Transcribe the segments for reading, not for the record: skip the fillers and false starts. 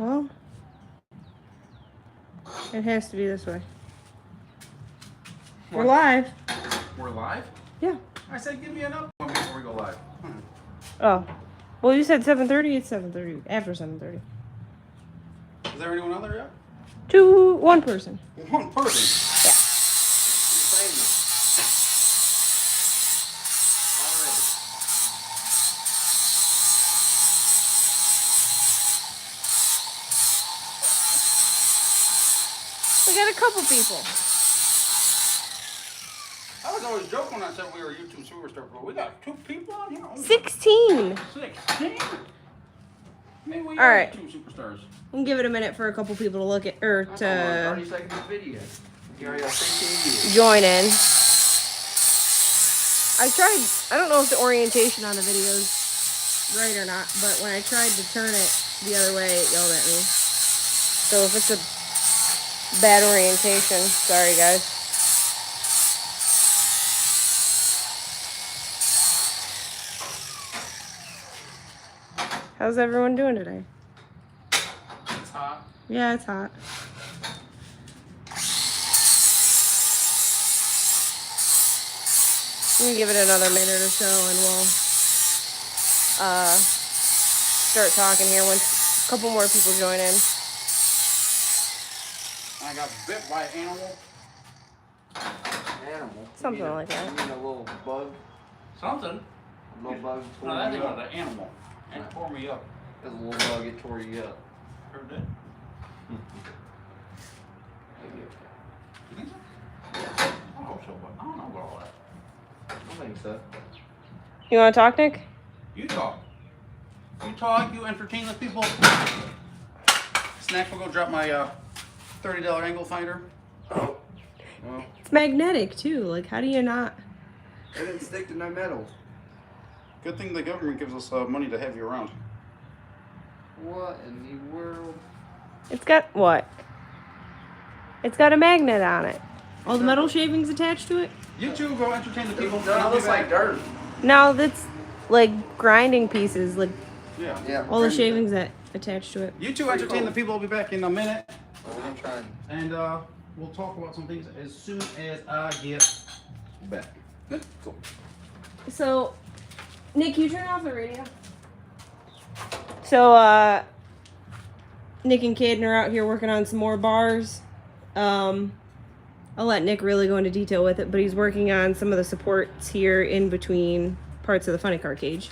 Well, it has to be this way. We're live. We're live? Yeah. I said give me an up before we go live. Oh. Well, you said 7:30. It's 7:30. After 7:30. Is there anyone out there yet? One person. One person? Yeah. We got a couple people. I was always joking when I said we were YouTube superstars, but we got 2 people on here? 16. 16? Maybe we All are right. YouTube superstars. We'll give it a minute for a couple people to look at, or to 30 seconds of video. You already got 16 views. join in. I don't know if the orientation on the video is right or not, but when I tried to turn it the other way, it yelled at me. So if it's a bad orientation, sorry guys. How's everyone doing today? It's hot. Yeah, it's hot. I'm gonna give it another minute or so and we'll start talking here once a couple more people join in. I got bit by an animal. Animal. Something like that. You mean a little bug? Something. A little bug tore No, that thing you was up. an animal. And it tore me up. There's a little bug, it tore you up. Sure did. Maybe. You think so? I hope so, but I don't know about all that. I think so. You wanna talk, Nick? You talk. You talk, you entertain the people. Snack will go drop my $30 angle finder. Oh. Well, It's magnetic too. Like, how do you not? it didn't stick to no metal. Good thing the government gives us money to have you around. What in the world? It's got what? It's got a magnet on it. All the metal shavings attached to it? You two go entertain the people. No, it looks like dirt. No, that's like grinding pieces, like Yeah. Yeah. all the shavings that attach to it. You two entertain the people. I'll be back in a minute. Well, I'm trying. And we'll talk about some things as soon as I get back. Good. Cool. So, Nick, you turn off the radio. So, Nick and Caden are out here working on some more bars. I'll let Nick really go into detail with it, but he's working on some of the supports here in between parts of the funny car cage.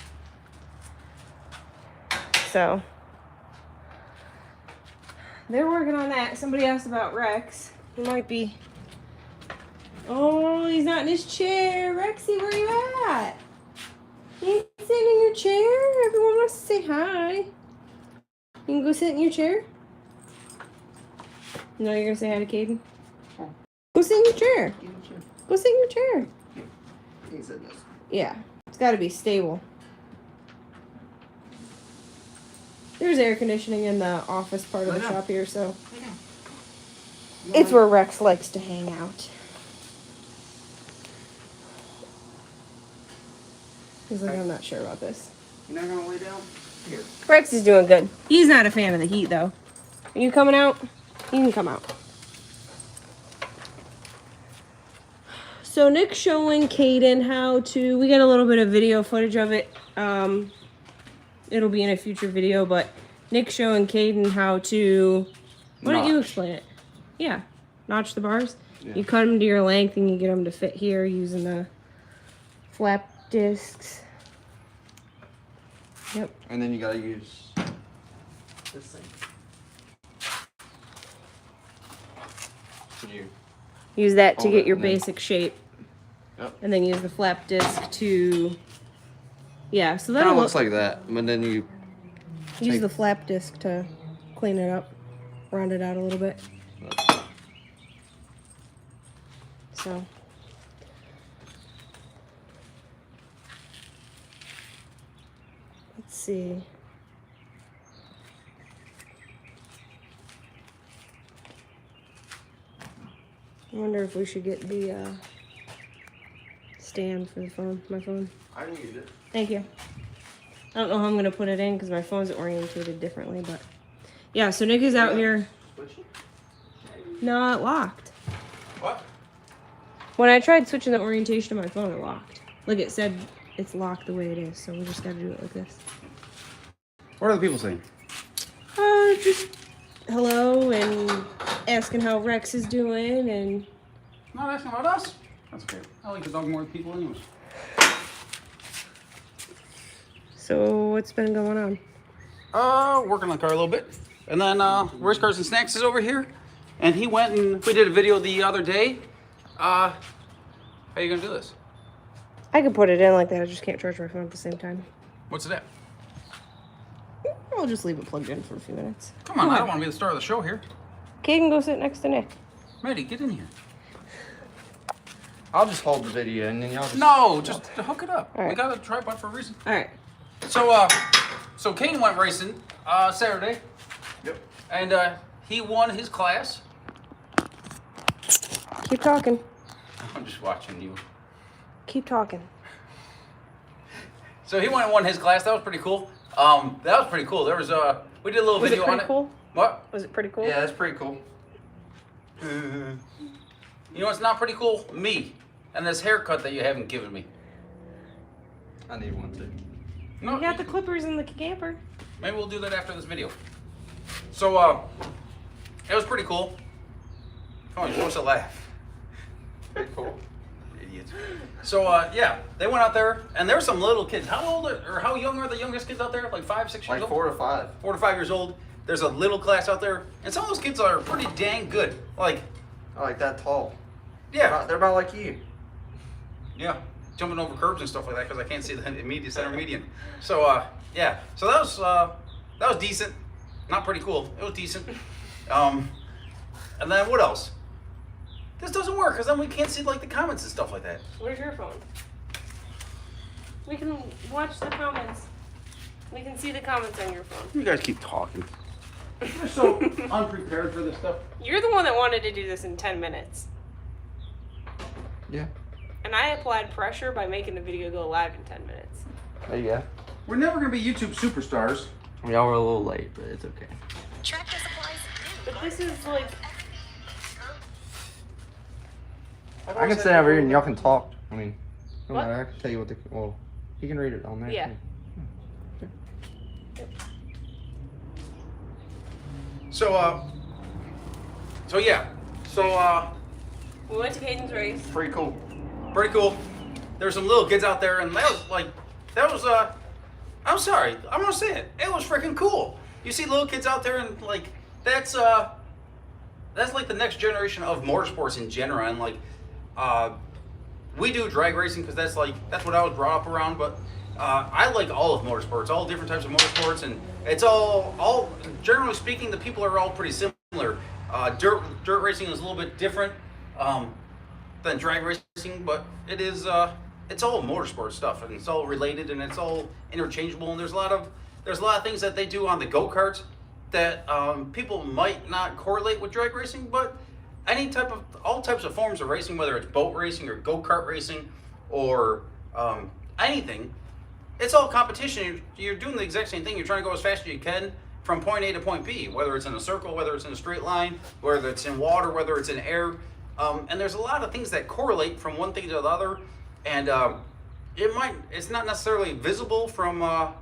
So, they're working on that. Somebody asked about Rex. He might be... Oh, he's not in his chair. Rexy, where you at? You ain't sitting in your chair? Everyone wants to say hi. You can go sit in your chair? No, you're gonna say hi to Caden? Go sit in your chair. Go sit in your chair. He said this. Yeah, it's gotta be stable. There's air conditioning in the office part of the shop here, so it's where Rex likes to hang out. He's like, I'm not sure about this. You're not gonna lay down? Here. Rex is doing good. He's not a fan of the heat, though. Are you coming out? You can come out. So Nick's showing Caden how to... We got a little bit of video footage of it. It'll be in a future video, but Nick's showing Caden how to... Why don't you explain it? Yeah. Notch the bars. Yeah. You cut them to your length and you get them to fit here using the flap discs. Yep. And then you gotta use this thing. Can you Use that to hold get it your and then- basic shape. Yep. And then use the flap disc to... Yeah, so Kind that'll of looks like that, but then you use take- the flap disc to clean it up, round it out a little bit. So let's see. I wonder if we should get the stand for the phone, my phone. I need it. Thank you. I don't know how I'm going to put it in because my phone's orientated differently, but Yeah, so Nick is out Yeah. here Switch it. not locked. What? When I tried switching the orientation of my phone, it locked. Like it said it's locked the way it is, so we just gotta do it like this. What are the people saying? Just hello and asking how Rex is doing and Not asking about us. That's okay. I like the dog more than people anyways. so what's been going on? Working on the car a little bit. And then Where's Cars and Snacks is over here. And he went and we did a video the other day. How are you gonna do this? I could put it in like that, I just can't charge my phone at the same time. What's it at? I'll just leave it plugged in for a few minutes. Come on, I don't want to be the star of the show here. Kaden, go sit next to Nick. Maddy, get in here. I'll just hold the video and then y'all just. No, just hook it up. All right. We got a tripod for a reason. Alright. So Kane went racing Saturday. Yep. And he won his class. Keep talking. I'm just watching you. Keep talking. So he went and won his class. That was pretty cool. That was pretty cool. There was we did a little Was video it on pretty it. cool? What? Was it pretty cool? Yeah, that's pretty cool. You know what's not pretty cool? Me. And this haircut that you haven't given me. I need one too. No, You got the clippers in the camper. maybe we'll do that after this video. So it was pretty cool. Come on, you're supposed to laugh. Pretty cool. Idiots. So yeah, they went out there and there were some little kids. How old or how young are the youngest kids out there? Like 5, 6 years Like old? 4 to 5. 4 to 5 years old. There's a little class out there, and some of those kids are pretty dang good. Like, I like that tall. yeah, They're about like you. yeah, jumping over curbs and stuff like that because I can't see the immediate center median. So yeah, so that was decent. Not pretty cool. It was decent. And then what else? This doesn't work because then we can't see like the comments and stuff like that. Where's your phone? We can watch the comments. We can see the comments on your phone. You guys keep talking. You're so unprepared for this stuff. You're the one that wanted to do this in 10 minutes. Yeah. And I applied pressure by making the video go live in 10 minutes. There you go. We're never gonna be YouTube superstars. Y'all were a little late, but it's okay. Tractor supplies. But this is like, I can sit over here and y'all can talk. I mean, no What? matter. I can tell you what the. Well, you can read it on there. Yeah. too. So yeah. we went to Caden's race. Pretty cool. Pretty cool. There's some little kids out there, and that was I'm sorry, I'm gonna say it. It was freaking cool. You see little kids out there, and like that's like the next generation of motorsports in general. And like we do drag racing because that's what I was brought up around. But I like all of motorsports, all different types of motorsports, and it's all generally speaking, the people are all pretty similar. Dirt racing is a little bit different than drag racing, but it is it's all motorsport stuff, and it's all related, and it's all interchangeable. And there's a lot of things that they do on the go-karts that people might not correlate with drag racing, but all types of forms of racing, whether it's boat racing or go-kart racing or anything, it's all competition. You're doing the exact same thing. You're trying to go as fast as you can from point A to point B, whether it's in a circle, whether it's in a straight line, whether it's in water, whether it's in air. And there's a lot of things that correlate from one thing to the other. And it's not necessarily visible from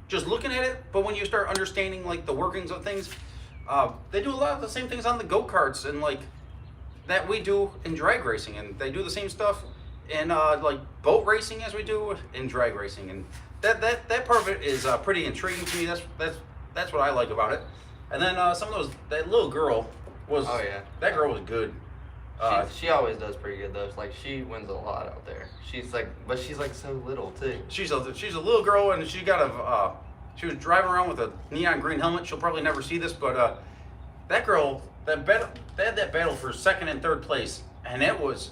just looking at it, but when you start understanding like the workings of things, they do a lot of the same things on the go-karts and like that we do in drag racing, and they do the same stuff in like boat racing as we do in drag racing, and that part of it is pretty intriguing to me. That's what I like about it. And then that little girl was that girl was good. She always does pretty good though. It's like she wins a lot out there. She's like so little too. She's a little girl, and she was driving around with a neon green helmet. She'll probably never see this, but that girl, they had that battle for second and third place, and it was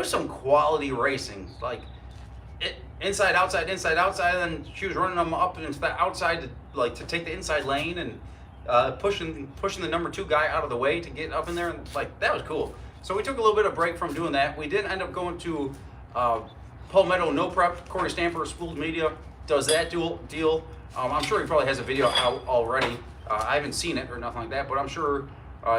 some quality racing. Like inside, outside, and she was running them up into the outside to take the inside lane and pushing the number 2 guy out of the way to get up in there, and like that was cool. So we took a little bit of break from doing that. We did end up going to Palmetto No Prep. Corey Stamper of Spooled Media does that deal. I'm sure he probably has a video out already. I haven't seen it or nothing like that, but I'm sure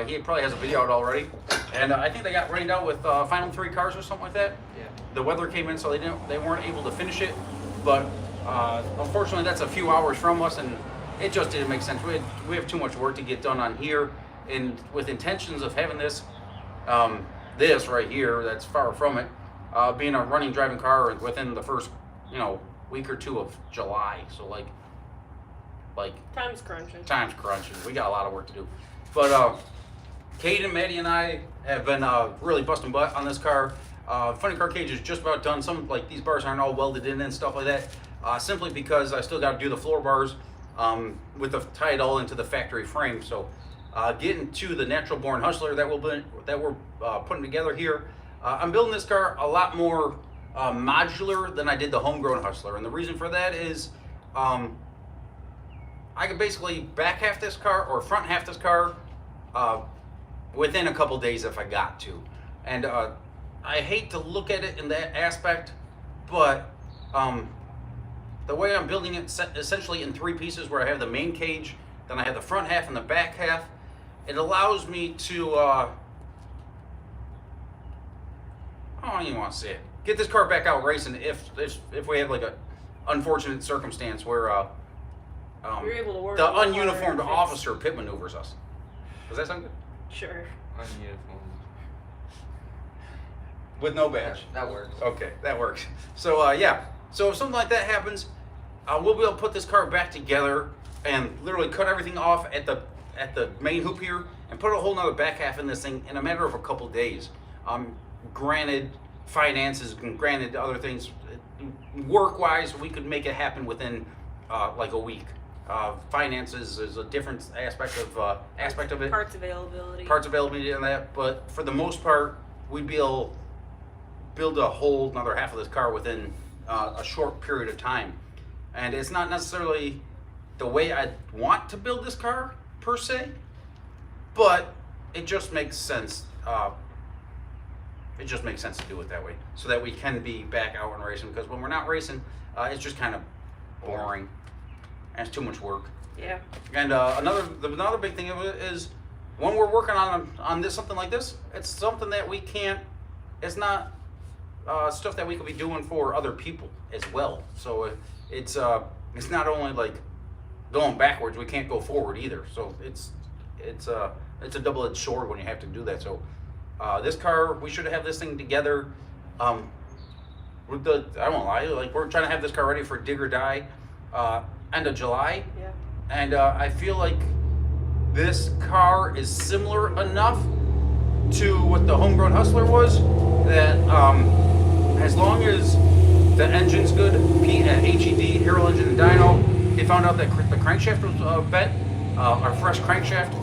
he probably has a video out already. And I think they got rained out with final 3 cars or something like that. Yeah. The weather came in, so they weren't able to finish it. But unfortunately, that's a few hours from us, and it just didn't make sense. We have too much work to get done on here, and with intentions of having this this right here, that's far from it, being a running driving car within the first week or 2 of July. So like Time's crunching. time's crunching. We got a lot of work to do. But Caden, Maddy, and I have been really busting butt on this car. Funny car cage is just about done. Some like these bars aren't all welded in and stuff like that. Simply because I still got to do the floor bars tie it all into the factory frame. So getting to the natural born Hustler that we're putting together here, I'm building this car a lot more modular than I did the homegrown Hustler, and the reason for that is I could basically back half this car or front half this car within a couple days if I got to. And I hate to look at it in that aspect, but the way I'm building it essentially in 3 pieces, where I have the main cage, then I have the front half and the back half, it allows me to, I don't even want to say it, get this car back out racing if we have like a unfortunate circumstance where You're able to work the on the ununiformed car and officer pit maneuvers us. Does that sound good? Sure. Ununiform. With no badge. That works. Okay, that works. So yeah, so if something like that happens, we'll be able to put this car back together and literally cut everything off at the main hoop here and put a whole nother back half in this thing in a matter of a couple days. Granted finances and granted other things, work-wise, we could make it happen within like a week. Finances is a different aspect of it. Parts availability. Parts availability and that, but for the most part, we'd be able to build a whole another half of this car within a short period of time. And it's not necessarily the way I want to build this car per se, but it just makes sense. It just makes sense to do it that way, so that we can be back out and racing. Because when we're not racing, it's just kind of boring and it's too much work. Yeah. And another big thing of it is when we're working on this, something like this, it's something that we can't. It's not stuff that we could be doing for other people as well. So it's not only like going backwards, we can't go forward either. So it's a double-edged sword when you have to do that. So this car, we should have this thing together. With I won't lie, like we're trying to have this car ready for dig or die end of July. Yeah. And I feel like this car is similar enough to what the homegrown Hustler was, that as long as the engine's good, HED, Hero Engine and Dyno, they found out that the crankshaft was bent, our fresh crankshaft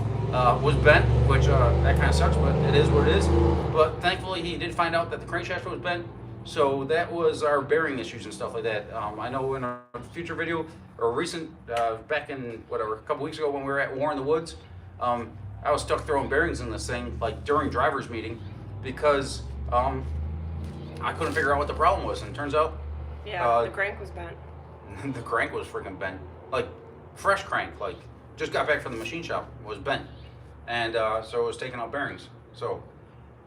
was bent, which that kind of sucks, but it is what it is. But thankfully he did find out that the crankshaft was bent, so that was our bearing issues and stuff like that. I know in a future video, or recent, back in whatever, a couple weeks ago when we were at War in the Woods, I was stuck throwing bearings in this thing like during driver's meeting because I couldn't figure out what the problem was, and it turns out The crank was bent. the crank was freaking bent, like fresh crank, like just got back from the machine shop, was bent, and so it was taking out bearings. So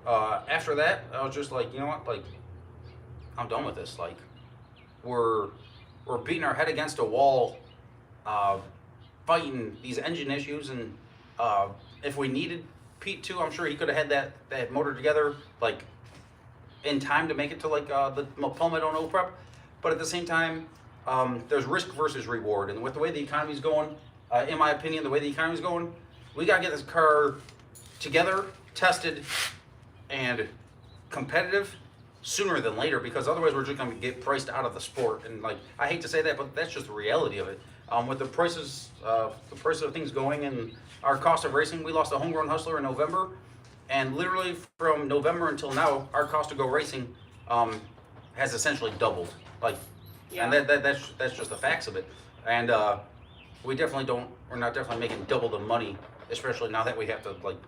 after that, I was just like, you know what, like I'm done with this. Like we're beating our head against a wall, fighting these engine issues, and if we needed Pete too, I'm sure he could have had that motor together like in time to make it to like the Palmetto No Prep. But at the same time, there's risk versus reward, and with the way the economy's going, in my opinion, the way the economy's going, we gotta get this car together, tested, and competitive sooner than later, because otherwise we're just gonna get priced out of the sport. And like, I hate to say that, but that's just the reality of it. With the prices of things going and our cost of racing, we lost a homegrown Hustler in November, and literally from November until now, our cost to go racing has essentially doubled. Like, Yeah. and that's just the facts of it. And we're not definitely making double the money, especially now that we have to like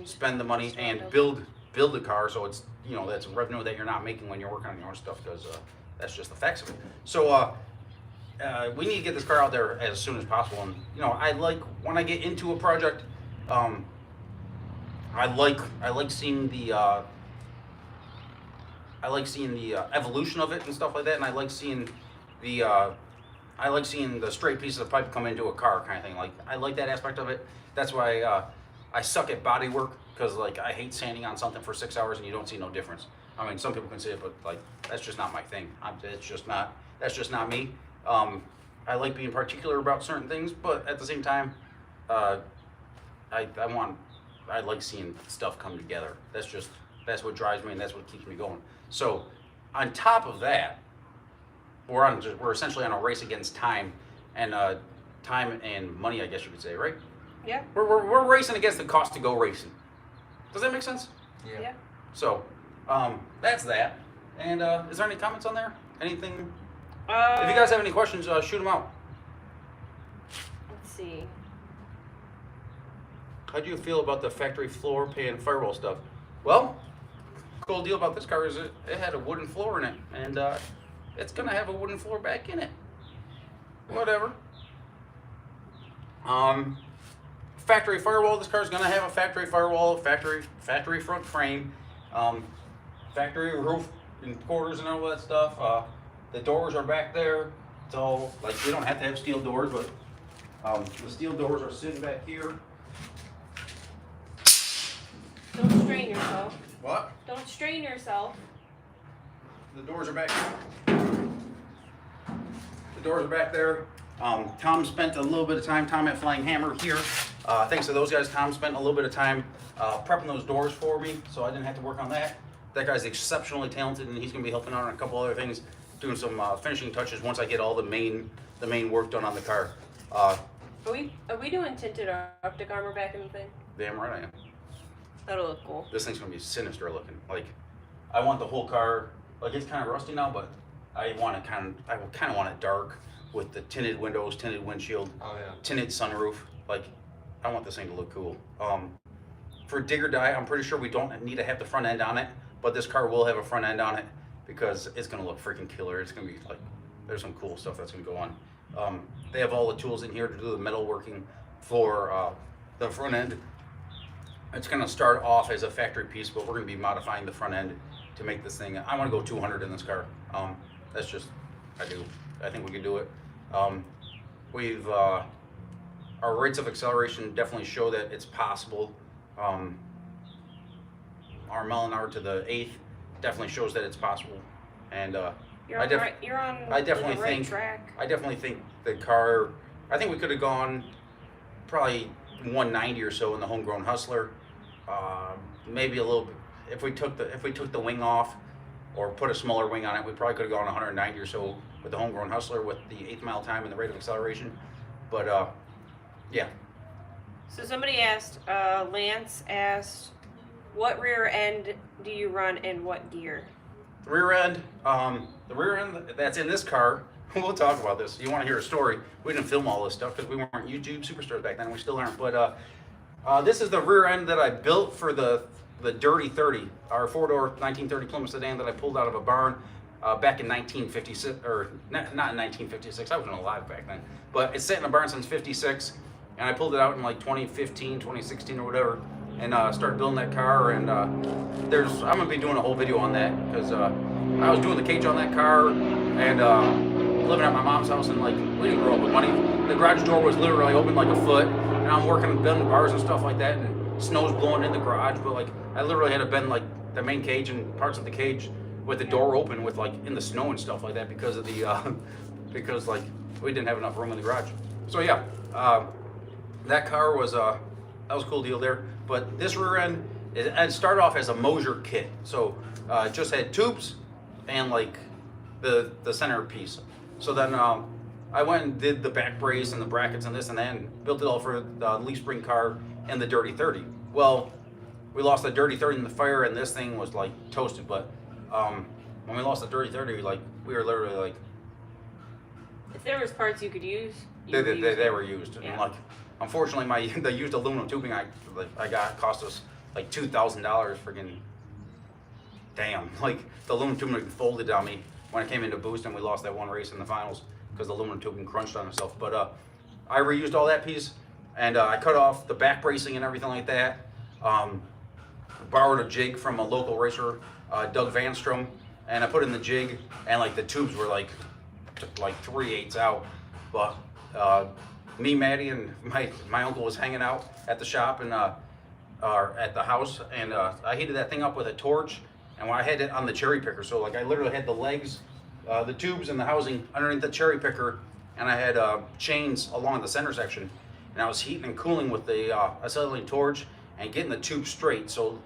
spend the money and build the car. So it's, that's revenue that you're not making when you're working on your own stuff, because that's just the facts of it. So we need to get this car out there as soon as possible. And you know, I like when I get into a project, I like seeing the evolution of it and stuff like that, and I like seeing the straight pieces of pipe come into a car kind of thing. Like I like that aspect of it. That's why I suck at body work, because like I hate sanding on something for 6 hours and you don't see no difference. I mean, some people can see it, but like that's just not my thing. That's just not me. I like being particular about certain things, but at the same time, I like seeing stuff come together. That's what drives me, and that's what keeps me going. So, on top of that, we're essentially on a race against time and money, I guess you could say, right? Yeah. We're racing against the cost to go racing. Does that make sense? Yeah. So, that's that. And is there any comments on there? Anything? If you guys have any questions, shoot them out. Let's see. How do you feel about the factory floor pan firewall stuff? Well, cool deal about this car is it had a wooden floor in it, and it's gonna have a wooden floor back in it. Whatever. Factory firewall. This car's gonna have a factory firewall, factory front frame, factory roof and quarters and all that stuff. The doors are back there. It's all like, we don't have to have steel doors, but the steel doors are sitting back here. Don't strain yourself. What? Don't strain yourself. The doors are back. The doors are back there. Tom spent a little bit of time, Tom at Flying Hammer here. Thanks to those guys, Tom spent a little bit of time prepping those doors for me, so I didn't have to work on that. That guy's exceptionally talented, and he's going to be helping out on a couple other things, doing some finishing touches once I get all the main work done on the car. Are we doing tinted optic armor back in the thing? Damn right I am. That'll look cool. This thing's going to be sinister looking. Like, I want the whole car, like it's kind of rusty now, but I kind of want it dark with the tinted windows, tinted windshield, tinted sunroof. Like, I want this thing to look cool. For dig or die, I'm pretty sure we don't need to have the front end on it, but this car will have a front end on it because it's gonna look freaking killer. It's gonna be like, there's some cool stuff that's gonna go on. They have all the tools in here to do the metalworking for the front end. It's gonna start off as a factory piece, but we're gonna be modifying the front end to make this thing. I want to go 200 in this car. That's just, I think we can do it. Our rates of acceleration definitely show that it's possible. Our mile an hour to the 8th definitely shows that it's possible. And you're on the right track. I definitely think the car, I think we could have gone probably 190 or so in the homegrown Hustler. Maybe a little bit. If we took the wing off or put a smaller wing on it, we probably could have gone 190 or so with the homegrown Hustler with the 8th mile time and the rate of acceleration. But yeah. So somebody asked, Lance asked, what rear end do you run in what gear? The rear end that's in this car, we'll talk about this. You want to hear a story? We didn't film all this stuff because we weren't YouTube superstars back then. We still aren't. But this is the rear end that I built for the Dirty 30, our 4-door 1930 Plymouth sedan that I pulled out of a barn back in 1956, or not in 1956. I wasn't alive back then. But it's sat in a barn since 56, and I pulled it out in like 2015, 2016 or whatever, and started building that car. And I'm gonna be doing a whole video on that because I was doing the cage on that car and living at my mom's house, and like we didn't grow up with money. The garage door was literally open like a foot, and I'm working building bars and stuff like that, and snow's blowing in the garage. But like I literally had to bend like the main cage and parts of the cage with the door open with like in the snow and stuff like that because of the because like we didn't have enough room in the garage. So yeah, that car was that was a cool deal there. But this rear end, it started off as a Modular kit, so it just had tubes and like the center piece. So then I went and did the back brace and the brackets and this and that, and built it all for the leaf spring car and the Dirty 30. Well, we lost the Dirty 30 in the fire, and this thing was like toasted. But when we lost the Dirty 30, like we were literally like, if there was parts you could use, they were used. Yeah. And like, unfortunately, the used aluminum tubing I got cost us like $2,000. Friggin' damn! Like the aluminum tubing folded on me when it came into boost, and we lost that one race in the finals. because the aluminum tubing crunched on itself. But I reused all that piece, and I cut off the back bracing and everything like that. Borrowed a jig from a local racer, Doug Vanstrom, and I put in the jig, and like the tubes were like 3/8 out. But me, Maddy, and my uncle was hanging out at the shop and or at the house, and I heated that thing up with a torch, and I had it on the cherry picker. So like I literally had the legs, the tubes, and the housing underneath the cherry picker, and I had chains along the center section, and I was heating and cooling with the acetylene torch and getting the tube straight. So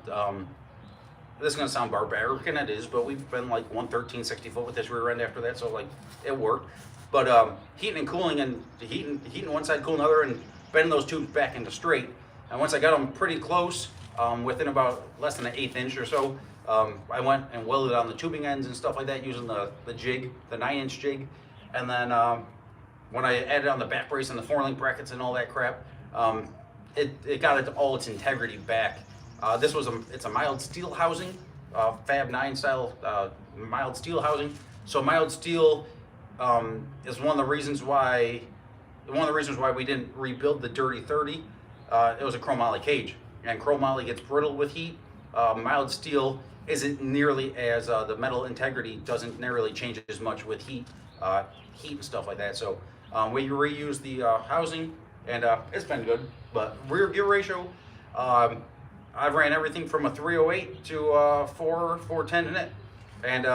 this is gonna sound barbaric, and it is, but we've been like 113 60 foot with this rear end after that, so like it worked. But heating and cooling, and heating one side, cooling the other, and bending those tubes back into straight. And once I got them pretty close, within about less than an 1/8 inch or so, I went and welded on the tubing ends and stuff like that using the jig, the 9-inch jig. And then when I added on the back brace and the 4-link brackets and all that crap, it got all its integrity back. It's a mild steel housing, Fab 9 style mild steel housing. So mild steel is one of the reasons why we didn't rebuild the Dirty 30. It was a chromoly cage, and chromoly gets brittle with heat. Mild steel isn't nearly as the metal integrity doesn't nearly change as much with heat and stuff like that. So we reuse the housing, and it's been good. But rear gear ratio, I've ran everything from a 308 to 410 in it, and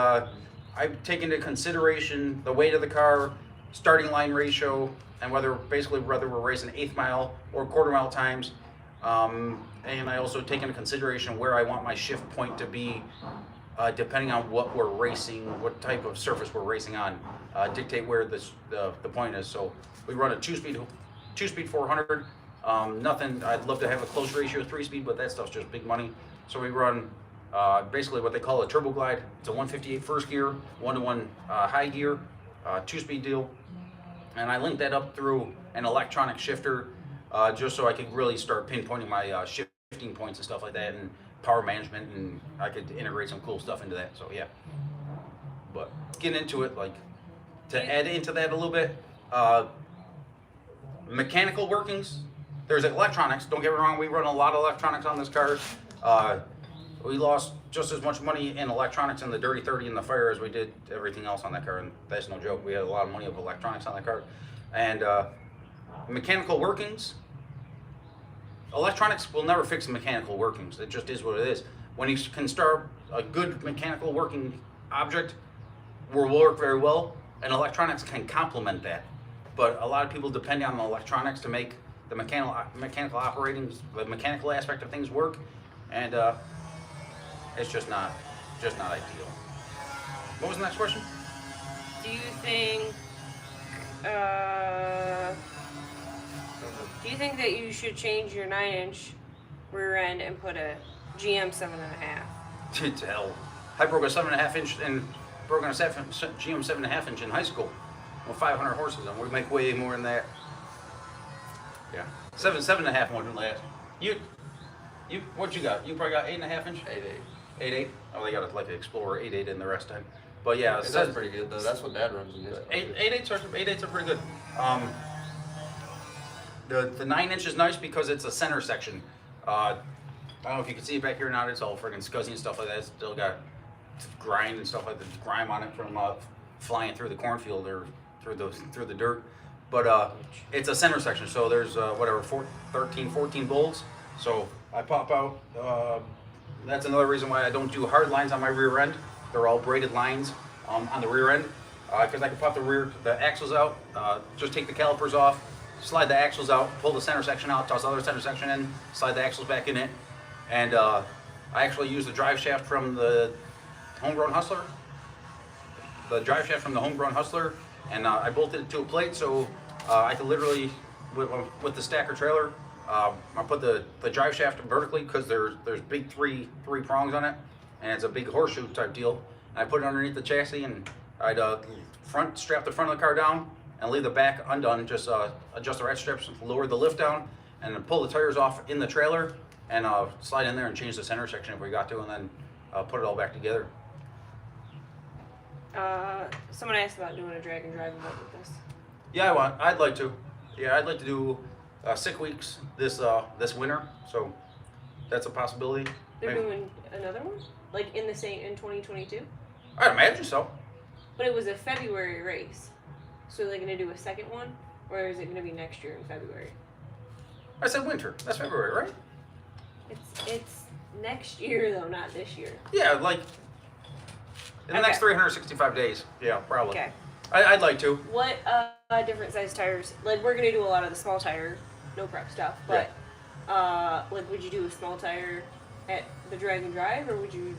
I've taken into consideration the weight of the car, starting line ratio, and whether we're racing 1/8 mile or 1/4 mile times. And I also take into consideration where I want my shift point to be, depending on what we're racing, what type of surface we're racing on, dictate where the point is. So we run a two-speed 400. Nothing. I'd love to have a close ratio 3-speed, but that stuff's just big money. So we run basically what they call a turbo glide. It's a 158 first gear, 1-to-1 high gear, 2-speed deal. And I linked that up through an electronic shifter, just so I could really start pinpointing my shifting points and stuff like that, and power management, and I could integrate some cool stuff into that. So yeah, but getting into it, like to add into that a little bit, mechanical workings. There's electronics. Don't get me wrong. We run a lot of electronics on this car. We lost just as much money in electronics in the Dirty 30 and the Fire as we did everything else on that car, and that's no joke. We had a lot of money of electronics on that car. And mechanical workings, electronics will never fix the mechanical workings. It just is what it is. When you can start a good mechanical working object, will work very well, and electronics can complement that. But a lot of people depend on the electronics to make the mechanical operating, the mechanical aspect of things work, and it's just not ideal. What was the next question? Do you think that you should change your 9-inch rear end and put a GM 7.5? To hell. I broke a 7.5 inch and broke on a GM 7.5 inch in high school with 500 horses, and we make way more than that. Yeah, 7.5 more than last. What you got? You probably got 8.5 inch. 8.8. 8.8. Oh, they got like an Explorer 8.8 in the rest time. But yeah, That's pretty good though. That's what Dad runs in his car. 8.8s are pretty good. The 9-inch is nice because it's a center section. I don't know if you can see it back here or not. It's all friggin' scuzzy and stuff like that. It's still got grind and stuff like that, grime on it from flying through the cornfield or through the dirt. But it's a center section, so there's 14 bolts. So I pop out. That's another reason why I don't do hard lines on my rear end. They're all braided lines on the rear end, because I can pop the axles out, just take the calipers off, slide the axles out, pull the center section out, toss the other center section in, slide the axles back in it, and I actually use the drive shaft from the homegrown Hustler. And I bolted it to a plate, so I can literally, with the stacker trailer, I put the drive shaft vertically because there's big three prongs on it, and it's a big horseshoe type deal. And I put it underneath the chassis, and I'd strap the front of the car down and leave the back undone. Just adjust the ratchet straps, lower the lift down, and then pull the tires off in the trailer, and slide in there and change the center section if we got to, and then put it all back together. Someone asked about doing a drag and drive event with this. Yeah, I'd like to. Yeah, I'd like to do 6 weeks this winter. So that's a possibility. They're Maybe. doing another one, like in 2022. I'd imagine so. But it was a February race, so are they gonna do a second one, or is it gonna be next year in February? I said winter. That's February, right? It's next year though, not this year. Yeah, like in the Okay. next 365 days. Yeah, probably. Okay. I'd like to. What different size tires? Like we're gonna do a lot of the small tire, no prep stuff, but like would you do a small tire at the drag and drive, or would you?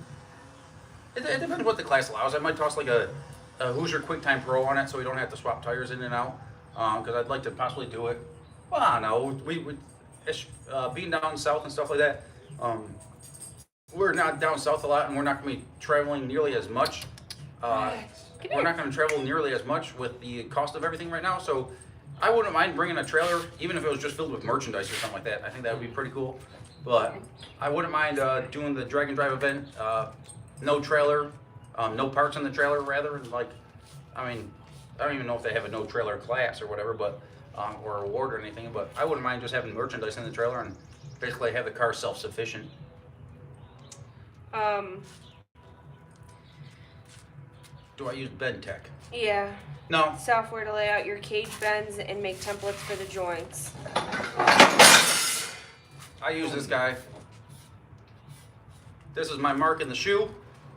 It depends what the class allows. I might toss like a Hoosier QuickTime Pro on it, so we don't have to swap tires in and out. Because I'd like to possibly do it. Well, I don't know. We being down south and stuff like that. We're not down south a lot, and we're not going to be traveling nearly as much. We're not going to travel nearly as much with the cost of everything right now. So I wouldn't mind bringing a trailer, even if it was just filled with merchandise or something like that. I think that would be pretty cool. But I wouldn't mind doing the drag and drive event. No trailer, no parts in the trailer, rather. Like, I mean, I don't even know if they have a no trailer class or whatever, but or award or anything. But I wouldn't mind just having merchandise in the trailer and basically have the car self-sufficient. Do I use bed tech? Yeah. No. Software to lay out your cage bends and make templates for the joints. I use this guy. This is my mark in the shoe.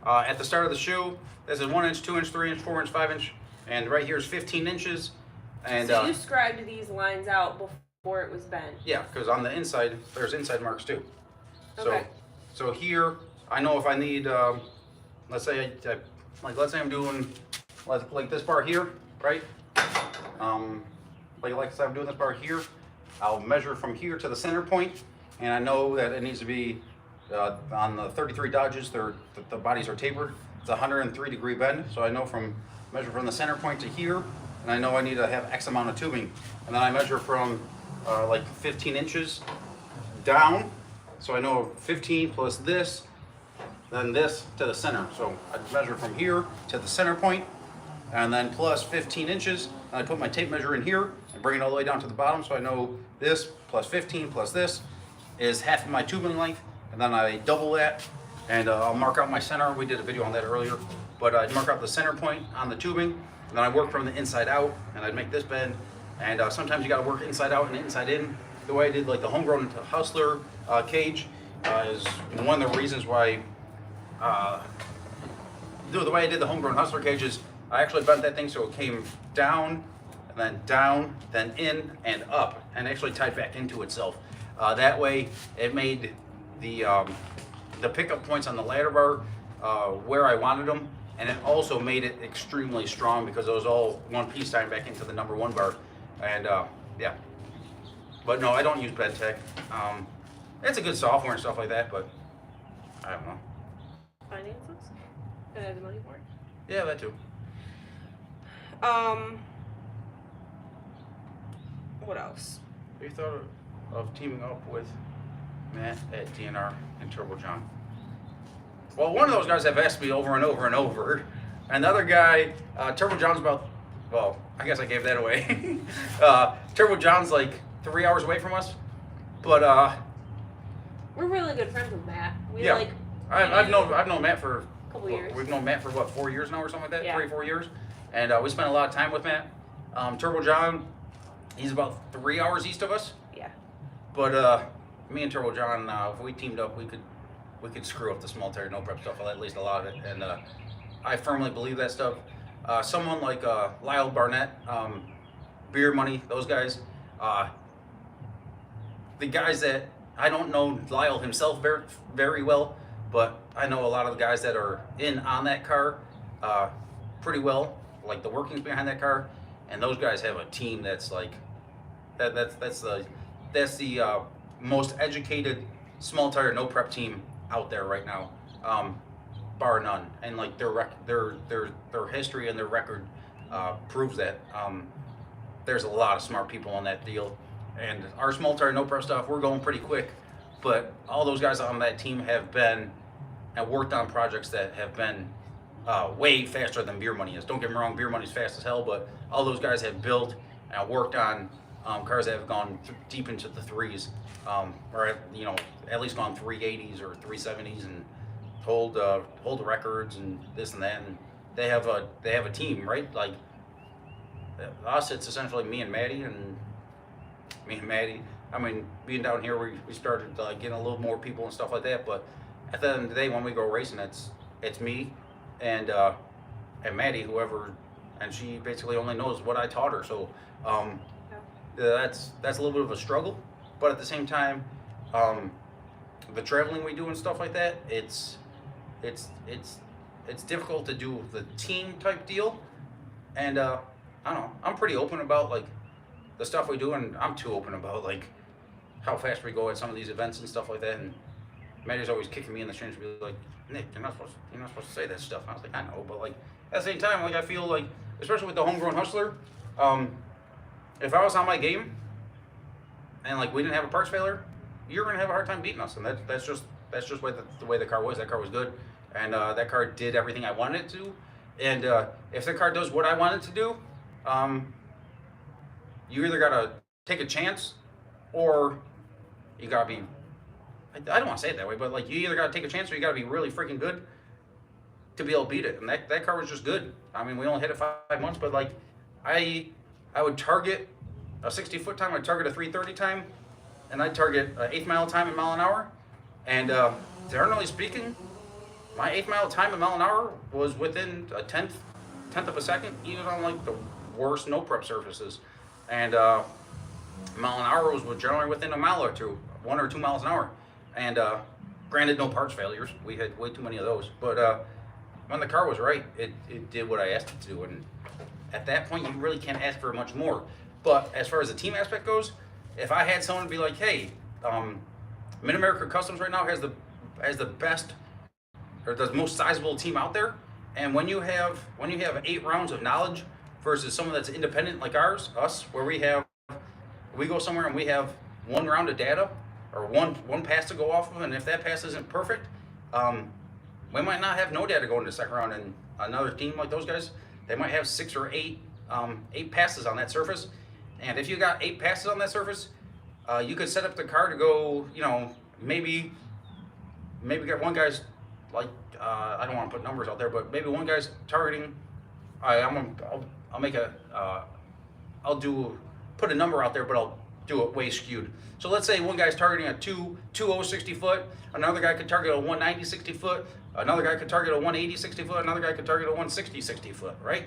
At the start of the shoe, this is 1 inch, 2 inch, 3 inch, 4 inch, 5 inch, and right here is 15 inches. And so you scribed these lines out before it was bent. yeah, because on the inside, there's inside marks too. Okay. So here, I know if I need, let's say I'm doing like this bar here, right? Like I said, I'm doing this bar here. I'll measure from here to the center point, and I know that it needs to be on the 33 Dodges. The bodies are tapered. It's a 103-degree bend, so I know measure from the center point to here, and I know I need to have X amount of tubing, and then I measure from like 15 inches down, so I know 15 plus this, then this to the center. So I measure from here to the center point, and then plus 15 inches, and I put my tape measure in here and bring it all the way down to the bottom, so I know this plus 15 plus this is half of my tubing length, and then I double that, and I'll mark out my center. We did a video on that earlier, but I'd mark out the center point on the tubing, and then I work from the inside out, and I'd make this bend, and sometimes you gotta work inside out and inside in. The way I did like the homegrown Hustler cage is one of the reasons why, the way I did the homegrown Hustler cage is I actually bent that thing so it came down, then in and up, and actually tied back into itself. That way it made the pickup points on the ladder bar where I wanted them, and it also made it extremely strong because it was all one piece tying back into the number 1 bar. And yeah, but no, I don't use bed tech. It's a good software and stuff like that, but I don't know. Finances? And I have the money for it. Yeah, that too. What else? Have you thought of teaming up with Matt at DNR and Turbo John? Well, one of those guys have asked me over and over and over. Another guy, Turbo John's about, well, I guess I gave that away. Turbo John's like 3 hours away from us, but We're really good friends with Matt. We yeah, like. I've known Matt for a couple years. We've known Matt for what, 4 years now or something like that? Yeah. 3 or 4 years, and we spent a lot of time with Matt. Turbo John, he's about 3 hours east of us. Yeah. But me and Turbo John, if we teamed up, we could screw up the small tire no prep stuff, at least a lot of it, and I firmly believe that stuff. Someone like Lyle Barnett, Beer Money, those guys, the guys that I don't know Lyle himself very, very well, but I know a lot of the guys that are in on that car pretty well, like the workings behind that car, and those guys have a team that's like that's the most educated small tire no prep team out there right now, bar none. And like their history and their record proves that. There's a lot of smart people on that deal, and our small tire no prep stuff, we're going pretty quick, but all those guys on that team have been and worked on projects that have been way faster than Beer Money is. Don't get me wrong, Beer Money's fast as hell, but all those guys have built and worked on cars that have gone deep into the threes, or at least gone 380s or 370s and hold the records and this and that. And they have a team, right? Like us, it's essentially me and Maddy. I mean, being down here, we started getting a little more people and stuff like that. But at the end of the day, when we go racing, it's me and Maddy, and she basically only knows what I taught her. So that's a little bit of a struggle. But at the same time, the traveling we do and stuff like that, it's difficult to do the team type deal. And I don't know, I'm pretty open about like the stuff we do, and I'm too open about like how fast we go at some of these events and stuff like that. And Maddy's always kicking me in the shins, be like, Nick, you're not supposed to say that stuff. And I was like, I know, but like at the same time, like I feel like, especially with the homegrown hustler, if I was on my game and like we didn't have a parts failure, you're gonna have a hard time beating us. And that's just the way the car was. That car was good, and that car did everything I wanted it to. And if the car does what I want it to do, you either gotta take a chance, or you gotta be, I don't want to say it that way, but like you either gotta take a chance or you gotta be really freaking good to be able to beat it. And that car was just good. I mean, we only hit it 5 months, but like I would target a 60-foot time, I'd target a 330 time, and I'd target an 8th mile time in mile an hour. And generally speaking, my 8th mile time in mile an hour was within a tenth of a second, even on like the worst no prep surfaces. And mile an hour was generally within a mile or two, 1 or 2 miles an hour. And granted, no parts failures. We had way too many of those. But when the car was right, it did what I asked it to do. And at that point, you really can't ask for much more. But as far as the team aspect goes, if I had someone be like, hey, Mid-America Customs right now has the best or the most sizable team out there, and when you have 8 rounds of knowledge versus someone that's independent like us, where we go somewhere and we have 1 round of data or one pass to go off of, and if that pass isn't perfect, we might not have no data going to the second round. And another team like those guys, they might have 6 or 8 passes on that surface. And if you got 8 passes on that surface, you could set up the car to go, maybe get one guy's like, I don't want to put numbers out there, but maybe one guy's targeting, put a number out there, but I'll do it way skewed. So let's say one guy's targeting a 2.0 60 foot, another guy could target a 190 60 foot, another guy could target a 180 60 foot, another guy could target a 160 60 foot, right?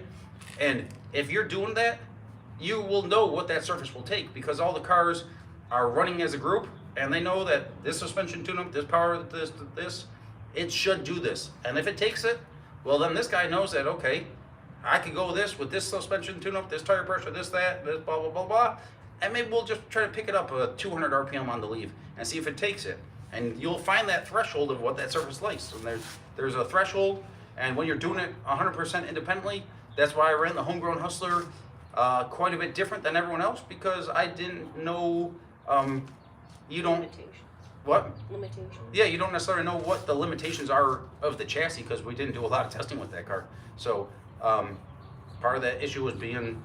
And if you're doing that, you will know what that surface will take, because all the cars are running as a group, and they know that this suspension tune-up, this power, this, it should do this. And if it takes it, well, then this guy knows that, okay, I could go this with this suspension tune-up, this tire pressure, this, that, this, blah, blah, blah, blah. And maybe we'll just try to pick it up a 200 RPM on the leave and see if it takes it. And you'll find that threshold of what that surface likes. And there's a threshold, and when you're doing it 100% independently, that's why I ran the Homegrown Hustler quite a bit different than everyone else, because I didn't know, you don't... Limitations. What? Limitations. Yeah, you don't necessarily know what the limitations are of the chassis, because we didn't do a lot of testing with that car. So part of that issue was being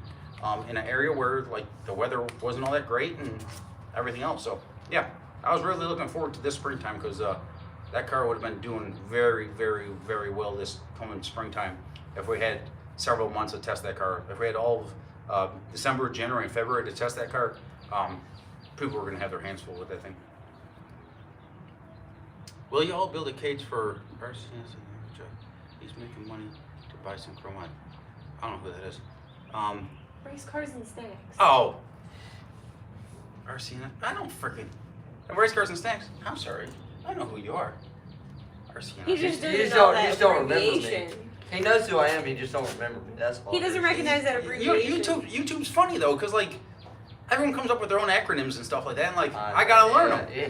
in an area where like the weather wasn't all that great and everything else. So yeah, I was really looking forward to this springtime, because that car would have been doing very, very, very well this coming springtime if we had several months to test that car. If we had all of December, January, and February to test that car, people were going to have their hands full with that thing. Will you all build a cage for RCS? He's making money to buy some chromite. I don't know who that is. Race cars and snacks. Oh. RCN? I don't freaking. Race cars and snacks? I'm sorry. I know who you are. RCN. He just You doesn't just know don't- you that just don't remember me. abbreviation. He knows who I am, he just don't remember me. That's all. He doesn't recognize that abbreviation. YouTube's funny though, because like everyone comes up with their own acronyms and stuff like that, and like I gotta learn them. Yeah.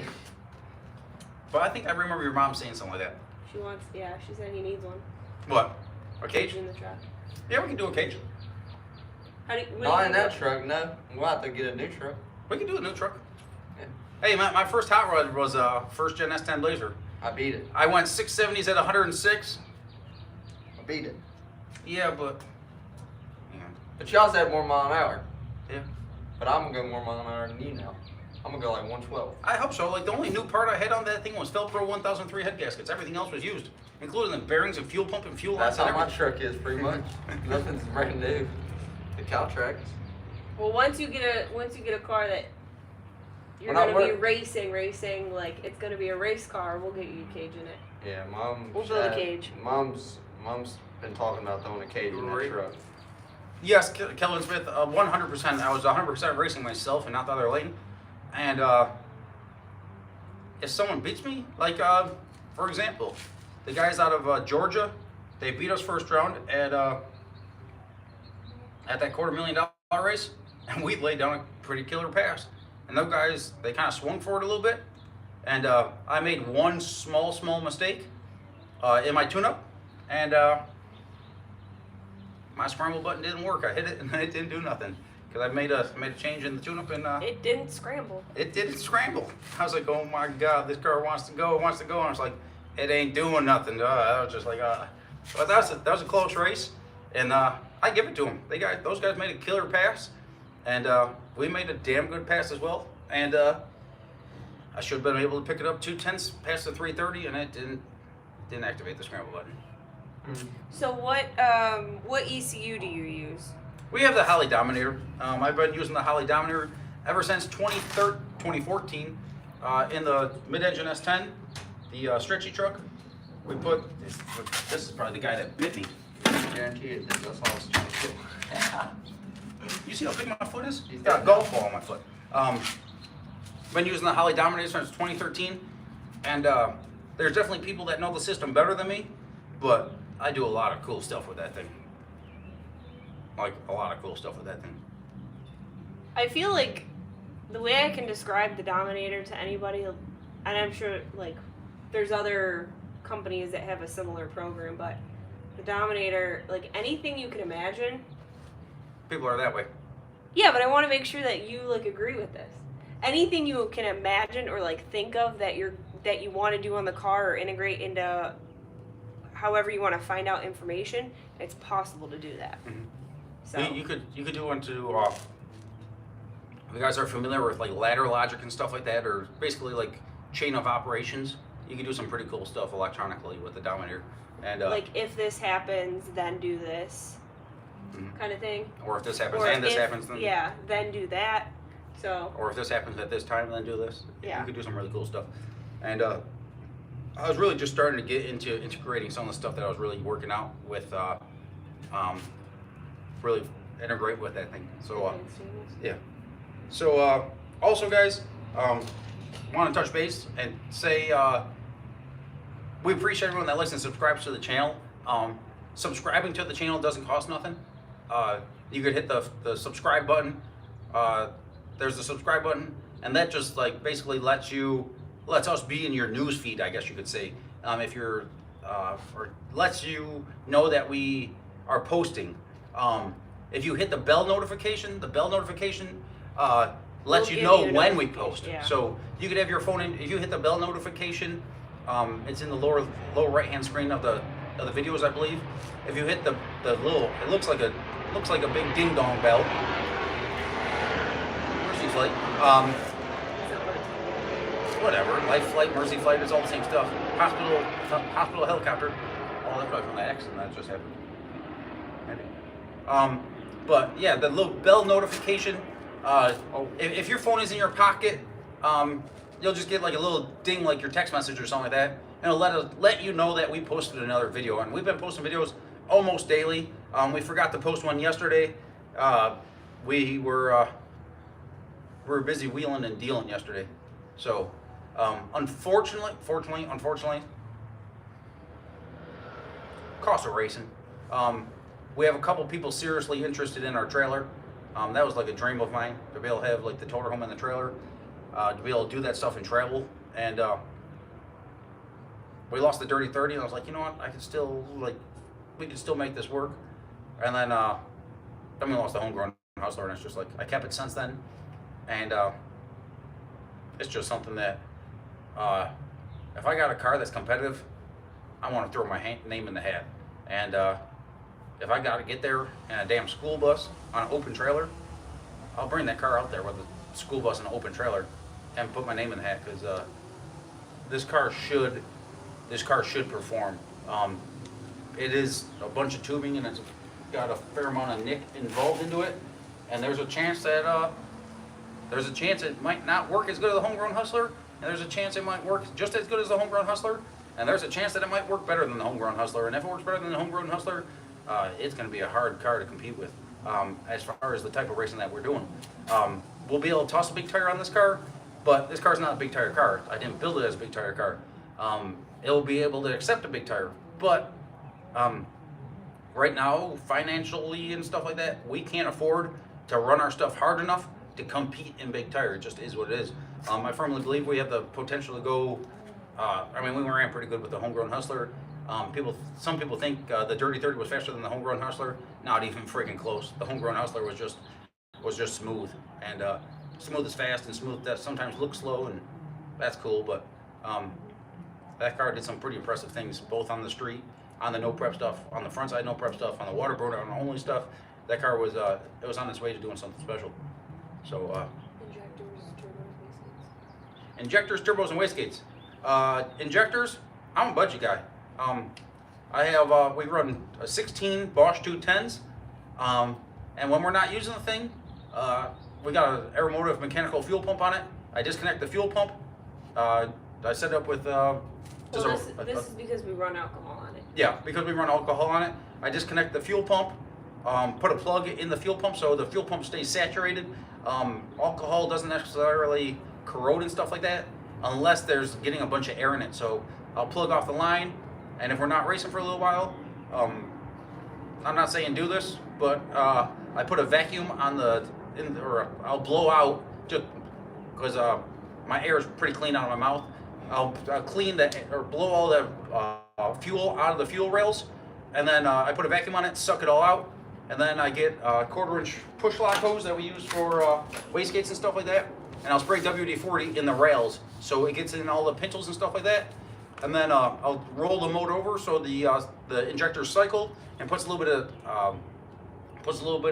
But I think I remember your mom saying something like that. She said he needs one. What? A cage? In the truck. Yeah, we can do a cage. Not in that truck, no. We'll have to get a new truck. We can do a new truck. Yeah. Hey, my first hot rod was a first gen S10 Blazer. I beat it. I went 670s at 106. I beat it. Yeah, but But you also had more mile an hour. yeah. But I'm gonna go more mile an hour than you now. I'm gonna go like 112. I hope so. Like the only new part I had on that thing was Felpro 1003 head gaskets. Everything else was used, including the bearings and fuel pump and fuel lines. That's and how my everything. truck is pretty much. Nothing's brand new. The cow tracks. Well, once you get a car that you're Well, not gonna be work- racing, like it's gonna be a race car, we'll get you a cage in it. Yeah, mom. We'll build a cage. Mom's been talking about throwing a cage in that Right. truck. Yes, Kelvin Smith, 100%. I was 100% racing myself and not the other lane. And if someone beats me, like for example, the guys out of Georgia, they beat us first round at that $250,000 race, and we laid down a pretty killer pass. And those guys, they kind of swung for it a little bit, and I made one small mistake in my tune-up, and my scramble button didn't work. I hit it and it didn't do nothing because I made a change in the tune-up, and It didn't scramble. it didn't scramble. I was like, oh my God, this car wants to go. And I was like, it ain't doing nothing. I was just like, but that was a close race, and I give it to them. Those guys made a killer pass, and we made a damn good pass as well. And I should have been able to pick it up 2/10 past the 330, and it didn't activate the scramble button. So what ECU do you use? We have the Holly Dominator. I've been using the Holly Dominator ever since 2014 in the mid-engine S10, the stretchy truck. We put, this is probably the guy that bit me. Guarantee it. That's all I was trying to do. You see how big my foot is? Got a golf ball on my foot. Been using the Holly Dominator since 2013, and there's definitely people that know the system better than me, but I do a lot of cool stuff with that thing. Like, a lot of cool stuff with that thing. I feel like the way I can describe the Dominator to anybody, and I'm sure like there's other companies that have a similar program, but the Dominator, like anything you can imagine. People are that way. Yeah, but I want to make sure that you like agree with this. Anything you can imagine or like think of that you want to do on the car or integrate into however you want to find out information, it's possible to do that. Mhm. So You could do one to, if you guys are familiar with like ladder logic and stuff like that, or basically like chain of operations, you can do some pretty cool stuff electronically with the Dominator. And like if this happens, then do this Mhm. kind of thing. or if this happens Or and this if- happens, then yeah, then do that. So or if this happens at this time, then do this. Yeah. You could do some really cool stuff. And I was really just starting to get into integrating some of the stuff that I was really working out with, really integrate with that thing. So yeah. So also, guys, want to touch base and say we appreciate everyone that likes and subscribes to the channel. Subscribing to the channel doesn't cost nothing. You could hit the subscribe button. There's the subscribe button, and that just like basically lets us be in your news feed, I guess you could say. If you're or lets you know that we are posting. If you hit the bell notification lets We'll you give know you a when we notification, post. yeah. So you could have your phone in. If you hit the bell notification, it's in the lower right hand screen of the videos, I believe. If you hit the little, it looks like a big ding dong bell. Mercy Flight. Whatever. Life Flight, Mercy Flight, it's all the same stuff. Hospital helicopter. Oh, that's probably from that accident that just happened. Maybe. But yeah, the little bell notification. If your phone is in your pocket, you'll just get like a little ding, like your text message or something like that, and it'll let you know that we posted another video. And we've been posting videos almost daily. We forgot to post one yesterday. We were busy wheeling and dealing yesterday, so unfortunately, cost of racing. We have a couple people seriously interested in our trailer. That was like a dream of mine, to be able to have like the toter home and the trailer, to be able to do that stuff and travel. And we lost the Dirty 30, and I was like, you know what, we could still make this work. And then we lost the homegrown Hustler, and it's just like, I kept it since then. And it's just something that, if I got a car that's competitive, I want to throw my name in the hat. And if I got to get there in a damn school bus on an open trailer, I'll bring that car out there with a school bus and an open trailer and put my name in the hat, because this car should perform. It is a bunch of tubing and it's got a fair amount of nick involved into it, and there's a chance that it might not work as good as the Homegrown Hustler, and there's a chance it might work just as good as the Homegrown Hustler, and there's a chance that it might work better than the Homegrown Hustler. And if it works better than the Homegrown Hustler, it's going to be a hard car to compete with. As far as the type of racing that we're doing, we'll be able to toss a big tire on this car, but this car's not a big tire car. I didn't build it as a big tire car. It'll be able to accept a big tire, but right now, financially and stuff like that, we can't afford to run our stuff hard enough to compete in big tire. It just is what it is. I firmly believe we have the potential to go. We ran pretty good with the Homegrown Hustler. Some people think the Dirty 30 was faster than the Homegrown Hustler. Not even freaking close. The Homegrown Hustler was just smooth, and smooth is fast, and smooth that sometimes looks slow, and that's cool. But that car did some pretty impressive things, both on the street, on the no prep stuff, on the front side no prep stuff, on the water burner on only stuff. That car was it was on its way to doing something special. So injectors, turbos, and wastegates. Injectors, I'm a budget guy. I have we run a 16 Bosch 210s, and when we're not using the thing, we got an aeromotive mechanical fuel pump on it. I disconnect the fuel pump. I set it up with this is because we run alcohol on it. Yeah, because we run alcohol on it. I disconnect the fuel pump, put a plug in the fuel pump so the fuel pump stays saturated. Alcohol doesn't necessarily corrode and stuff like that unless there's getting a bunch of air in it. So I'll plug off the line, and if we're not racing for a little while, I'm not saying do this, but I put a vacuum on or I'll blow out, just because my air is pretty clean out of my mouth. I'll clean or blow all the fuel out of the fuel rails, and then I put a vacuum on it, suck it all out, and then I get a 1/4-inch push lock hose that we use for wastegates and stuff like that, and I'll spray WD-40 in the rails so it gets in all the pinchels and stuff like that, and then I'll roll the motor over so the injectors cycle, and puts a little bit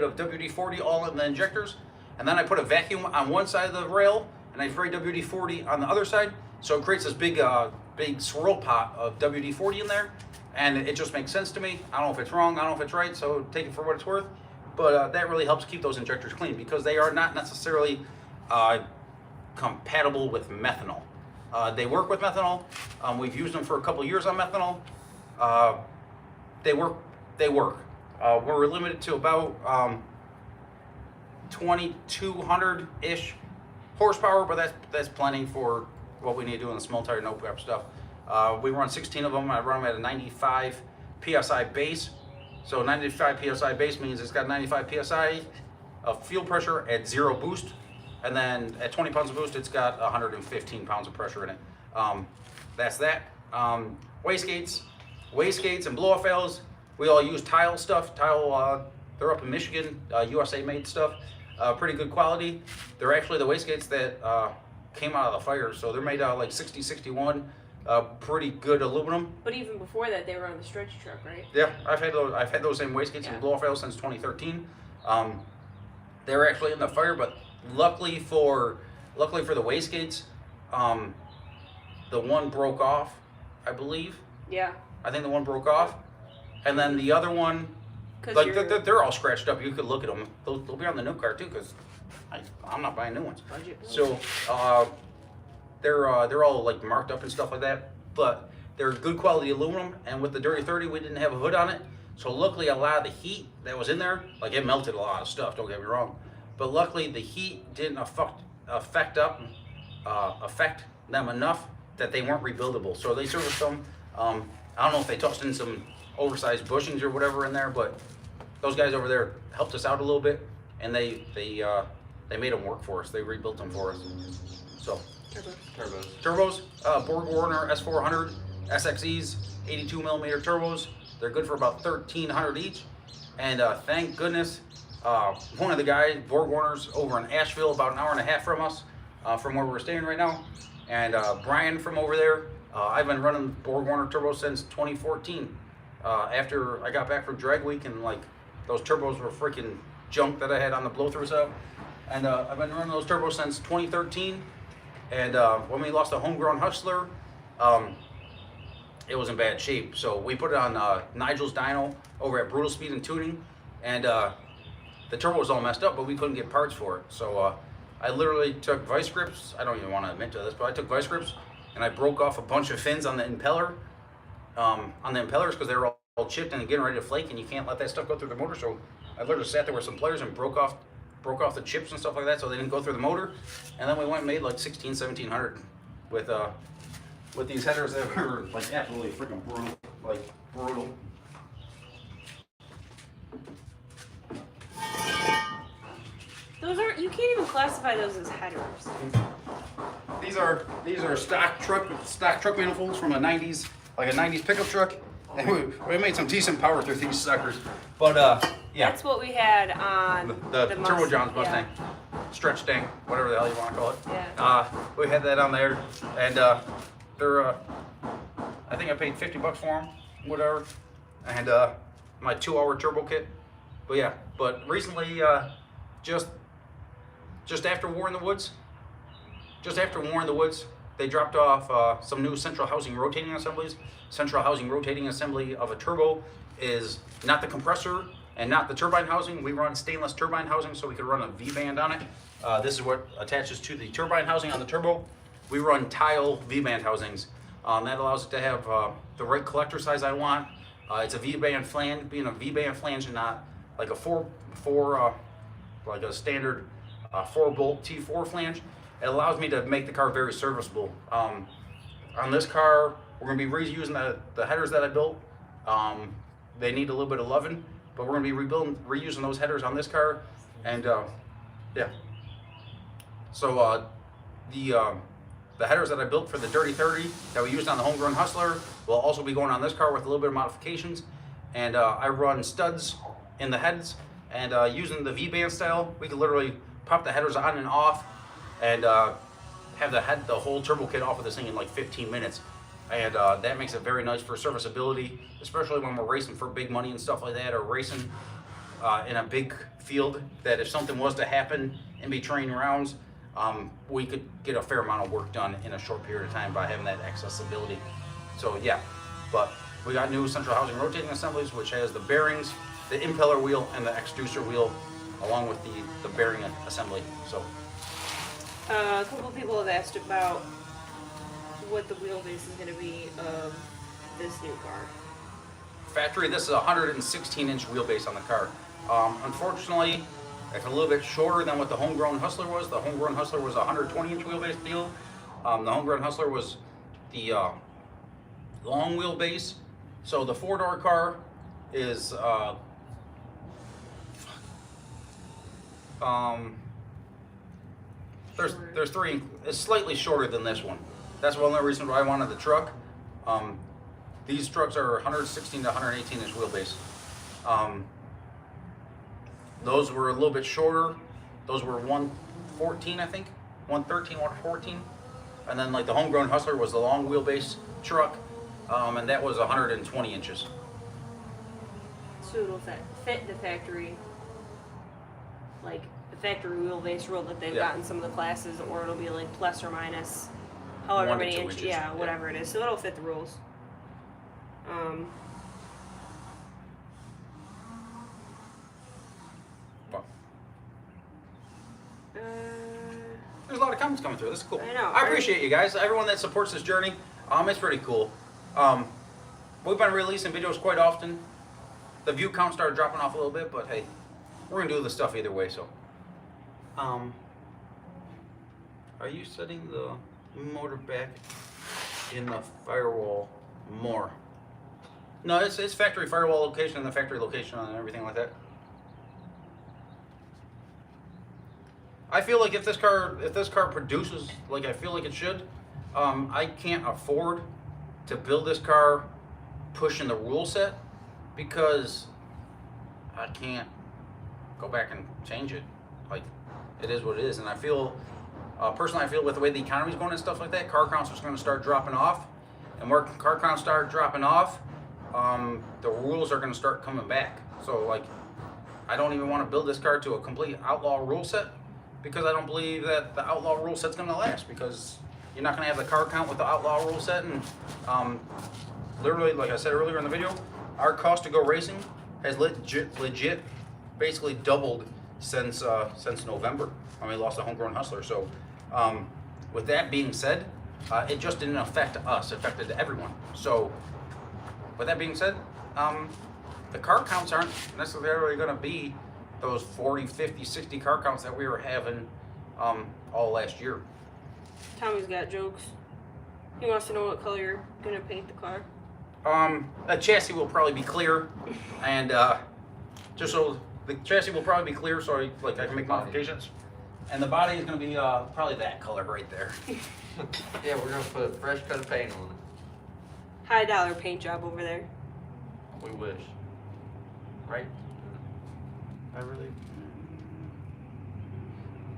of WD-40 all in the injectors, and then I put a vacuum on one side of the rail, and I spray WD-40 on the other side, so it creates this big swirl pot of WD-40 in there, and it just makes sense to me. I don't know if it's wrong, I don't know if it's right, so take it for what it's worth, but that really helps keep those injectors clean, because they are not necessarily compatible with methanol. They work with methanol. We've used them for a couple years on methanol. They work. We're limited to about 2,200-ish horsepower, but that's plenty for what we need to do in the small tire no prep stuff. We run 16 of them. I run them at a 95 PSI base. So 95 PSI base means it's got 95 PSI of fuel pressure at 0 boost. And then at 20 pounds of boost, it's got 115 pounds of pressure in it. That's that. Wastegates and blow-off valves. We all use Tile stuff. Tile, they're up in Michigan, USA made stuff. Pretty good quality. They're actually the wastegates that came out of the fire. So they're made out of like 60-61, pretty good aluminum. But even before that, they were on the stretch truck, right? Yeah, I've had those same wastegates and blow-off valves since 2013. They were actually in the fire, but luckily for the wastegates, the one broke off, I believe. Yeah. I think the one broke off, and then the other one, like they're all scratched up. You could look at them. They'll be on the new car too, because I'm not buying new ones. So they're all like marked up and stuff like that. But they're good quality aluminum, and with the Dirty 30, we didn't have a hood on it. So luckily, a lot of the heat that was in there, like it melted a lot of stuff. Don't get me wrong. But luckily, the heat didn't affect them enough that they weren't rebuildable. So they serviced them. I don't know if they tossed in some oversized bushings or whatever in there, but those guys over there helped us out a little bit, and they made them work for us. They rebuilt them for us. So turbos, Borg-Warner S400 SXEs, 82 millimeter turbos. They're good for about $1,300 each, and thank goodness. One of the guys, Borg-Warner's over in Asheville, about an hour and a half from us, from where we're staying right now. And Brian from over there, I've been running Borg-Warner turbos since 2014. after I got back from drag week, and like those turbos were freaking junk that I had on the blow-through sub. And I've been running those turbos since 2013. And when we lost the homegrown Hustler, it was in bad shape. So we put it on Nigel's dyno over at Brutal Speed and Tuning, and the turbo was all messed up, but we couldn't get parts for it. So I literally took vice grips. I don't even want to admit to this, but I took vice grips and I broke off a bunch of fins on the impeller, on the impellers, because they were all chipped and getting ready to flake, and you can't let that stuff go through the motor. So I literally sat there with some pliers and broke off the chips and stuff like that, so they didn't go through the motor. And then we went and made like 1700 with these headers that were like absolutely freaking brutal, like brutal. Those aren't, you can't even classify those as headers. These are stock truck manifolds from a 90s, like a 90s pickup truck. And we made some decent power through these suckers. But yeah. That's what we had on the Turbo John's Mustang. Yeah. Stretch tank, whatever the hell you want to call it. Yeah. We had that on there, and they're I think I paid $50 for them, whatever, and my 2-hour turbo kit. But yeah, but recently, just after War in the Woods, they dropped off some new central housing rotating assemblies. Central housing rotating assembly of a turbo is not the compressor and not the turbine housing. We run stainless turbine housing, so we could run a V-band on it. This is what attaches to the turbine housing on the turbo. We run tile V-band housings. That allows it to have the right collector size I want. It's a V-band flange, being a V-band flange and not like a like a standard 4-bolt T4 flange. It allows me to make the car very serviceable. On this car, we're going to be reusing the headers that I built. They need a little bit of loving, but we're going to be reusing those headers on this car. And yeah. So the headers that I built for the Dirty 30 that we used on the homegrown Hustler will also be going on this car with a little bit of modifications. And I run studs in the heads, and using the V-band style, we can literally pop the headers on and off, and have the whole turbo kit off of this thing in like 15 minutes. And that makes it very nice for serviceability, especially when we're racing for big money and stuff like that, or racing in a big field, that if something was to happen in between rounds, we could get a fair amount of work done in a short period of time by having that accessibility. So yeah, but we got new central housing rotating assemblies, which has the bearings, the impeller wheel, and the extruder wheel, along with the bearing assembly. So a couple people have asked about what the wheelbase is going to be of this new car. Factory, this is a 116-inch wheelbase on the car. Unfortunately, it's a little bit shorter than what the homegrown Hustler was. The homegrown Hustler was a 120-inch wheelbase deal. The homegrown Hustler was the long wheelbase. So the 4-door car is there's 3. It's slightly shorter than this one. That's one of the reasons why I wanted the truck. These trucks are 116 to 118 inch wheelbase. Those were a little bit shorter. Those were 114, I think. 113, 114. And then like the homegrown Hustler was the long wheelbase truck, and that was 120 inches. So it'll fit the factory, like the factory wheelbase rule that they've got in some of the classes, or it'll be like plus or minus however 1 to many 2 inches, inches. yeah, whatever it is. So it'll fit the rules. Well, there's a lot of comments coming through. This is cool. I know. I appreciate you guys. Everyone that supports this journey. It's pretty cool. We've been releasing videos quite often. The view count started dropping off a little bit, but hey, we're gonna do the stuff either way. So, are you setting the motor back in the firewall more? No, it's factory firewall location and the factory location and everything like that. I feel like if this car produces like I feel like it should, I can't afford to build this car pushing the rule set, because I can't go back and change it. Like, it is what it is. And I feel, personally, I feel with the way the economy's going and stuff like that, car counts are going to start dropping off. And where car counts start dropping off, the rules are going to start coming back. So like, I don't even want to build this car to a complete outlaw rule set, because I don't believe that the outlaw rule set's going to last, because you're not going to have the car count with the outlaw rule set. And literally, like I said earlier in the video, our cost to go racing has legit basically doubled since November when we lost the homegrown Hustler. So with that being said, it just didn't affect us, it affected everyone. So with that being said, the car counts aren't necessarily going to be those 40, 50, 60 car counts that we were having all last year. Tommy's got jokes. He wants to know what color you're going to paint the car. The chassis will probably be clear, and just so the chassis will probably be clear, so I can make modifications. And the body is going to be probably that color right there. Yeah, we're gonna put a fresh coat of paint on it. High dollar paint job over there. We wish. Right? I really.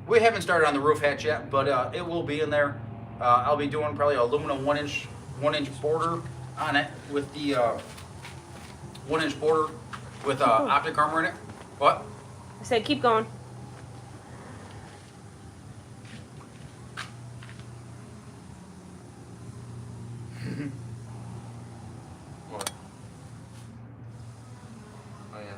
We haven't started on the roof hatch yet, but it will be in there. I'll be doing probably an aluminum 1-inch border on it with the 1-inch border with optic armor in it. What? I said keep going. What? Oh yeah.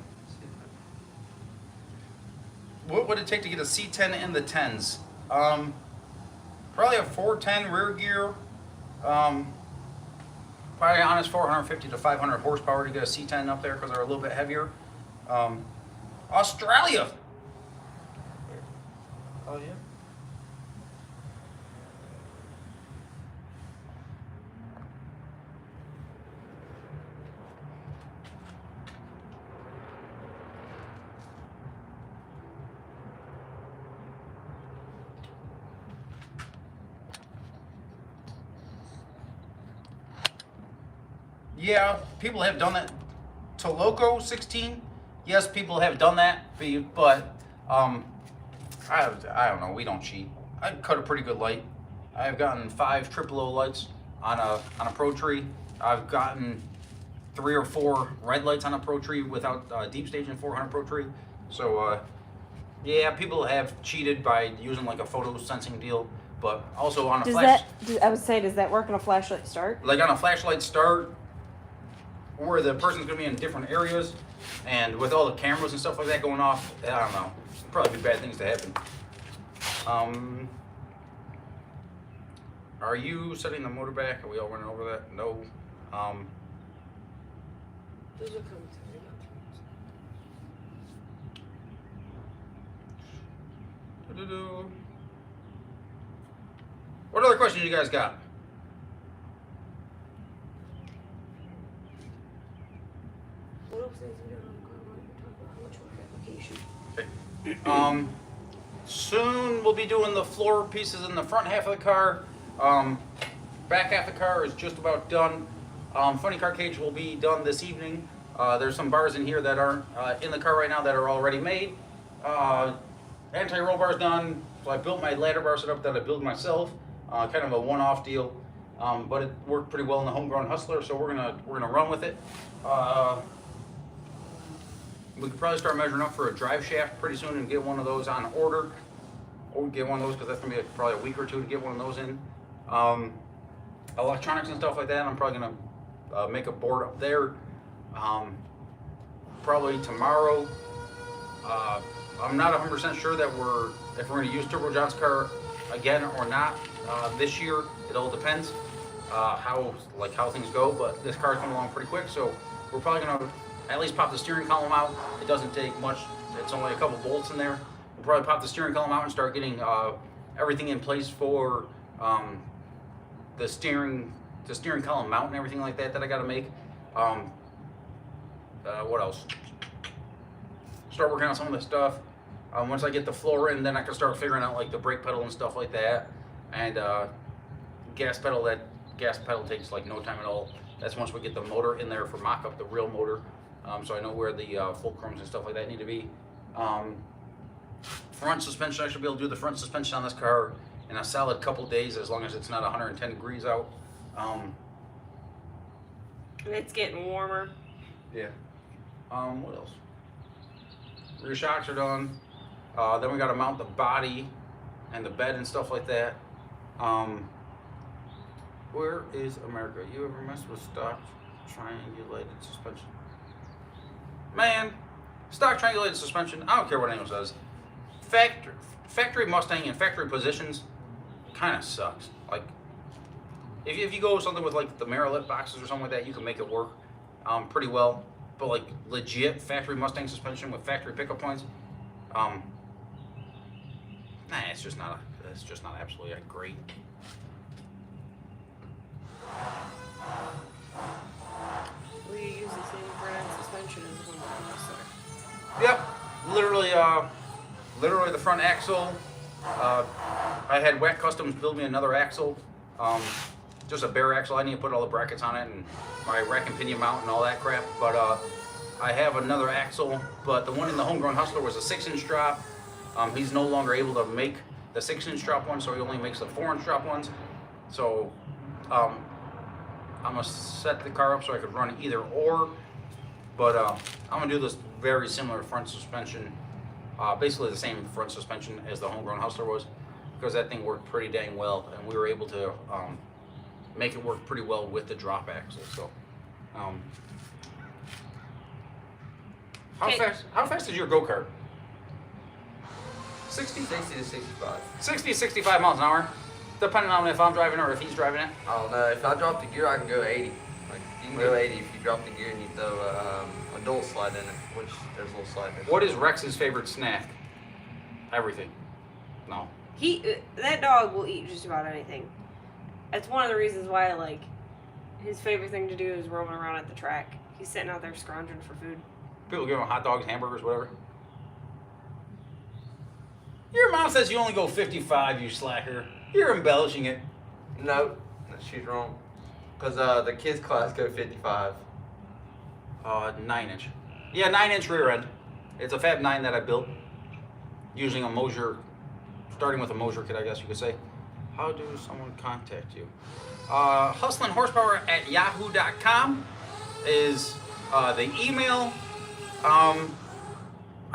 What would it take to get a C10 in the 10s? Probably a 410 rear gear. Probably honest 450 to 500 horsepower to get a C10 up there because they're a little bit heavier. Australia. Oh yeah. Yeah, people have done that to Loco 16. Yes, people have done that, but I don't know. We don't cheat. I cut a pretty good light. I've gotten 5 triple O lights on a Pro Tree. I've gotten 3 or 4 red lights on a Pro Tree without deep staging 400 Pro Tree. So yeah, people have cheated by using like a photo sensing deal, but also on a flash. I would say, does that work on a flashlight start? Like on a flashlight start, where the person's gonna be in different areas, and with all the cameras and stuff like that going off, I don't know, probably be bad things to happen. Are you setting the motor back? Are we all running over that? No. Those are coming through. What other questions you guys got? What else is there on the car? What you're talking about? How much more fabrication? Okay. Soon we'll be doing the floor pieces in the front half of the car. Back half of the car is just about done. Funny car cage will be done this evening. There's some bars in here that aren't in the car right now that are already made. Anti-roll bar's done. So I built my ladder bar setup that I built myself. Kind of a one-off deal, but it worked pretty well in the homegrown Hustler, so we're gonna run with it. We could probably start measuring up for a drive shaft pretty soon and get one of those on order, or get one of those because that's gonna be probably a week or two to get one of those in. Electronics and stuff like that, I'm probably gonna make a board up there. Probably tomorrow. I'm not 100% sure that if we're gonna use Turbo John's car again or not this year. It all depends how things go. But this car's coming along pretty quick, so we're probably gonna at least pop the steering column out. It doesn't take much. It's only a couple bolts in there. We'll probably pop the steering column out and start getting everything in place for the steering column mount and everything like that I got to make. What else? Start working on some of the stuff. Once I get the floor in, then I can start figuring out like the brake pedal and stuff like that. And gas pedal. That gas pedal takes like no time at all. That's once we get the motor in there for mock up, the real motor. So I know where the fulcrums and stuff like that need to be. Front suspension, I should be able to do the front suspension on this car in a solid couple days, as long as it's not 110 degrees out. It's getting warmer. Yeah. What else? Rear shocks are done. Then we got to mount the body and the bed and stuff like that. Where is America? You ever messed with stock triangulated suspension? Man, stock triangulated suspension, I don't care what anyone says. Factory Mustang and factory positions kind of sucks. Like, if you go with something with like the Marillet boxes or something like that, you can make it work pretty well. But like legit factory Mustang suspension with factory pickup points, it's just not absolutely great. We use the same brand suspension as the one Hustler. Yep, literally the front axle. I had Whack Customs build me another axle, just a bare axle. I need to put all the brackets on it and my rack and pinion mount and all that crap. But I have another axle, but the one in the homegrown Hustler was a 6-inch drop. He's no longer able to make the 6-inch drop one, so he only makes the 4-inch drop ones. So I'm gonna set the car up so I could run either or. But I'm gonna do this very similar front suspension, basically the same front suspension as the homegrown Hustler was, because that thing worked pretty dang well, and we were able to make it work pretty well with the drop axle. So, how fast is your go-kart? 60 to 65. 60 to 65 miles an hour, depending on if I'm driving or if he's driving it. I don't know. If I drop the gear, I can go 80. Like, you can go 80 if you drop the gear and you throw a dual slide in it, which there's a little slide in it. What is Rex's favorite snack? Everything. No. That dog will eat just about anything. That's one of the reasons why, like, his favorite thing to do is roaming around at the track. He's sitting out there scrounging for food. People give him hot dogs, hamburgers, whatever. Your mom says you only go 55, you slacker. You're embellishing it. No, she's wrong. Because the kids class go 55. 9-inch. Yeah, 9-inch rear end. It's a Fab 9 that I built using a Mosier, starting with a Mosier kit, I guess you could say. How do someone contact you? HustlinHorsepower@yahoo.com is the email.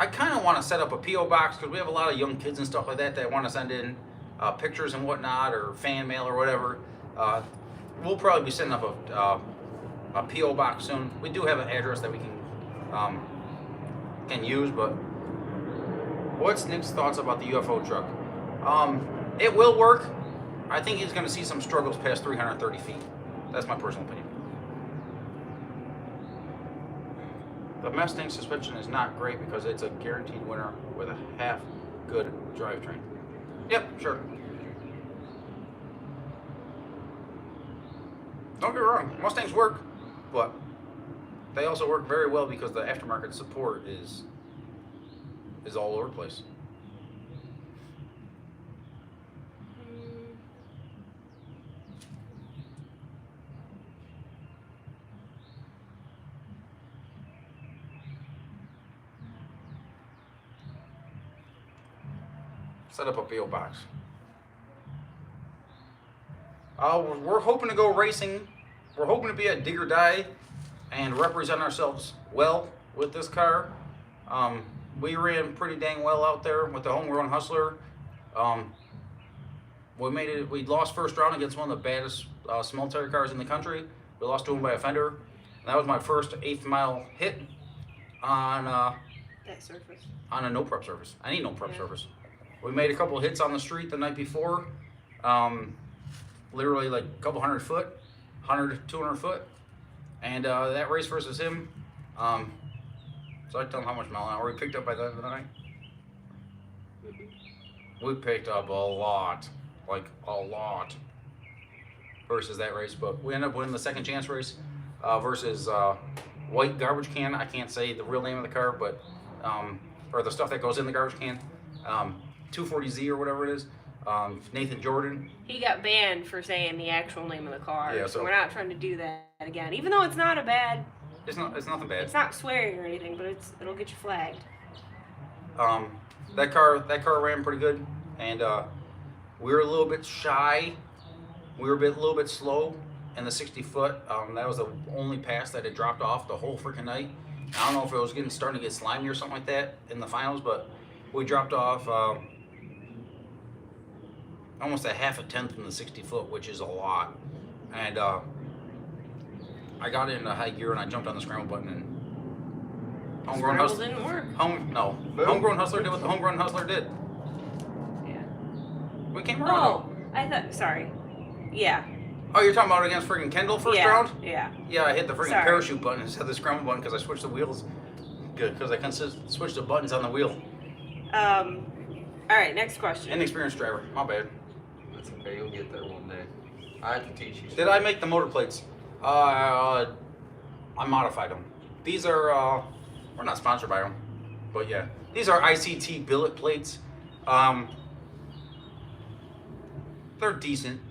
I kind of want to set up a P.O. box because we have a lot of young kids and stuff like that that want to send in pictures and whatnot, or fan mail or whatever. We'll probably be setting up a P.O. box soon. We do have an address that we can use, but what's Nick's thoughts about the UFO truck? It will work. I think he's going to see some struggles past 330 feet. That's my personal opinion. The Mustang suspension is not great because it's a guaranteed winner with a half good drivetrain. Yep, sure. Don't get me wrong, Mustangs work, but they also work very well because the aftermarket support is all over the place. Set up a P.O. box. We're hoping to go racing. We're hoping to be a dig or die and represent ourselves well with this car. We ran pretty dang well out there with the homegrown Hustler. We lost first round against one of the baddest small tire cars in the country. We lost to him by a fender. And that was my first 8th mile hit on That surface. On a no prep surface. I need no prep surface. We made a couple of hits on the street the night before. Literally like a couple 100 foot, 100, 200 foot. And that race versus him, so I tell him how much mile an hour we picked up by the end of the night. We picked up a lot, like a lot, versus that race. But we ended up winning the second chance race versus White Garbage Can. I can't say the real name of the car, but or the stuff that goes in the garbage can. 240Z or whatever it is. Nathan Jordan. He got banned for saying the actual name of the car. Yeah, so we're not trying to do that again. Even though it's not a bad. It's nothing bad. It's not swearing or anything, but it'll get you flagged. That car ran pretty good, and we were a little bit shy. We were a little bit slow and the 60 foot. That was the only pass that it dropped off the whole freaking night. I don't know if it was starting to get slimy or something like that in the finals, but we dropped off almost a half a tenth in the 60 foot, which is a lot. And I got into high gear and I jumped on the scramble button, and homegrown Scramble hustler didn't work. homegrown hustler did what the homegrown hustler did. Yeah. We came around. Oh, I thought. Sorry. Yeah. Oh, you're talking about against freaking Kendall first round? Yeah. Yeah, I hit the freaking Sorry. parachute button instead of the scramble button because I switched the wheels. Good, because I can switch the buttons on the wheel. All right. Next question. Inexperienced driver. My bad. That's okay. You'll get there one day. I have to teach you. Did I make the motor plates? I modified them. These are, we're not sponsored by them, but yeah. These are ICT billet plates. They're decent.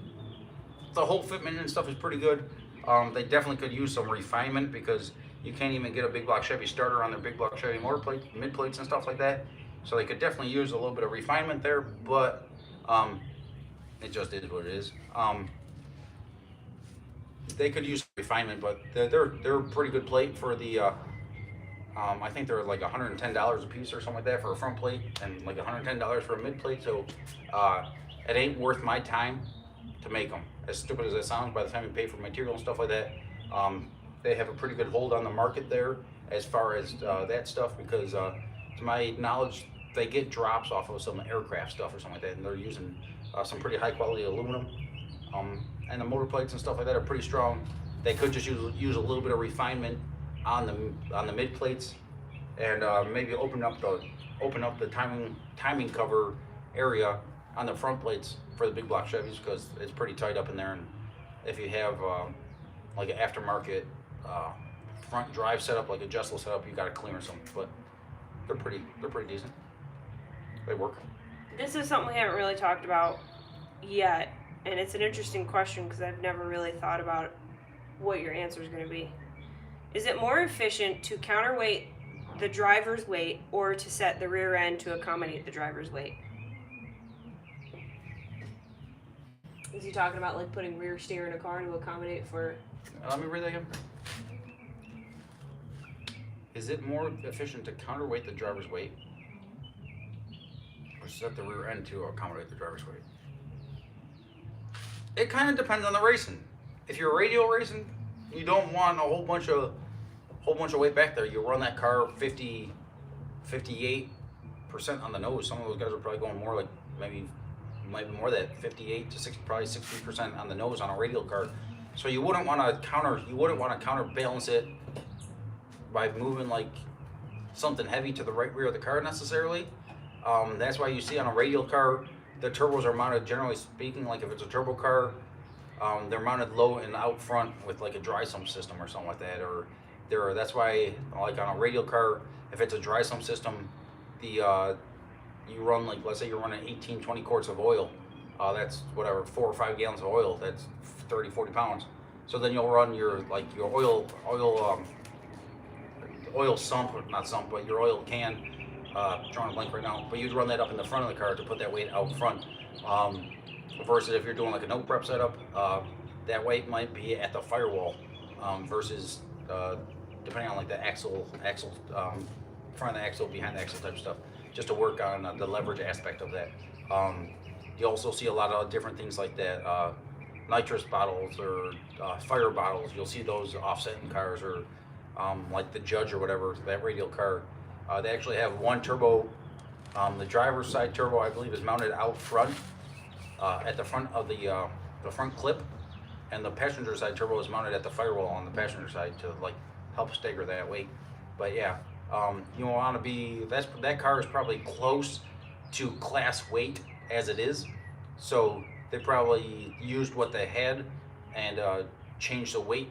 The whole fitment and stuff is pretty good. They definitely could use some refinement because you can't even get a big block Chevy starter on their big block Chevy motor plates, mid plates and stuff like that. So they could definitely use a little bit of refinement there, but it just is what it is. They could use refinement, but they're a pretty good plate for the. I think they're like $110 a piece or something like that for a front plate, and like $110 for a mid plate. So it ain't worth my time to make them. As stupid as that sounds, by the time you pay for material and stuff like that, they have a pretty good hold on the market there as far as that stuff, because to my knowledge, they get drops off of some aircraft stuff or something like that, and they're using some pretty high quality aluminum. And the motor plates and stuff like that are pretty strong. They could just use a little bit of refinement on the mid plates, and maybe open up the timing cover area on the front plates for the big block Chevys, because it's pretty tight up in there. And if you have like an aftermarket front drive setup, like a Jeslo setup, you got to clear some. But they're pretty decent. They work. This is something we haven't really talked about yet, and it's an interesting question because I've never really thought about what your answer is going to be. Is it more efficient to counterweight the driver's weight or to set the rear end to accommodate the driver's weight? Is he talking about like putting rear steer in a car to accommodate for... Let me read that again. Is it more efficient to counterweight the driver's weight or set the rear end to accommodate the driver's weight? It kind of depends on the racing. If you're radial racing, you don't want a whole bunch of weight back there. You run that car 58% on the nose. Some of those guys are probably going more like might be more that 58 to 60, probably 60% on the nose on a radial car. So you wouldn't want to counterbalance it by moving like something heavy to the right rear of the car necessarily. That's why you see on a radial car, the turbos are mounted, generally speaking, like if it's a turbo car, they're mounted low and out front with like a dry sump system or something like that. Or that's why, like on a radial car, if it's a dry sump system, you run like, let's say you're running 18-20 quarts of oil. That's whatever, 4 or 5 gallons of oil. That's 30-40 pounds. So then you'll run your oil sump, not sump, but your oil can. Drawing a blank right now, but you'd run that up in the front of the car to put that weight out front. Versus if you're doing like a no prep setup, that weight might be at the firewall. Versus depending on like the axle, front of the axle, behind the axle type of stuff, just to work on the leverage aspect of that. You also see a lot of different things like that, nitrous bottles or fire bottles. You'll see those offset in cars, or like the Judge or whatever, that radial car. They actually have one turbo. The driver's side turbo, I believe, is mounted out front, at the front of the front clip, and the passenger side turbo is mounted at the firewall on the passenger side to like help stagger that weight. But yeah, you want to be, that car is probably close to class weight as it is, so they probably used what they had and changed the weight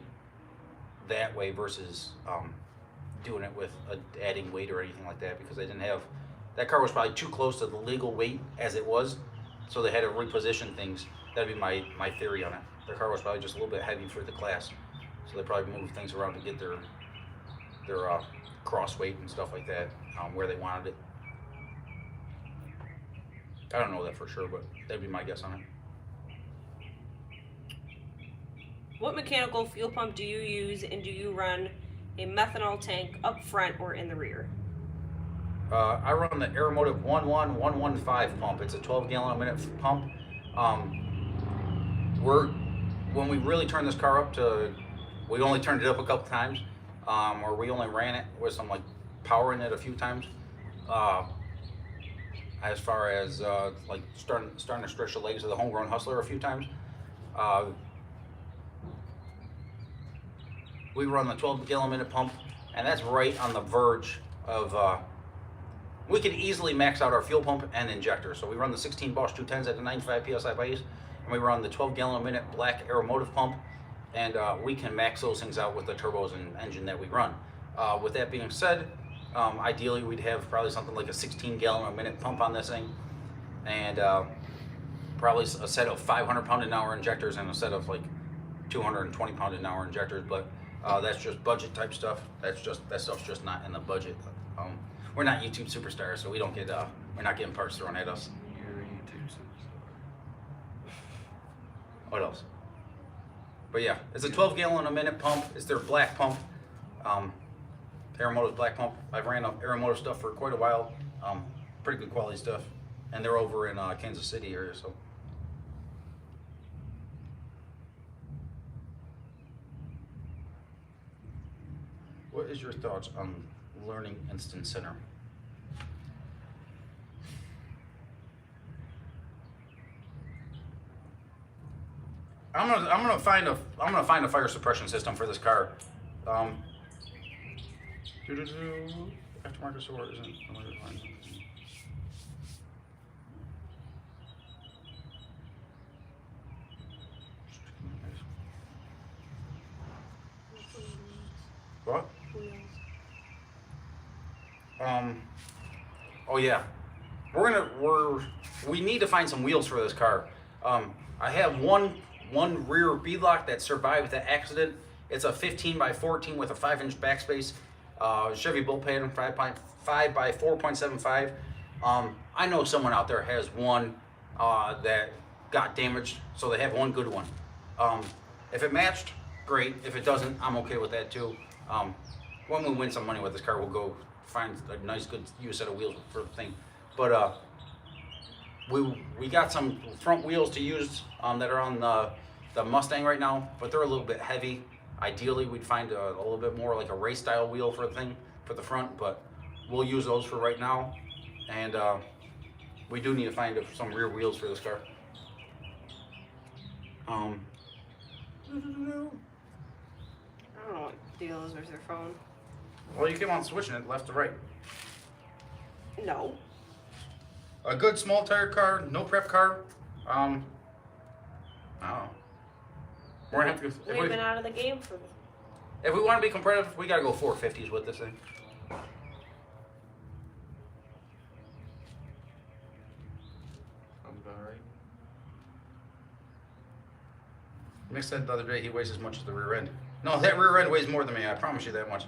that way versus doing it with adding weight or anything like that, because they didn't have, that car was probably too close to the legal weight as it was, so they had to reposition things. That'd be my theory on it. The car was probably just a little bit heavy for the class, so they probably moved things around to get their cross weight and stuff like that where they wanted it. I don't know that for sure, but that'd be my guess on it. What mechanical fuel pump do you use, and do you run a methanol tank up front or in the rear? I run the Aeromotive 11115 pump. It's a 12 gallon a minute pump. When we really turned this car up to, we only turned it up a couple times, or we only ran it with some like power in it a few times. As far as like starting to stretch the legs of the homegrown Hustler a few times. We run the 12 gallon a minute pump, and that's right on the verge of, we can easily max out our fuel pump and injector. So we run the 16 Bosch 210s at the 95 PSI base, and we run the 12 gallon a minute black Aeromotive pump, and we can max those things out with the turbos and engine that we run. With that being said, ideally we'd have probably something like a 16 gallon a minute pump on this thing, and probably a set of 500 pound an hour injectors and a set of like 220 pound an hour injectors. But that's just budget type stuff. That stuff's just not in the budget. We're not YouTube superstars, so we don't get we're not getting parts thrown at us. You're a YouTube superstar. What else? But yeah, it's a 12 gallon a minute pump. It's their black pump. Aeromotive black pump. I've ran up Aeromotive stuff for quite a while. Pretty good quality stuff, and they're over in Kansas City area. So. What is your thoughts on Learning Instant Center? I'm gonna find a fire suppression system for this car. Aftermarket support isn't. What? Oh yeah, we need to find some wheels for this car. I have one rear beadlock that survived the accident. It's a 15 by 14 with a 5-inch backspace, Chevy bull pan, 5 by 4.75. I know someone out there has one that got damaged, so they have one good one. If it matched, great. If it doesn't, I'm okay with that too. When we win some money with this car, we'll go find a nice, good used set of wheels for the thing. But we got some front wheels to use that are on the Mustang right now, but they're a little bit heavy. Ideally, we'd find a little bit more like a race style wheel for the thing, for the front, but we'll use those for right now. And we do need to find some rear wheels for this car. I don't know what the deal is with their phone. Well, you keep on switching it left to right. No. A good small tire car, no prep car. I don't know. We're gonna have to. We've been out of the game for. If we want to be competitive, we gotta go 450s with this thing. Sounds about right. Mick said the other day he weighs as much as the rear end. No, that rear end weighs more than me. I promise you that much.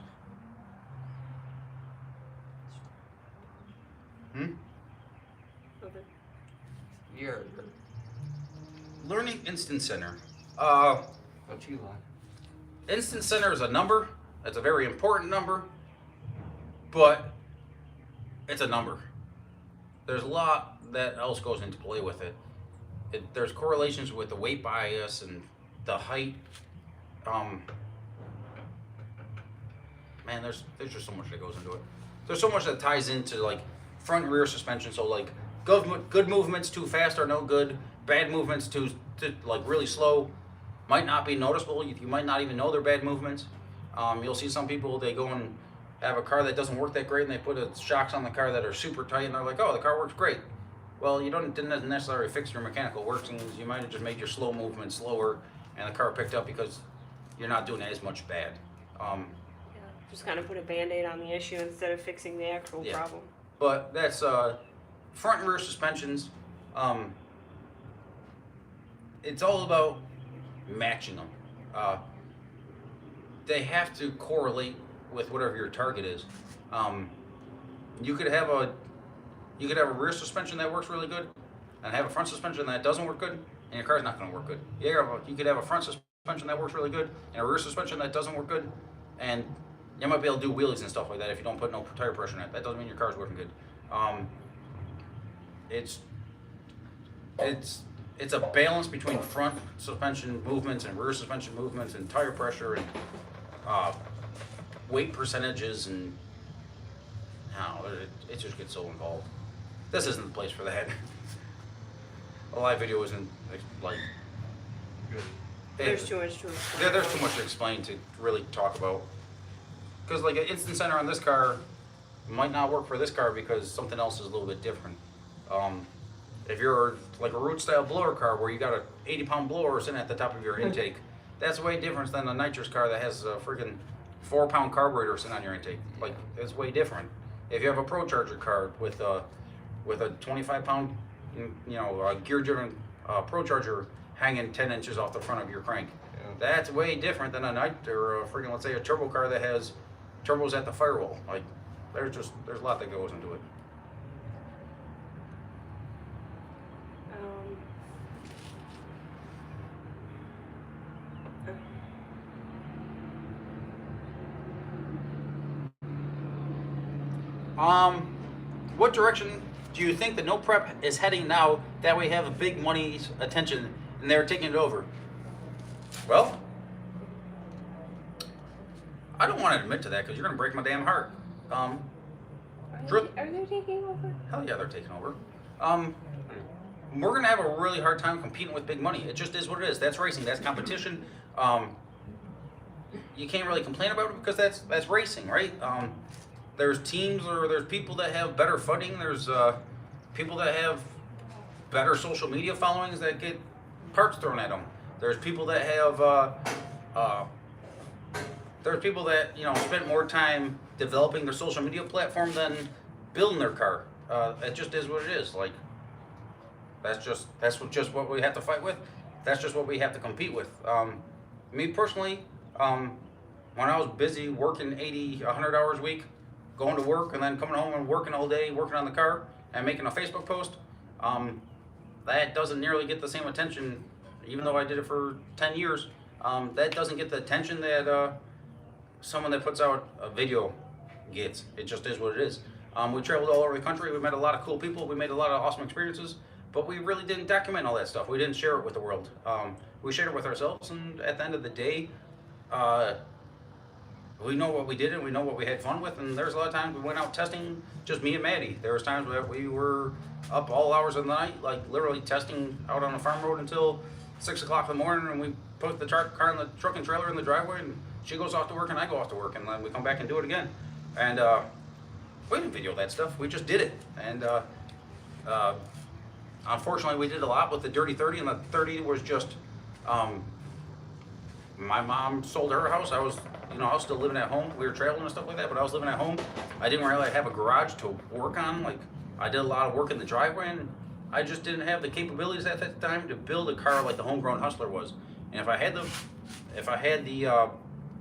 Okay. Yeah. Learning Instant Center. What you like? Instant Center is a number. It's a very important number, but it's a number. There's a lot that else goes into play with it. There's correlations with the weight bias and the height. Man, there's just so much that goes into it. There's so much that ties into like front and rear suspension. So like good movements too fast are no good. Bad movements too like really slow might not be noticeable. You might not even know they're bad movements. You'll see some people, they go and have a car that doesn't work that great, and they put shocks on the car that are super tight, and they're like, oh, the car works great. Well, you didn't necessarily fix your mechanical workings. You might have just made your slow movement slower, and the car picked up because you're not doing as much bad. Just kind of put a band-aid on the issue instead of fixing the actual problem. But that's front and rear suspensions. It's all about matching them. They have to correlate with whatever your target is. You could have a rear suspension that works really good, and have a front suspension that doesn't work good, and your car's not going to work good. You could have a front suspension suspension that works really good and a rear suspension that doesn't work good, and you might be able to do wheelies and stuff like that if you don't put no tire pressure in it. That doesn't mean your car's working good. It's a balance between front suspension movements and rear suspension movements and tire pressure and weight percentages, and it just gets so involved. This isn't the place for that. A live video isn't like Good. There's too much to explain. There's too much to explain to really talk about. Because like an instant center on this car might not work for this car because something else is a little bit different. If you're like a root style blower car where you got a 80-pound blower sitting at the top of your intake, that's way different than a nitrous car that has a freaking 4-pound carburetor sitting on your intake. Like, it's way different. If you have a Pro Charger car with a 25-pound, gear-driven Pro Charger hanging 10 inches off the front of your crank, that's way different than let's say a turbo car that has turbos at the firewall. Like, there's a lot that goes into it. What direction do you think the no prep is heading now that we have a big money's attention and they're taking it over? Well, I don't want to admit to that because you're going to break my damn heart. Are they taking over? Hell yeah, they're taking over. We're going to have a really hard time competing with big money. It just is what it is. That's racing. That's competition. You can't really complain about it because that's racing, right? There's teams or there's people that have better funding. There's people that have better social media followings that get parts thrown at them. There's people that have spent more time developing their social media platform than building their car. It just is what it is. Like, that's just what we have to fight with. That's just what we have to compete with. Me personally, when I was busy working 80, 100 hours a week, going to work and then coming home and working all day, working on the car and making a Facebook post, that doesn't nearly get the same attention, even though I did it for 10 years. That doesn't get the attention that someone that puts out a video gets. It just is what it is. We traveled all over the country. We met a lot of cool people. We made a lot of awesome experiences, but we really didn't document all that stuff. We didn't share it with the world. We shared it with ourselves, and at the end of the day, we know what we did and we know what we had fun with, and there's a lot of times we went out testing, just me and Maddy. There was times that we were up all hours of the night, like literally testing out on the farm road until 6 o'clock in the morning, and we put the car in the truck and trailer in the driveway, and she goes off to work and I go off to work, and then we come back and do it again. And we didn't video that stuff, we just did it. And unfortunately we did a lot with the Dirty 30, and the 30 was just, my mom sold her house. I was still living at home. We were traveling and stuff like that, but I was living at home. I didn't really have a garage to work on. Like, I did a lot of work in the driveway, and I just didn't have the capabilities at that time to build a car like the homegrown Hustler was. And if I had the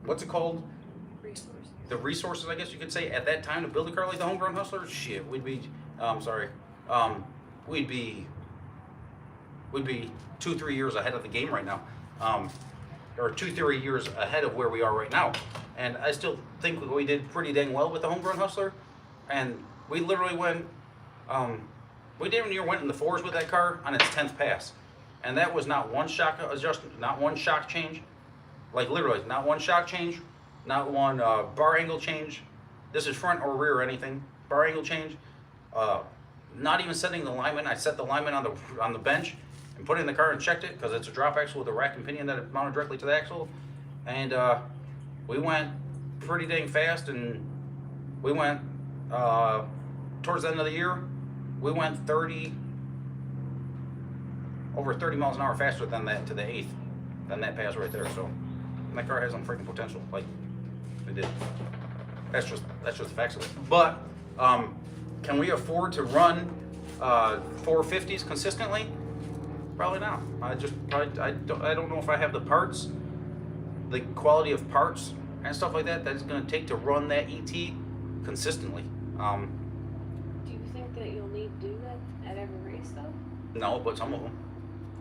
what's it called? Resources. The resources, I guess you could say, at that time to build a car like the homegrown Hustler, shit, we'd be 2-3 years ahead of the game right now. Or 2-3 years ahead of where we are right now. And I still think we did pretty dang well with the homegrown Hustler. And we literally went, we damn near went in the fours with that car on its 10th pass. And that was not one shock adjustment, not one shock change. Like, literally, not one shock change, not one bar angle change. This is front or rear or anything. Bar angle change. Not even setting the alignment. I set the alignment on the bench and put it in the car and checked it, because it's a drop axle with a rack and pinion that is mounted directly to the axle. And we went pretty dang fast, and we went, towards the end of the year, we went over 30 miles an hour faster than that to the 8th, than that pass right there. So that car has some freaking potential. Like, it did. That's just the facts of it. But can we afford to run 450s consistently? Probably not. I don't know if I have the parts, the quality of parts and stuff like that it's going to take to run that ET consistently. Do you think that you'll need to do that at every race, though? No, but some of them.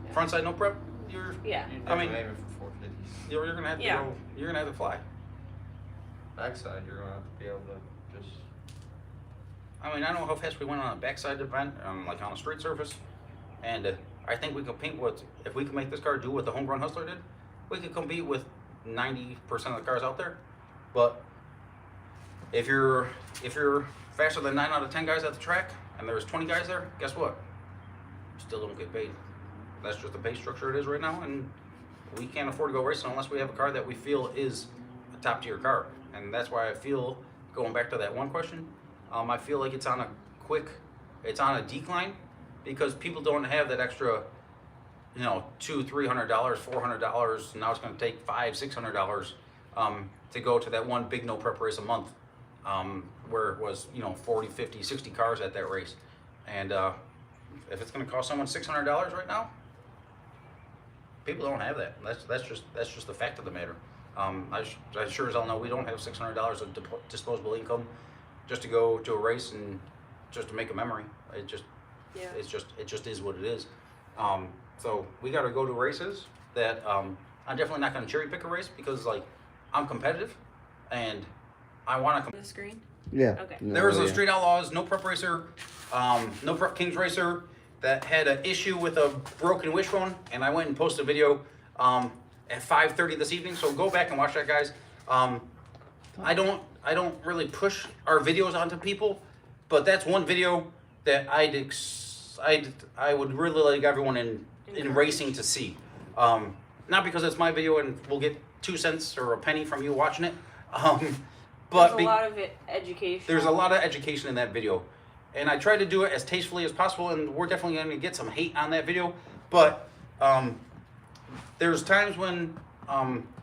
Yeah. Frontside no prep. You're definitely aiming for 450s. you're gonna have to Yeah. go. You're gonna have to fly. Backside, you're gonna have to be able to just. I mean, I don't know how fast we went on a backside event, like on a street surface, and I think we could paint what if we could make this car do what the home run Hustler did, we could compete with 90% of the cars out there. But if you're faster than 9 out of 10 guys at the track, and there's 20 guys there, guess what? You still don't get paid. That's just the pay structure it is right now, and we can't afford to go racing unless we have a car that we feel is a top tier car. And that's why I feel, going back to that one question, I feel like it's on a decline, because people don't have that extra, you know, $200, $300, $400. Now it's going to take $500, $600 to go to that one big no prep race a month, where it was, you know, 40, 50, 60 cars at that race. And if it's going to cost someone $600 right now, people don't have that. That's just the fact of the matter. I sure as hell know we don't have $600 of disposable income just to go to a race and just to make a memory. It just is what it is. So we got to go to races that I'm definitely not going to cherry pick a race, because like I'm competitive and I want to. The screen. Yeah. Okay. No, There was a yeah. Street Outlaws No Prep Racer, No Prep Kings Racer that had an issue with a broken wishbone, and I went and posted a video at 5:30 this evening. So go back and watch that, guys. I don't really push our videos onto people, but that's one video that I would really like everyone in racing to see. Not because it's my video and we'll get 2 cents or a penny from you watching it. But There's a lot of it education. there's a lot of education in that video, and I try to do it as tastefully as possible, and we're definitely going to get some hate on that video, but there's times when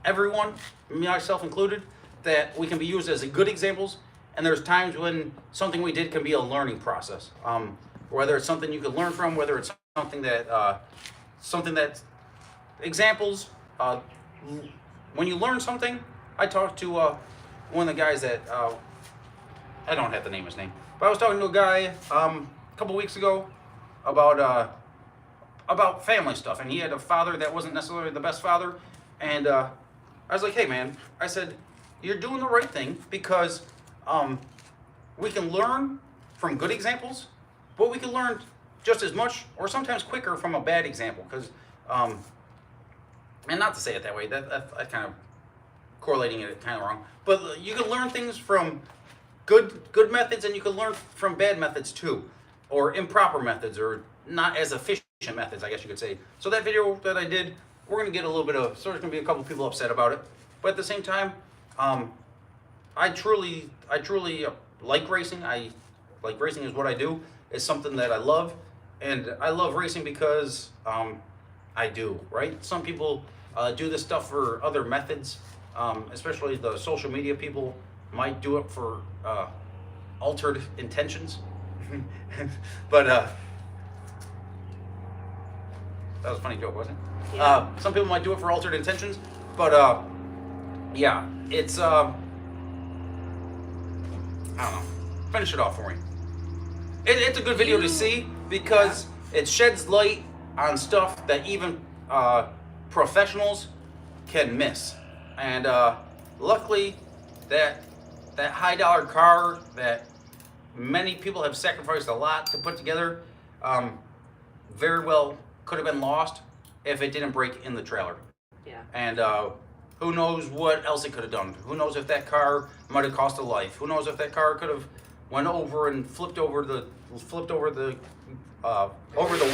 everyone, myself included, that we can be used as good examples, and there's times when something we did can be a learning process, whether it's something you can learn from, whether it's something that examples. When you learn something, I talked to one of the guys that I don't have to name his name, but I was talking to a guy a couple weeks ago about family stuff, and he had a father that wasn't necessarily the best father, and I was like, hey man, I said, you're doing the right thing, because we can learn from good examples, but we can learn just as much or sometimes quicker from a bad example, because and not to say it that way, that kind of correlating it kind of wrong, but you can learn things from good methods, and you can learn from bad methods too, or improper methods, or not as efficient methods, I guess you could say. So that video that I did, we're gonna get a little bit of, so there's gonna be a couple people upset about it, but at the same time, I truly like racing. Like racing is what I do. It's something that I love, and I love racing because I do, right? Some people do this stuff for other methods, especially the social media people might do it for altered intentions. But that was a funny joke, wasn't it? Yeah. Some people might do it for altered intentions, but yeah, it's I don't know. Finish it off for me. It's a good video to see, because it sheds light on stuff that even professionals can miss. And luckily, that high dollar car that many people have sacrificed a lot to put together, very well could have been lost if it didn't break in the trailer. Yeah. And who knows what else it could have done? Who knows if that car might have cost a life? Who knows if that car could have went over and flipped over the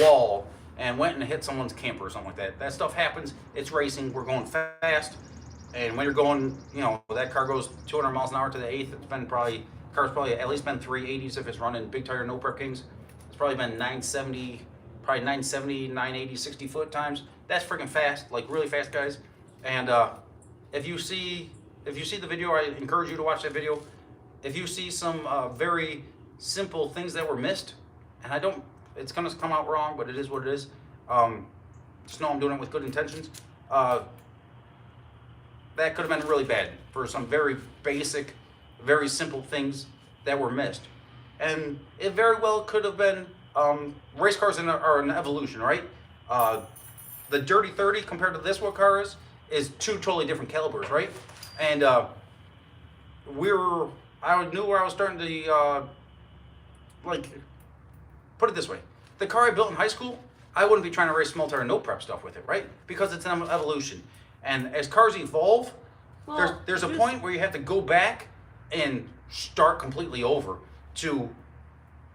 wall and went and hit someone's camper or something like that. That stuff happens. It's racing. We're going fast, and when you're going, you know, that car goes 200 miles an hour to the eighth. It's been car's probably at least been 380s if it's running big tire no prep kings. It's probably been 970, 980, 60 foot times. That's freaking fast, like really fast, guys. And if you see the video, I encourage you to watch that video. If you see some very simple things that were missed, and it's gonna come out wrong, but it is what it is. Just know I'm doing it with good intentions. That could have been really bad for some very basic, very simple things that were missed. And it very well could have been, race cars are an evolution, right? The Dirty 30 compared to this, what car is two totally different calibers, right? And I knew where I was starting to like, put it this way. The car I built in high school, I wouldn't be trying to race small tire no prep stuff with it, right? Because it's an evolution. And as cars evolve, there's a point where you have to go back and start completely over to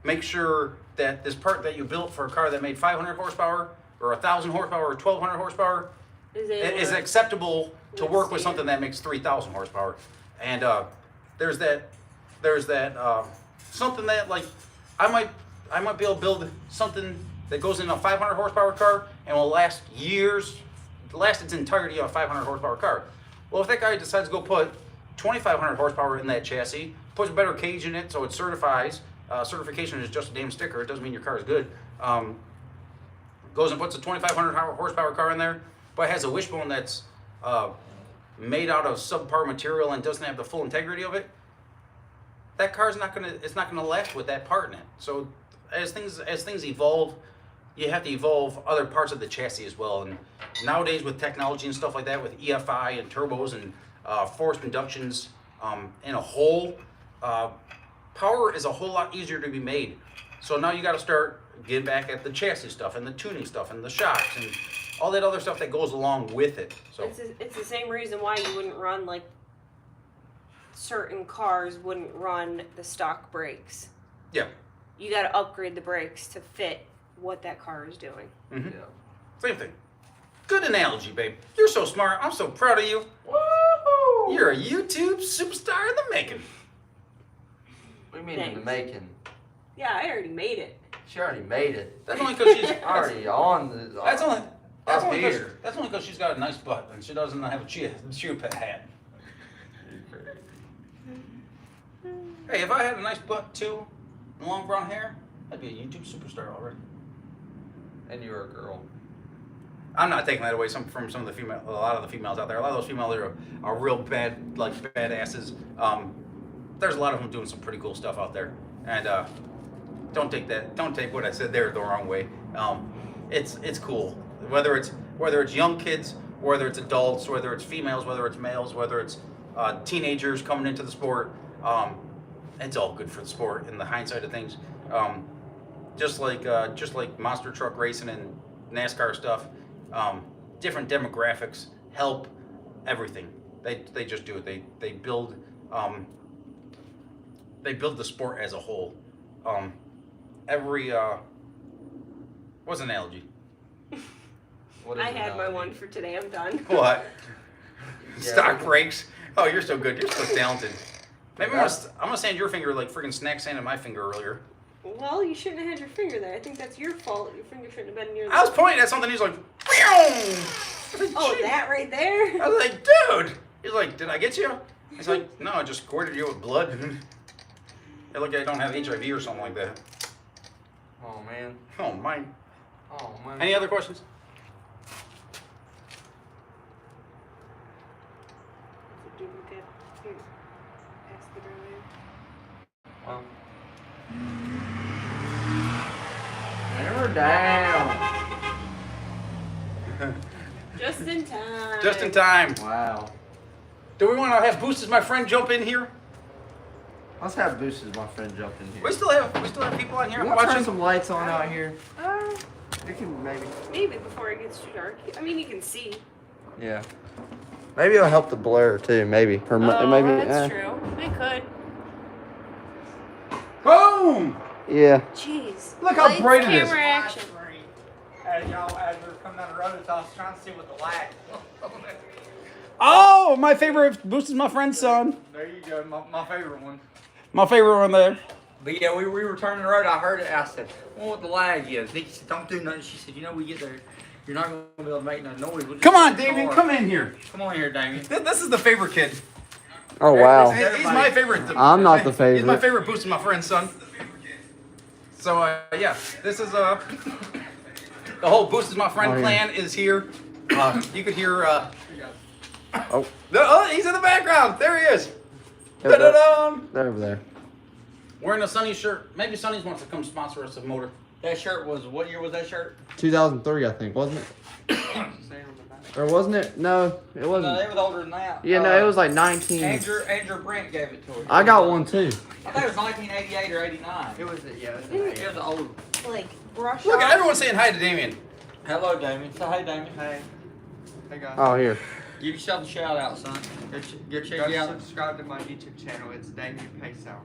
make sure that this part that you built for a car that made 500 horsepower or 1,000 horsepower or 1,200 horsepower is acceptable to work with something that makes 3,000 horsepower. And there's that something that, like, I might be able to build something that goes in a 500 horsepower car and will last years, last its entirety on a 500 horsepower car. Well, if that guy decides to go put 2,500 horsepower in that chassis, puts a better cage in it so it certifies, certification is just a damn sticker, it doesn't mean your car is good, goes and puts a 2,500 horsepower car in there, but has a wishbone that's made out of subpar material and doesn't have the full integrity of it, that car's not gonna last with that part in it. So as things evolve, you have to evolve other parts of the chassis as well. And nowadays with technology and stuff like that, with EFI and turbos and forced inductions in a whole, power is a whole lot easier to be made. So now you got to start getting back at the chassis stuff and the tuning stuff and the shocks and all that other stuff that goes along with it. So it's the same reason why you wouldn't run, like, certain cars wouldn't run the stock brakes. Yeah. You got to upgrade the brakes to fit what that car is doing. Mm-hmm. Yeah. Same thing. Good analogy, babe. You're so smart. I'm so proud of you. Woo! You're a YouTube superstar in the making. What do you mean in the making? Yeah, I already made it. She already made it. That's only because she's Already on the. That's only here. because she's got a nice butt and she doesn't have a chew pet hat. Hey, if I had a nice butt too, and long brown hair, I'd be a YouTube superstar already. And you're a girl. I'm not taking that away from some of the a lot of the females out there. A lot of those females are real bad, like badasses. There's a lot of them doing some pretty cool stuff out there, and don't take what I said there the wrong way. It's cool. Whether it's young kids, whether it's adults, whether it's females, whether it's males, whether it's teenagers coming into the sport, it's all good for the sport in the hindsight of things. Just like monster truck racing and NASCAR stuff, different demographics help everything. They just do it. They build the sport as a whole. What's an analogy? What is I an had my analogy? one for today. I'm done. What? Yeah. Stock brakes. Oh, you're so good. You're so talented. Maybe I'm gonna sand your finger like friggin' snack sanded my finger earlier. Well, you shouldn't have had your finger there. I think that's your fault. Your finger shouldn't have been near. I was pointing at something. He's like, "Meow." Oh, that right there. I was like, dude. He's like, did I get you? He's like, no, I just squirted you with blood. It looked like I don't have HIV or something like that. Oh man. Oh my. Oh man. Any other questions? Duplicate. Here. Pass the drive. Well. Hammer down. Just in time. Just in time. Wow. Do we want to have Boost as my friend jump in here? Let's have Boost as my friend jump in here. We still have people on here You want to turn watching. some lights on out here? You can maybe. Maybe before it gets too dark. I mean, you can see. Yeah. Maybe it'll help the blur too. Maybe. Or maybe. That's true. It could. Boom! Yeah. Jeez. Look how Lights, bright it is. camera action. As we were coming down the road, I was trying to see what the lag. Oh, my favorite Boost is my friend's son. There you go, my favorite one. My favorite one there. But yeah, we were turning the road. I heard it. I said, "Well, what the lag is?" Nikki said, "Don't do nothing." She said, "You know, we get there, you're not going to be able to make no noise." We'll just Come on, sit in the Damien. car." Come in here. Come on here, Damien. This is the favorite kid. Oh wow. He's my favorite. I'm not the favorite. He's my favorite Boost is my friend's son. So yeah, this is the whole Boost is my friend Oh, yeah. clan is here. You could hear. Oh. He's in the background. There he is. They're, Da-da-dum. they're over there. Wearing a Sunny shirt. Maybe Sunny's wants to come sponsor us a motor. That shirt was, what year was that shirt? 2003, I think, wasn't it? Or wasn't it? No, it No, wasn't. they was older than that. Yeah, no, it was like 19. Andrew Brent gave it to her. I got one too. I think it was 1988 or 89. It was yeah. It was old. Like brush Look, off. everyone's saying hi to Damien. Hello, Damien. Say hey, Damien. Hey. Hey guys. Oh, here. Give yourself a shout out, son. Go check you Go out. subscribe to my YouTube channel. It's Damien Pacehour.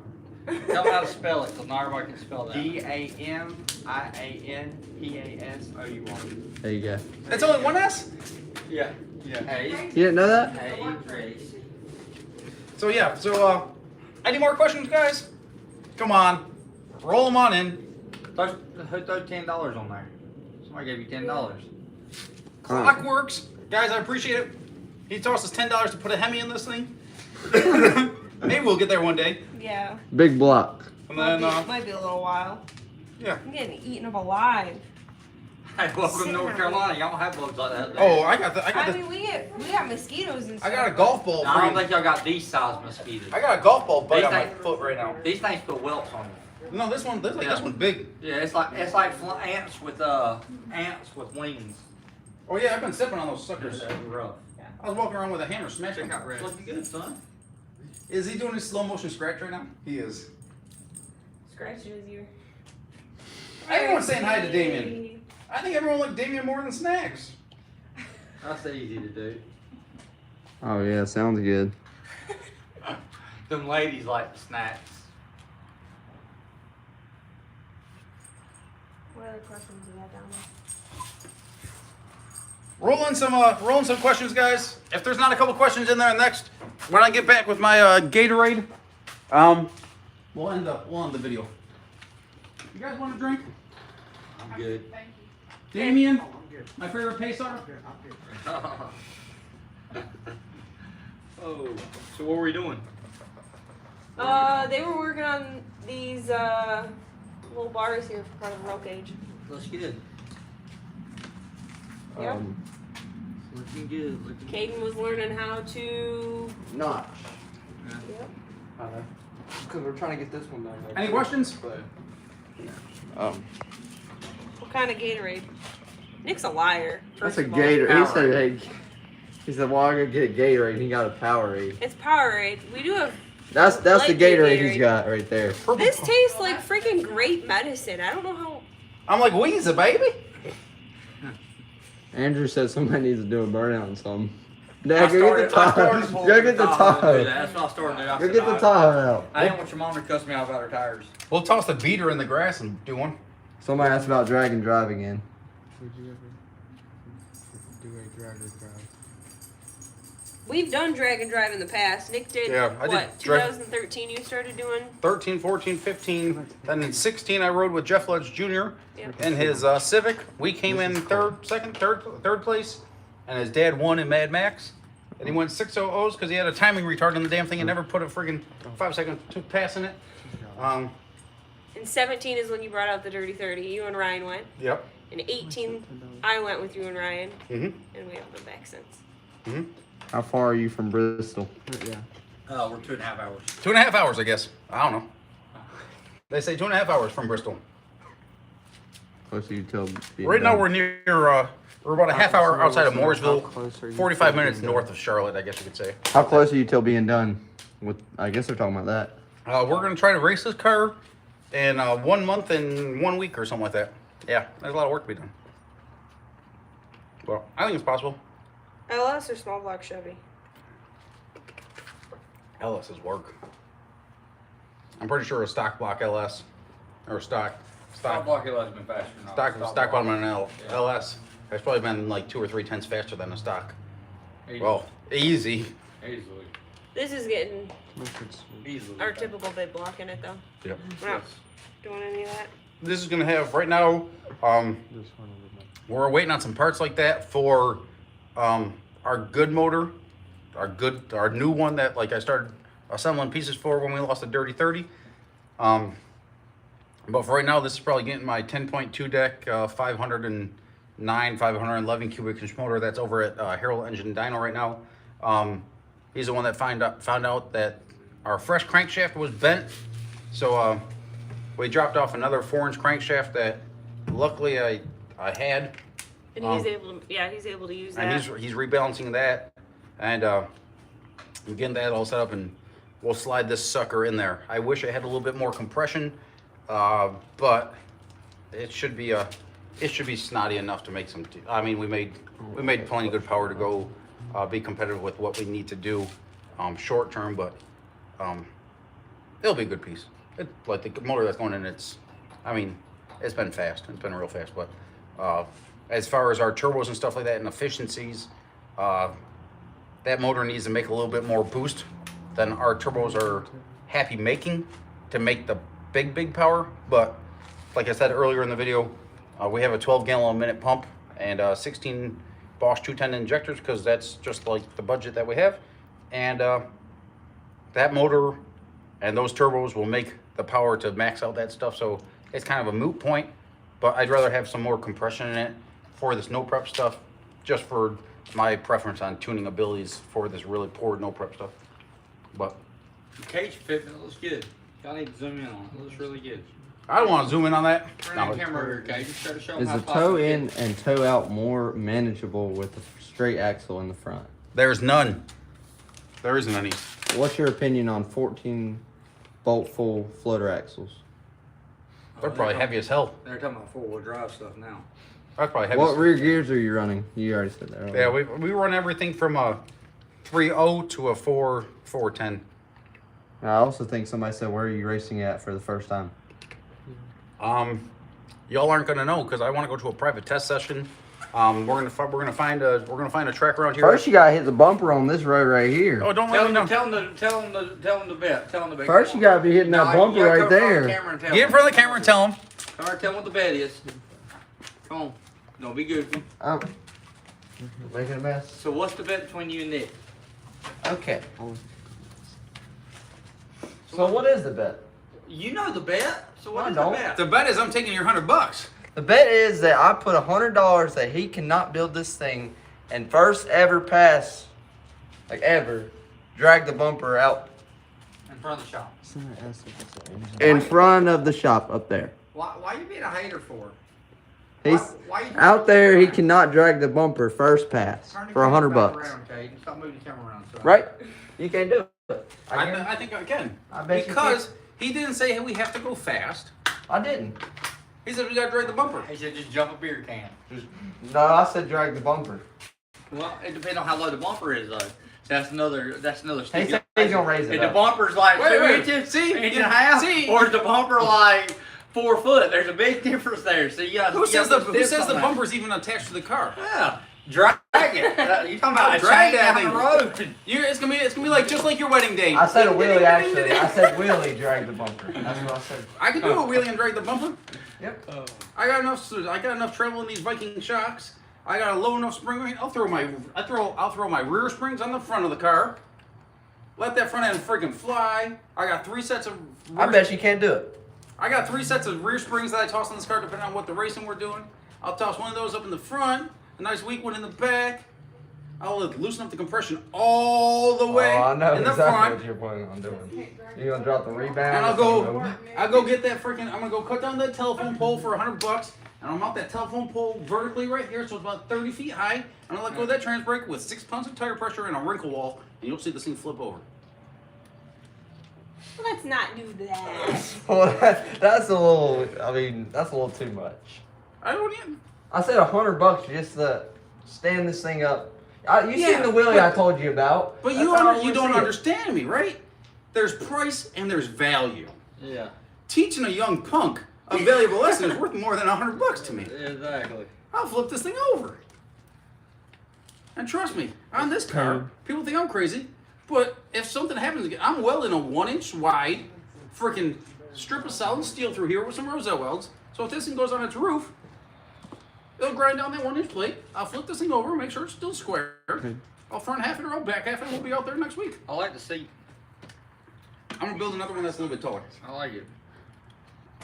Tell me how to spell it, because not everybody can spell that. DAMIANPASOUR. There you go. That's only one S? Yeah. Yeah. Hey. You didn't know that? Hey, Grace. So yeah, any more questions, guys? Come on. Roll them on in. Who threw $10 on there? Somebody gave you $10. Clock works. Guys, I appreciate it. He tossed us $10 to put a Hemi in this thing. Maybe we'll get there one day. Yeah. Big block. And then, Might be a little while. yeah. I'm getting eaten up alive. Hey, welcome to North Carolina. Y'all don't have bugs like that. Oh, I I mean, we got mosquitoes and stuff. I got a golf ball. I don't think y'all got these size mosquitoes. I got a golf ball bite These on my things- foot right now. These things put welts on you. No, this one's big. Yeah, it's like ants with wings. Oh yeah, I've been sipping on those suckers. That's rough. I was walking around with a hammer smashing. Check out Red. Looking good, son. Is he doing his slow motion scratch right now? He is. Scratches your. Everyone's saying hi to Damien. I think everyone liked Damien more than Snacks. That's easy to do. Oh, yeah, sounds good. Them ladies like snacks. What other questions do you have down there? Rolling some questions, guys. If there's not a couple questions in there next, when I get back with my Gatorade, we'll end the video. You guys want a drink? I'm good. Damien, my favorite pacer. Oh, so what were we doing? They were working on these little bars here for part of the roll cage. Looks good. Yep. Looking good. Looking Caden was learning how to. Notch. Yep. Because we're trying to get this one done. Any questions? What kind of Gatorade? Nick's a liar. That's First a of all. Gator. He Powerade. said, hey, he said, well, I'm going to get a Gatorade. He got a Powerade. It's Powerade. We do have. That's the Light Gatorade Gatorade. he's got right there. This tastes like freaking great medicine. I don't know how. I'm like Weezer, baby. Andrew said somebody needs to do a burnout on something. Dad, go get the I Tahoe. started Go get the Tahoe. That's what I started doing. I Go said, get the Tahoe out. I didn't want your mom to cuss me out about her tires. We'll toss the beater in the grass and do one. Somebody asked about drag and drive again. Would you ever do a drag or drive? We've done drag and drive in the past. Nick did. Yeah, I did what? drag- 2013. You started doing. 13, 14, 15. Then in 16, I rode with Jeff Ledge Jr. Yep. in his Civic. We came in third place, and his dad won in Mad Max. And he went 6.00s because he had a timing retard on the damn thing and never put a friggin' 5-second pass in it. In 17 is when you brought out the Dirty 30. You and Ryan went. Yep. In 18, I went with you and Ryan, Mhm. and we haven't been back since. Mhm. How far are you from Bristol? Yeah. We're 2.5 hours. 2.5 hours, I guess. I don't know. They say 2.5 hours from Bristol. Closer you tell. being Right now done. we're near. We're about a half hour outside of How Mooresville. close are you 45 to minutes being done? north of Charlotte, I guess you could say. How close are you till being done? With I guess they're talking about that. We're gonna try to race this car in 1 month and 1 week or something like that. Yeah, there's a lot of work to be done. Well, I think it's possible. LS or small block Chevy? LS is work. I'm pretty sure a stock block LS or Stop stock block it has been faster than stock bottom on an Yeah. LS has probably been like 2 or 3 tenths faster than a stock. Easily. Well, easy. Easily. This is getting Easily. our typical big block in it though. Yep. We're not doing any of that. This is gonna have right now. We're waiting on some parts like that for our good motor, our new one that like I started assembling pieces for when we lost the Dirty 30. But for right now, this is probably getting my 10.2 deck 509, 511 cubic inch motor that's over at Harold Engine Dyno right now. He's the one that found out that our fresh crankshaft was bent, so we dropped off another 4-inch crankshaft that luckily I had. And he's able to, yeah, he's able to use that. And he's rebalancing that, and I'm getting that all set up, and we'll slide this sucker in there. I wish it had a little bit more compression, but it should be snotty enough to make some. I mean, we made plenty of good power to go be competitive with what we need to do short term, but it'll be a good piece. Like the motor that's going in, it's been fast. It's been real fast, but as far as our turbos and stuff like that and efficiencies, that motor needs to make a little bit more boost than our turbos are happy making to make the big power. But like I said earlier in the video, we have a 12 gallon a minute pump and 16 Bosch 210 injectors, because that's just like the budget that we have. And that motor and those turbos will make the power to max out that stuff. So it's kind of a moot point, but I'd rather have some more compression in it for this no prep stuff, just for my preference on tuning abilities for this really poor no prep stuff. But The cage fitment looks good. Y'all need to zoom in on it. It looks really good. I don't want to zoom in on that. Turn that camera over here, Cage. Just try to show them Is how the fast toe it in is. and toe out more manageable with the straight axle in the front? There's none. There isn't any. What's your opinion on 14 bolt full floater axles? They're probably heavy as hell. They're talking about four-wheel drive stuff now. That's probably heavy. What as rear gears are you running? You already said that. Yeah, earlier. we run everything from a 3.0 to a 4.10. I also think somebody said, where are you racing at for the first time? Y'all aren't gonna know, because I want to go to a private test session. We're gonna find a track around here. First, you gotta hit the bumper on this road right here. Oh, don't let me know. Tell them the bet. Tell them the bet. First, you gotta be hitting that bumper you gotta right come in front of there. the camera and tell Get in them. front of the camera and tell them. All right, tell them what the bet is. Come on. Don't be goofy. Oh. Making a mess. So what's the bet between you and Nick? Okay. So what is the bet? You know the bet. So what I is don't. the bet? The bet is I'm taking your $100. The bet is that I put $100 that he cannot build this thing and first ever pass, like ever, drag the bumper out In front of the shop. in front of the shop up there. Why you being a hater for? He's Why you out there. He cannot drag the bumper first pass Turn the for camera $100. back around, Cade, and stop moving the camera around. So Right? You can't do it. I think I can. I bet you Because he didn't say we have to go fast. I didn't. He said we gotta drag the bumper. He said just jump a beer can. No, I said drag the bumper. Well, it depends on how low the bumper is, though. So that's another He said he's gonna raise it If the up. bumper's like Wait, 2 wait. inches, See? inch Yeah, and a half, see? or is the bumper like 4 foot? There's a big difference there. So you got Who says the bumper's even attached to the car? Yeah, drag it. You talking about a Drag chain that down the thing. road? It's gonna be like just like your wedding date. I said a wheelie actually. I said wheelie drag the bumper. That's what I said. I can do a wheelie and drag the bumper. Yep. I got enough treble in these Viking shocks. I got a low enough spring rate. I'll throw my rear springs on the front of the car. Let that front end freaking fly. I got 3 sets of. I bet you can't do it. I got 3 sets of rear springs that I toss on this car depending on what the racing we're doing. I'll toss one of those up in the front, a nice weak one in the back. I'll loosen up the compression all the way Oh, I know in the exactly front. what you're planning on doing. You're gonna drop the rebound. And I'll go get that freaking. I'm gonna go cut down that telephone pole for $100, and I'll mount that telephone pole vertically right here, so it's about 30 feet high. And I'll let go of that trans brake with 6 pounds of tire pressure and a wrinkle wall, and you'll see this thing flip over. Let's not do that. Well, that's a little. I mean, that's a little too much. I don't even. I said $100 just to stand this thing up. You Yeah, seen the wheelie I told you about? But That's you how I you wanna don't see it. understand me, right? There's price and there's value. Yeah, Teaching a young punk a valuable lesson is worth more than $100 to me. exactly. I'll flip this thing over. And trust me, on this car, people think I'm crazy, but if something happens again, I'm welding a 1-inch wide freaking strip of solid steel through here with some Roselle welds. So if this thing goes on its roof, it'll grind down that 1-inch plate. I'll flip this thing over, make sure it's still square. I'll front half it or I'll back half it, and we'll be out there next week. I like the seat. I'm gonna build another one that's a little bit taller. I like it.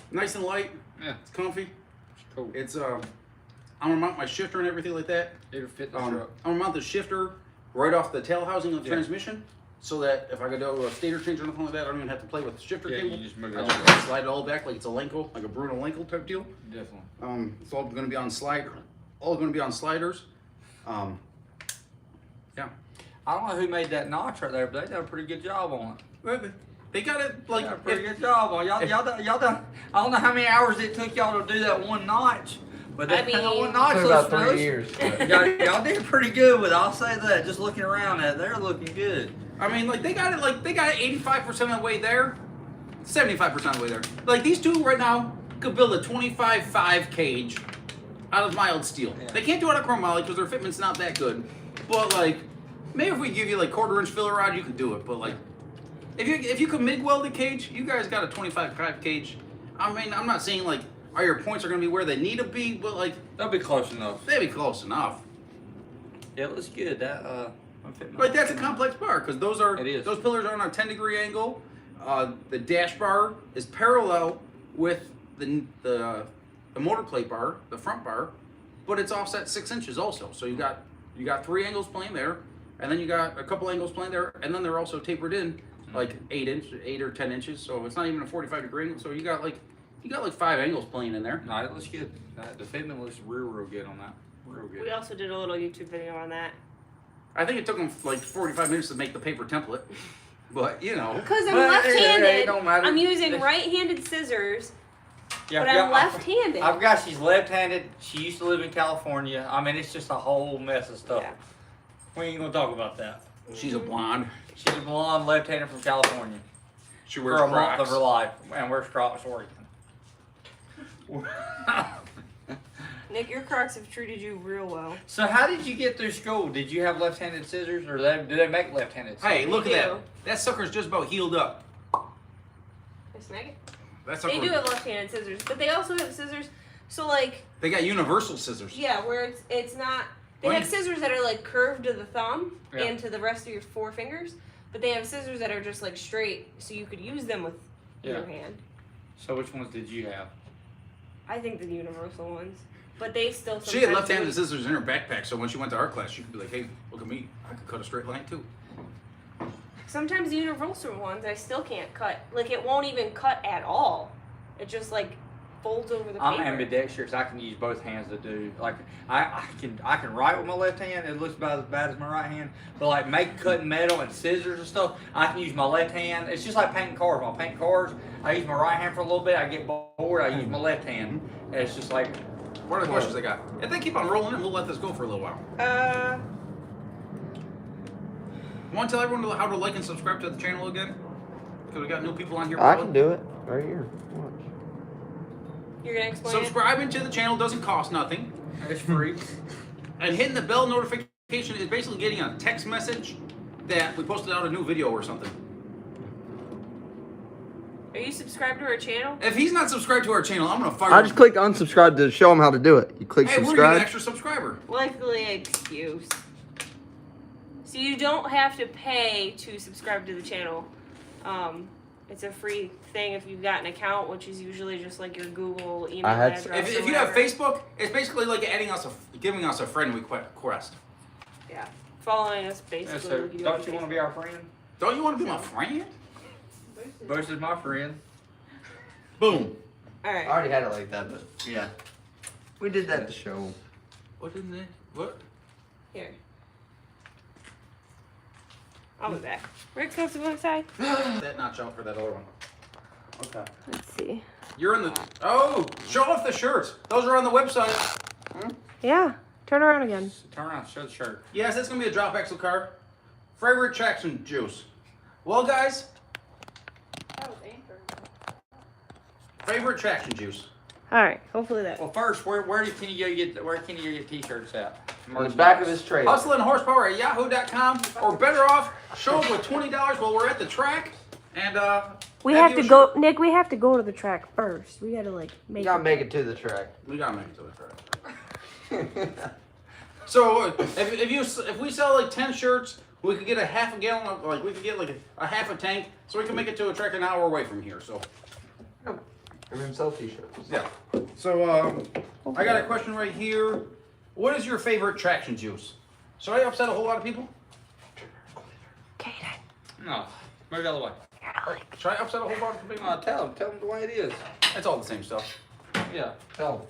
Nice and light. Yeah, It's comfy. it's cool. It's I'm gonna mount my shifter and everything like that. It'll fit the I'm truck. gonna mount the shifter right off the tail housing of the Yeah. transmission. so that if I go to a stator change or anything like that, I don't even have to play with the shifter Yeah, cable. you just move it I all just back. slide it all back like it's a Lenko, like a Bruno Lenko type deal. Definitely. It's all going to be on all going to be on sliders. Yeah. I don't know who made that notch right there, but they done a pretty good job on it. They got it like They done a pretty good job on it. Y'all done. I don't know how many hours it took y'all to do that one notch, but that, I mean, that one notch Took looks about 3 really- years. Y'all did pretty good with it. I'll say that. Just looking around at it, they're looking good. I mean, like they got it 85% of the way there, 75% of the way there. Like these two right now could build a 25.5 cage out of mild steel. Yeah. They can't do it out of chromoly because their fitment's not that good. But like, maybe if we give you like 1/4 inch filler rod, you could do it. But like, if you could MIG weld a cage, you guys got a 25.5 cage. I mean, I'm not saying like your points are gonna be where they need to be, but like They'll be close enough. they'd be close enough. Yeah, it looks good. That I'm fitting. Like that's a complex bar because It is. those pillars are on a 10-degree angle. The dash bar is parallel with the motor plate bar, the front bar, but it's offset 6 inches also. So you got 3 angles playing there, and then you got a couple angles playing there, and then they're also tapered in like 8 or 10 inches. So it's not even a 45-degree angle. So you got like 5 angles playing in there. No, it looks good. The fitment looks real good on that. Real good. We also did a little YouTube video on that. I think it took them like 45 minutes to make the paper template, but you know. Because I'm But it left-handed, don't matter. I'm using right-handed scissors, Yeah, but I'm left-handed. I've got she's left-handed. She used to live in California. I mean, it's just a whole mess of stuff. Yeah. We ain't gonna talk about that. She's a blonde. She's a blonde left-handed from California. She For wears a month of Crocs. her life, and wears Crocs working. Nick, your Crocs have treated you real well. So how did you get through school? Did you have left-handed scissors, or do they make left-handed scissors? Hey, look at They that. do. That sucker's just about healed up. Miss Megan? That sucker. They do have left-handed scissors, but they also have scissors. So like, They got universal scissors. yeah, where it's not. They When- have scissors that are like curved to the thumb Yeah. and to the rest of your 4 fingers, but they have scissors that are just like straight, so you could use them with Yeah. your hand. So which ones did you have? I think the universal ones, but they still. She had sometimes left-handed do- scissors in her backpack, so when she went to art class, she could be like, "Hey, look at me! I could cut a straight line too." Sometimes the universal ones I still can't cut. Like it won't even cut at all. It just like folds over the I'm paper. ambidextrous. I can use both hands to do like I can write with my left hand. It looks about as bad as my right hand. But like cutting metal and scissors and stuff, I can use my left hand. It's just like painting cars. When I paint cars, I use my right hand for a little bit. I get bored. I use my left hand. And it's just like What are the questions they got? If they keep on rolling in, we'll let this go for a little while. Want to tell everyone how to like and subscribe to the channel again? Because we got new people on here. I can do it right here. Watch. You're gonna explain Subscribing to the channel doesn't cost nothing, it's free. and hitting the bell notification is basically getting a text message that we posted out a new video or something. it. Are you subscribed to our channel? If he's not subscribed to our channel, I'm gonna fire I him. just click unsubscribe to show them how to do it. You click Hey, we're gonna get subscribe. an extra subscriber. Likely excuse. So you don't have to pay to subscribe to the channel. It's a free thing if you've got an account, which is usually just like your Google email I had address. If or you have whatever. Facebook, it's basically like giving us a friend request. Yeah, following us Yeah, basically. so like you do don't on you want to Facebook. be our friend? Don't you want to be my friend? Bush is my friend. Boom. All I right. already had it like that, but yeah. We did that to show 'em. What didn't they? What? Here. I'll be back. Rick's got some inside. That notch out for that other one. Okay. Let's see. You're in the. Oh, show off the shirts. Those are on the website. Yeah. Turn around again. Turn around, show the shirt. Yes, it's gonna be a drop axle car. Favorite traction juice. Well, guys, favorite traction juice. All right. Hopefully that. Well, first, where can you go get t-shirts at? On the back of this trailer. HustlinHorsepower at yahoo.com, or better off, show up with $20 while we're at the track, and We have have you to a go, Nick. We have to go to the track first. We gotta like You make. gotta make it to the track. we gotta make it to the track. So if we sell like 10 shirts, we could get a half a gallon of, like we could get like a half a tank, so we can make it to a track an hour away from here. So And then sell t-shirts. yeah. So I got a question right here. What is your favorite traction juice? Should I upset a whole lot of people? Kaden. No, move the other way. Should I upset a whole bunch of people? Tell them the way it is. It's all the same stuff. Yeah. Tell them.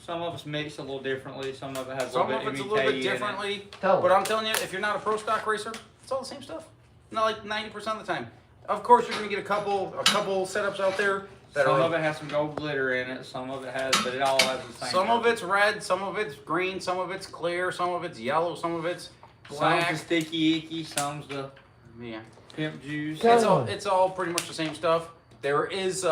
Some of it's mixed a little differently. Some of it has Some a of little it's bit a little bit MEK in it. differently. Tell But them. I'm telling you, if you're not a pro stock racer, it's all the same stuff. Not like 90% of the time. Of course, you're gonna get a couple setups out there that Some are. of it has some gold glitter in it. Some of it has, but it all has the same. Some of purpose. it's red, some of it's green, some of it's clear, some of it's yellow, some of it's Some's black. the sticky icky. Some's the Yeah. pimp juice. Go. It's all pretty much the same stuff. There is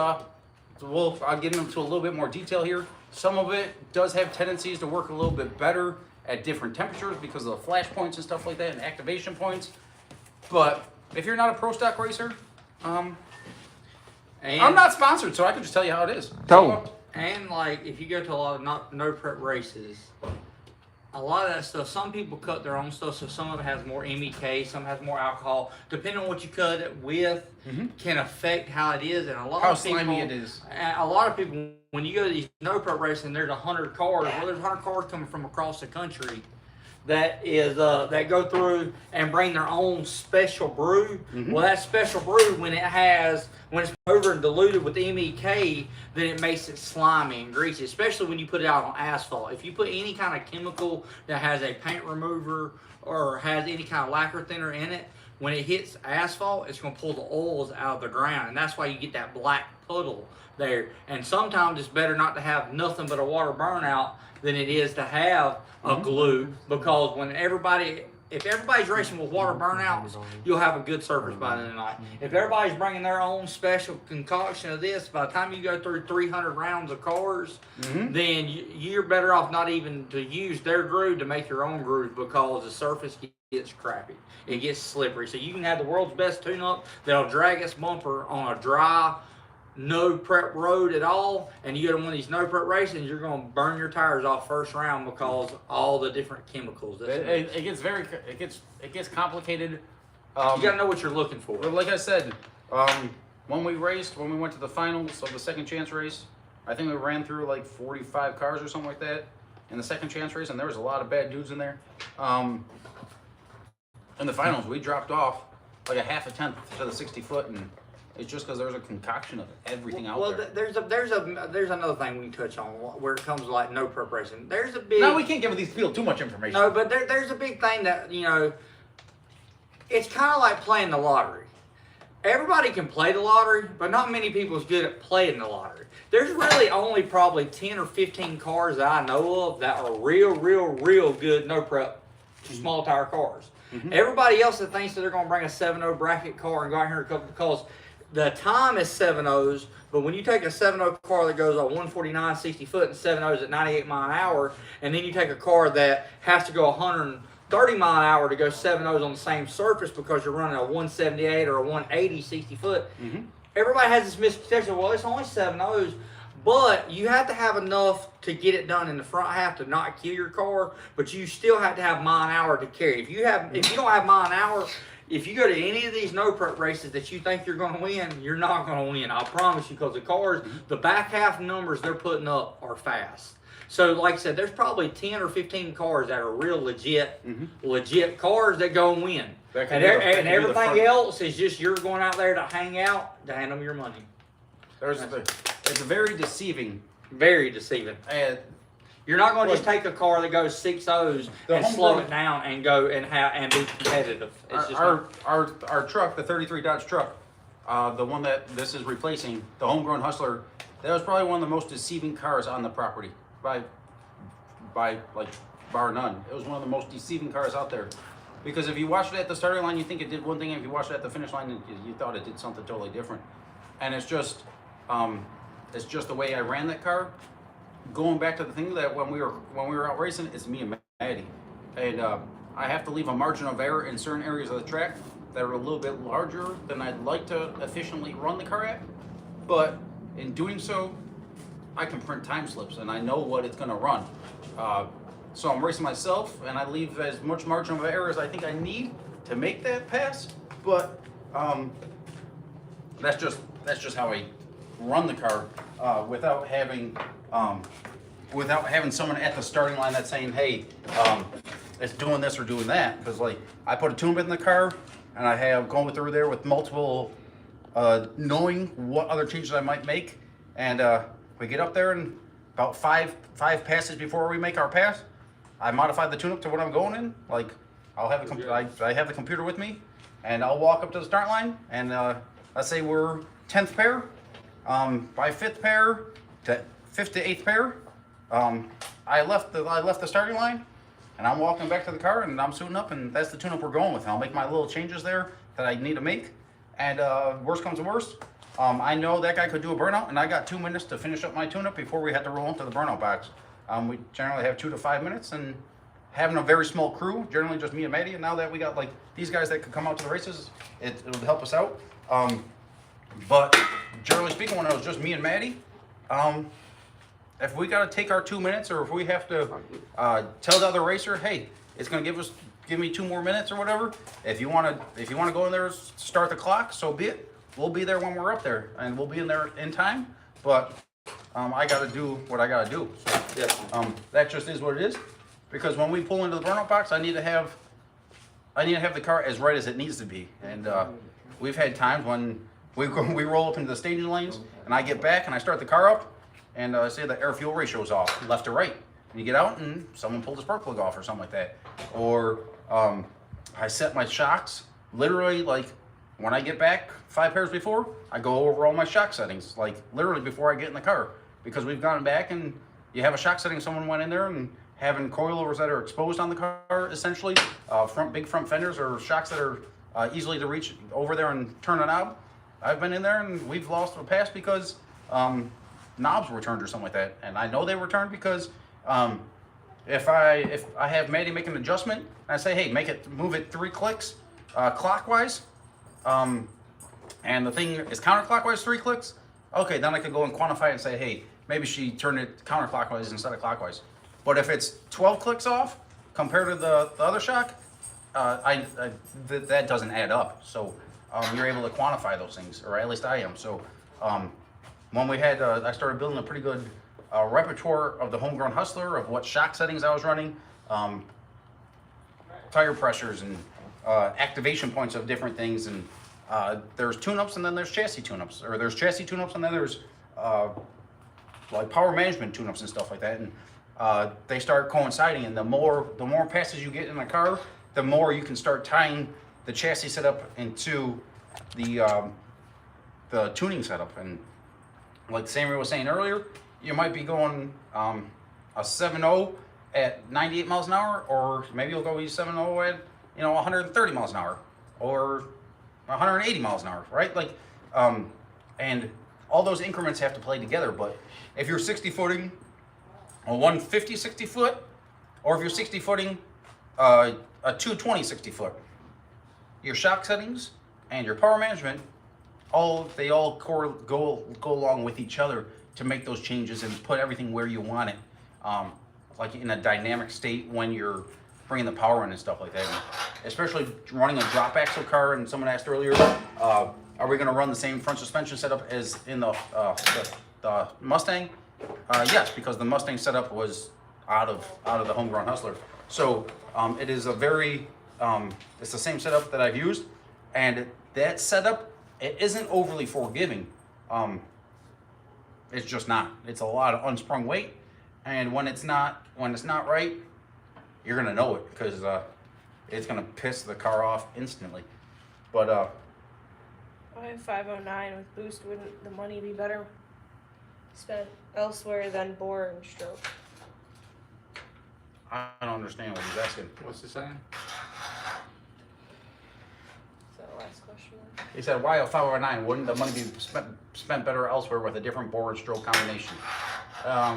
well, I'll get into a little bit more detail here. Some of it does have tendencies to work a little bit better at different temperatures because of the flash points and stuff like that and activation points. But if you're not a pro stock racer, And, I'm not sponsored, so I can just tell you how it is. Tell And like, if you go to a lot of no prep races, a lot of that stuff, some people cut their own stuff, so some of it has more MEK, some has more alcohol. Depending on what you cut it with, can affect how it is. And a lot How of people, slimy it is. A lot of people, when you go to these no prep races, and there's 100 cars. Well, there's 100 cars coming from across the country that is that go through and bring their own special brew. Well, that special brew, when it's over and diluted with MEK, then it makes it slimy and greasy, especially when you put it out on asphalt. If you put any kind of chemical that has a paint remover or has any kind of lacquer thinner in it, when it hits asphalt, it's going to pull the oils out of the ground, and that's why you get that black puddle there. And sometimes it's better not to have nothing but a water burnout than it is to have a glue, because if everybody's racing with water burnouts, you'll have a good surface by the end of the night. If everybody's bringing their own special concoction of this, by the time you go through 300 rounds of cars, then you're better off not even to use their groove to make your own groove, because the surface gets crappy. It gets slippery. So you can have the world's best tune-up that'll drag its bumper on a dry, no prep road at all, and you go to one of these no prep races, you're going to burn your tires off first round because all the different chemicals. It gets complicated. You got to know what you're looking for. But like I said, when we went to the finals of the second chance race, I think we ran through like 45 cars or something like that in the second chance race, and there was a lot of bad dudes in there. In the finals, we dropped off like a half a tenth to the 60 foot, and it's just because there's a concoction of everything out there. There's another thing we can touch on where it comes to like no preparation. There's a big. No, we can't give these people too much information. No, but there's a big thing that it's kind of like playing the lottery. Everybody can play the lottery, but not many people is good at playing the lottery. There's really only probably 10 or 15 cars that I know of that are real good no prep small tire cars. Everybody else that thinks that they're going to bring a 7.0 bracket car and go out here and because the time is 7.0s, but when you take a 7.0 car that goes on 149, 60 foot and 7.0s at 98 mile an hour, and then you take a car that has to go 130 mile an hour to go 7.0s on the same surface because you're running a 178 or a 180 60 foot, everybody has this misconception, well, it's only 7.0s, but you have to have enough to get it done in the front half to not kill your car, but you still have to have mile an hour to carry. If you don't have mile an hour, if you go to any of these no prep races that you think you're going to win, you're not going to win. I promise you, because the cars, the back half numbers they're putting up are fast. So, like I said, there's probably 10 or 15 cars that are real legit cars that go and win. And everything else is just you're going out there to hang out, to hand them your money. It's very deceiving. Very deceiving. You're not going to just take a car that goes 6.0s and slow it down and go and be competitive. It's just our truck, the 33 Dodge truck, the one that this is replacing, the homegrown Hustler, that was probably one of the most deceiving cars on the property by like bar none. It was one of the most deceiving cars out there, because if you watched it at the starting line, you think it did one thing, and if you watched it at the finish line, you thought it did something totally different. And it's just the way I ran that car. Going back to the thing that when we were out racing, it's me and Maddy, and I have to leave a margin of error in certain areas of the track that are a little bit larger than I'd like to efficiently run the car at. But in doing so, I can print time slips and I know what it's going to run. So I'm racing myself, and I leave as much margin of error as I think I need to make that pass. But that's just how I run the car without having someone at the starting line that's saying, hey, it's doing this or doing that. Because like I put a tune bit in the car, and I have gone through there with multiple, knowing what other changes I might make, and we get up there and about five passes before we make our pass, I modify the tune-up to what I'm going in. Like, I'll have I have the computer with me, and I'll walk up to the start line, and let's say we're 10th pair, by 5th pair to 5th to 8th pair, I left the starting line, and I'm walking back to the car, and I'm suiting up, and that's the tune-up we're going with. And I'll make my little changes there that I need to make, and worst comes to worst, I know that guy could do a burnout, and I got 2 minutes to finish up my tune-up before we had to roll into the burnout box. We generally have 2 to 5 minutes, and having a very small crew, generally just me and Maddy, and now that we got like these guys that could come out to the races, it'll help us out. But generally speaking, when it was just me and Maddy, if we got to take our 2 minutes, or if we have to tell the other racer, hey, it's going to give me 2 more minutes or whatever. If you want to go in there, start the clock, so be it. We'll be there when we're up there, and we'll be in there in time. But I got to do what I got to do. So that just is what it is. Because when we pull into the burnout box, I need to have the car as right as it needs to be. And we've had times when we roll up into the staging lanes, and I get back and I start the car up, and say the air fuel ratio is off, left to right. And you get out and someone pulled the spark plug off or something like that. Or I set my shocks, literally, like when I get back 5 pairs before, I go over all my shock settings, like literally before I get in the car. Because we've gone back and you have a shock setting, someone went in there and having coilovers that are exposed on the car, essentially, big front fenders or shocks that are easily to reach over there and turn a knob. I've been in there and we've lost a pass because knobs were turned or something like that, and I know they were turned because if I have Maddy make an adjustment and I say, hey, move it 3 clicks clockwise, and the thing is counterclockwise 3 clicks, okay, then I can go and quantify it and say, hey, maybe she turned it counterclockwise instead of clockwise. But if it's 12 clicks off compared to the other shock, that doesn't add up. So you're able to quantify those things, or at least I am. So when we had, I started building a pretty good repertoire of the homegrown Hustler, of what shock settings I was running, tire pressures and activation points of different things. And there's tune-ups and then there's chassis tune-ups, or there's chassis tune-ups and then there's like power management tune-ups and stuff like that. And they start coinciding, and the more passes you get in the car, the more you can start tying the chassis setup into the tuning setup. And like Samuel was saying earlier, you might be going a 7.0 at 98 miles an hour, or maybe you'll go 7.0 at 130 miles an hour, or 180 miles an hour, right? Like, and all those increments have to play together. But if you're 60 footing a 150 60 foot, or if you're 60 footing a 220 60 foot, your shock settings and your power management, they all go along with each other to make those changes and put everything where you want it, like in a dynamic state when you're bringing the power in and stuff like that. And especially running a drop axle car, and someone asked earlier, are we going to run the same front suspension setup as in the Mustang? Yes, because the Mustang setup was out of the homegrown Hustler. So it is a very, it's the same setup that I've used, and that setup, it isn't overly forgiving. It's just not. It's a lot of unsprung weight, and when it's not right, you're gonna know it, because it's gonna piss the car off instantly. But I have 509 with boost. Wouldn't the money be better spent elsewhere than bore and stroke? I don't understand what he's asking. What's he saying? Is that the last question? He said, why a 509? Wouldn't the money be spent better elsewhere with a different bore and stroke combination? Well,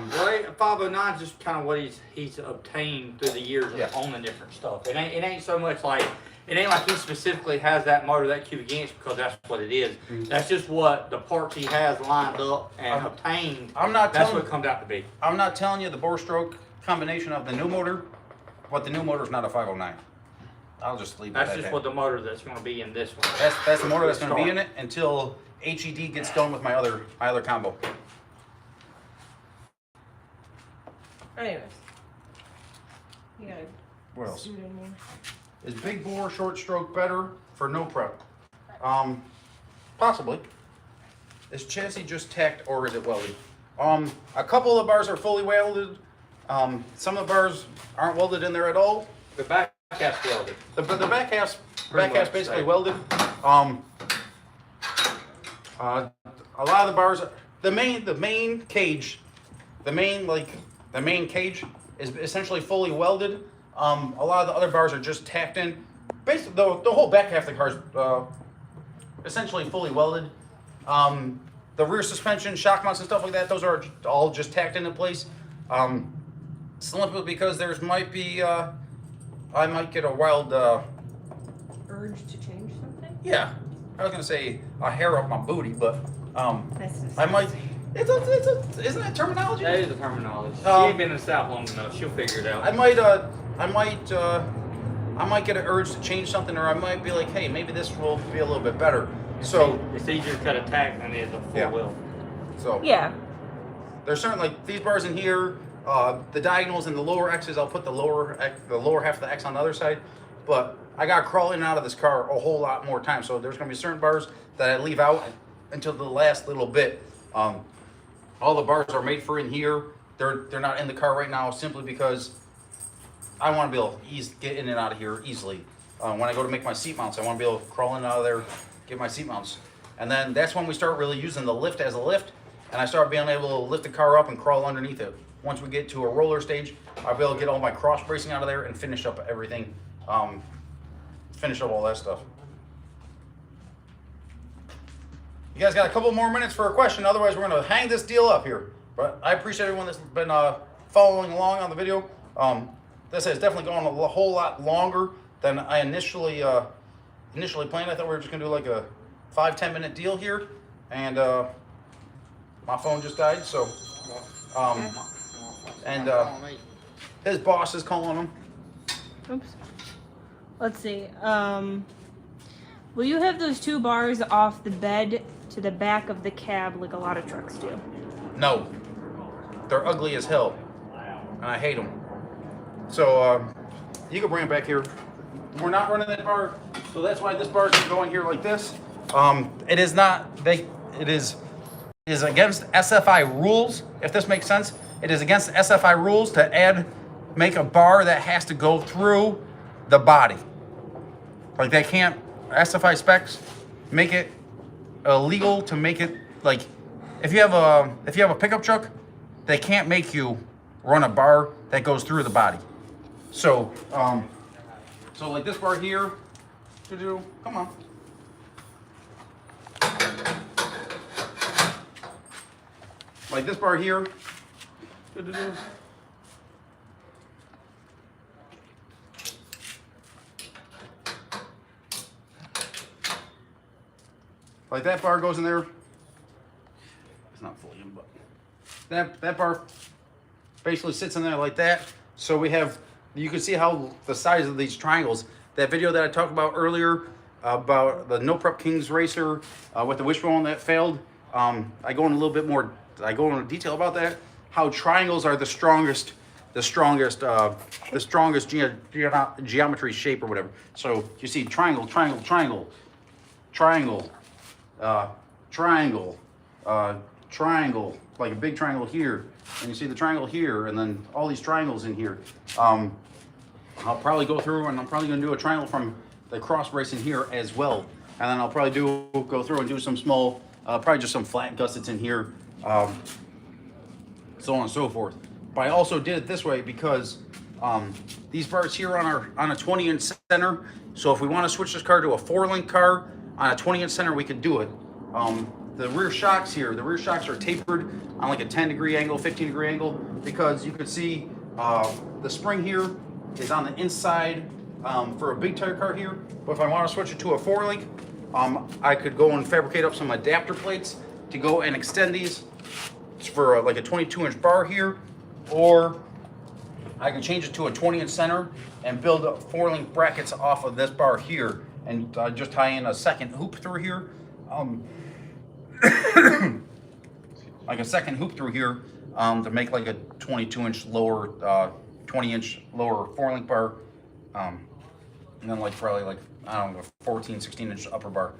509 is just kind of what he's obtained through the years Yeah. of owning different stuff. It ain't so much like, it ain't like he specifically has that motor, that cubic inch, because that's what it is. Mm-hmm. That's just what the parts he has lined up and obtained. That's what it comes out to be. I'm not telling you the bore stroke combination of the new motor, but the new motor is not a 509. I'll just leave it at that. That's just what the motor that's going to be in this one. That's the motor that's going to be in it until HED gets done with my other combo. Anyways, you gotta What else? suit in more. Is big bore short stroke better for no prep? Possibly. Is chassis just tacked or is it welded? A couple of the bars are fully welded. Some of the bars aren't welded in there at all. The back half's welded. The back half's Pretty much basically same. welded. A lot of the bars, the main cage is essentially fully welded. A lot of the other bars are just tacked in. Basically, the whole back half of the car is essentially fully welded. The rear suspension, shock mounts, and stuff like that, those are all just tacked into place. Simply because there's might be, I might get a wild, Urge to change something? yeah, I was gonna say a hair up my booty, but That's I might. Isn't that terminology? That is the terminology. She Um, ain't been in the South long enough. She'll figure it out. I might get an urge to change something, or I might be like, hey, maybe this will be a little bit better. So, It's easier to cut a tack than it is a full Yeah. wheel. Yeah. there's certain like these bars in here, the diagonals and the lower X's. I'll put the lower half of the X on the other side, but I got to crawl in and out of this car a whole lot more time. So there's gonna be certain bars that I leave out until the last little bit. All the bars are made for in here. They're not in the car right now simply because I want to be able to get in and out of here easily. When I go to make my seat mounts, I want to be able to crawl in and out of there, get my seat mounts. And then that's when we start really using the lift as a lift, and I start being able to lift the car up and crawl underneath it. Once we get to a roller stage, I'll be able to get all my cross bracing out of there and finish up everything, finish up all that stuff. You guys got a couple more minutes for a question, otherwise we're going to hang this deal up here. But I appreciate everyone that's been following along on the video. This has definitely gone a whole lot longer than I initially planned. I thought we were just going to do like a 5-10 minute deal here, and my phone just died, so his boss is calling him. Oops. Let's see. Will you have those two bars off the bed to the back of the cab like a lot of trucks do? No, they're ugly as hell, and I hate them. So you can bring it back here. We're not running that bar, so that's why this bar is going here like this. It is not. It is against SFI rules. If this makes sense, it is against SFI rules to make a bar that has to go through the body. Like they can't. SFI specs make it illegal to make it like if you have a pickup truck, they can't make you run a bar that goes through the body. So so like this bar here, come on. Like this bar here, like that bar goes in there. It's not fully in, but that bar basically sits in there like that. So we have, you can see how the size of these triangles. That video that I talked about earlier about the No Prep Kings racer with the wishbone that failed. I go into detail about that. How triangles are the strongest geometry shape or whatever. So you see triangle, triangle, triangle, triangle, triangle, triangle, like a big triangle here, and you see the triangle here, and then all these triangles in here. I'll probably go through and I'm probably going to do a triangle from the cross brace in here as well, and then I'll probably go through and do some small, probably just some flat gussets in here, so on and so forth. But I also did it this way because these bars here on a 20-inch center. So if we want to switch this car to a 4-link car on a 20-inch center, we could do it. The rear shocks here, the rear shocks are tapered on like a 10-degree angle, 15-degree angle, because you could see the spring here is on the inside for a big tire car here. But if I want to switch it to a 4-link, I could go and fabricate up some adapter plates to go and extend these for like a 22-inch bar here, or I can change it to a 20-inch center and build up 4-link brackets off of this bar here, and just tie in a second hoop through here, like a second hoop through here, to make like a 22-inch lower, 20-inch lower 4-link bar. And then like probably like, I don't know, a 14, 16-inch upper bar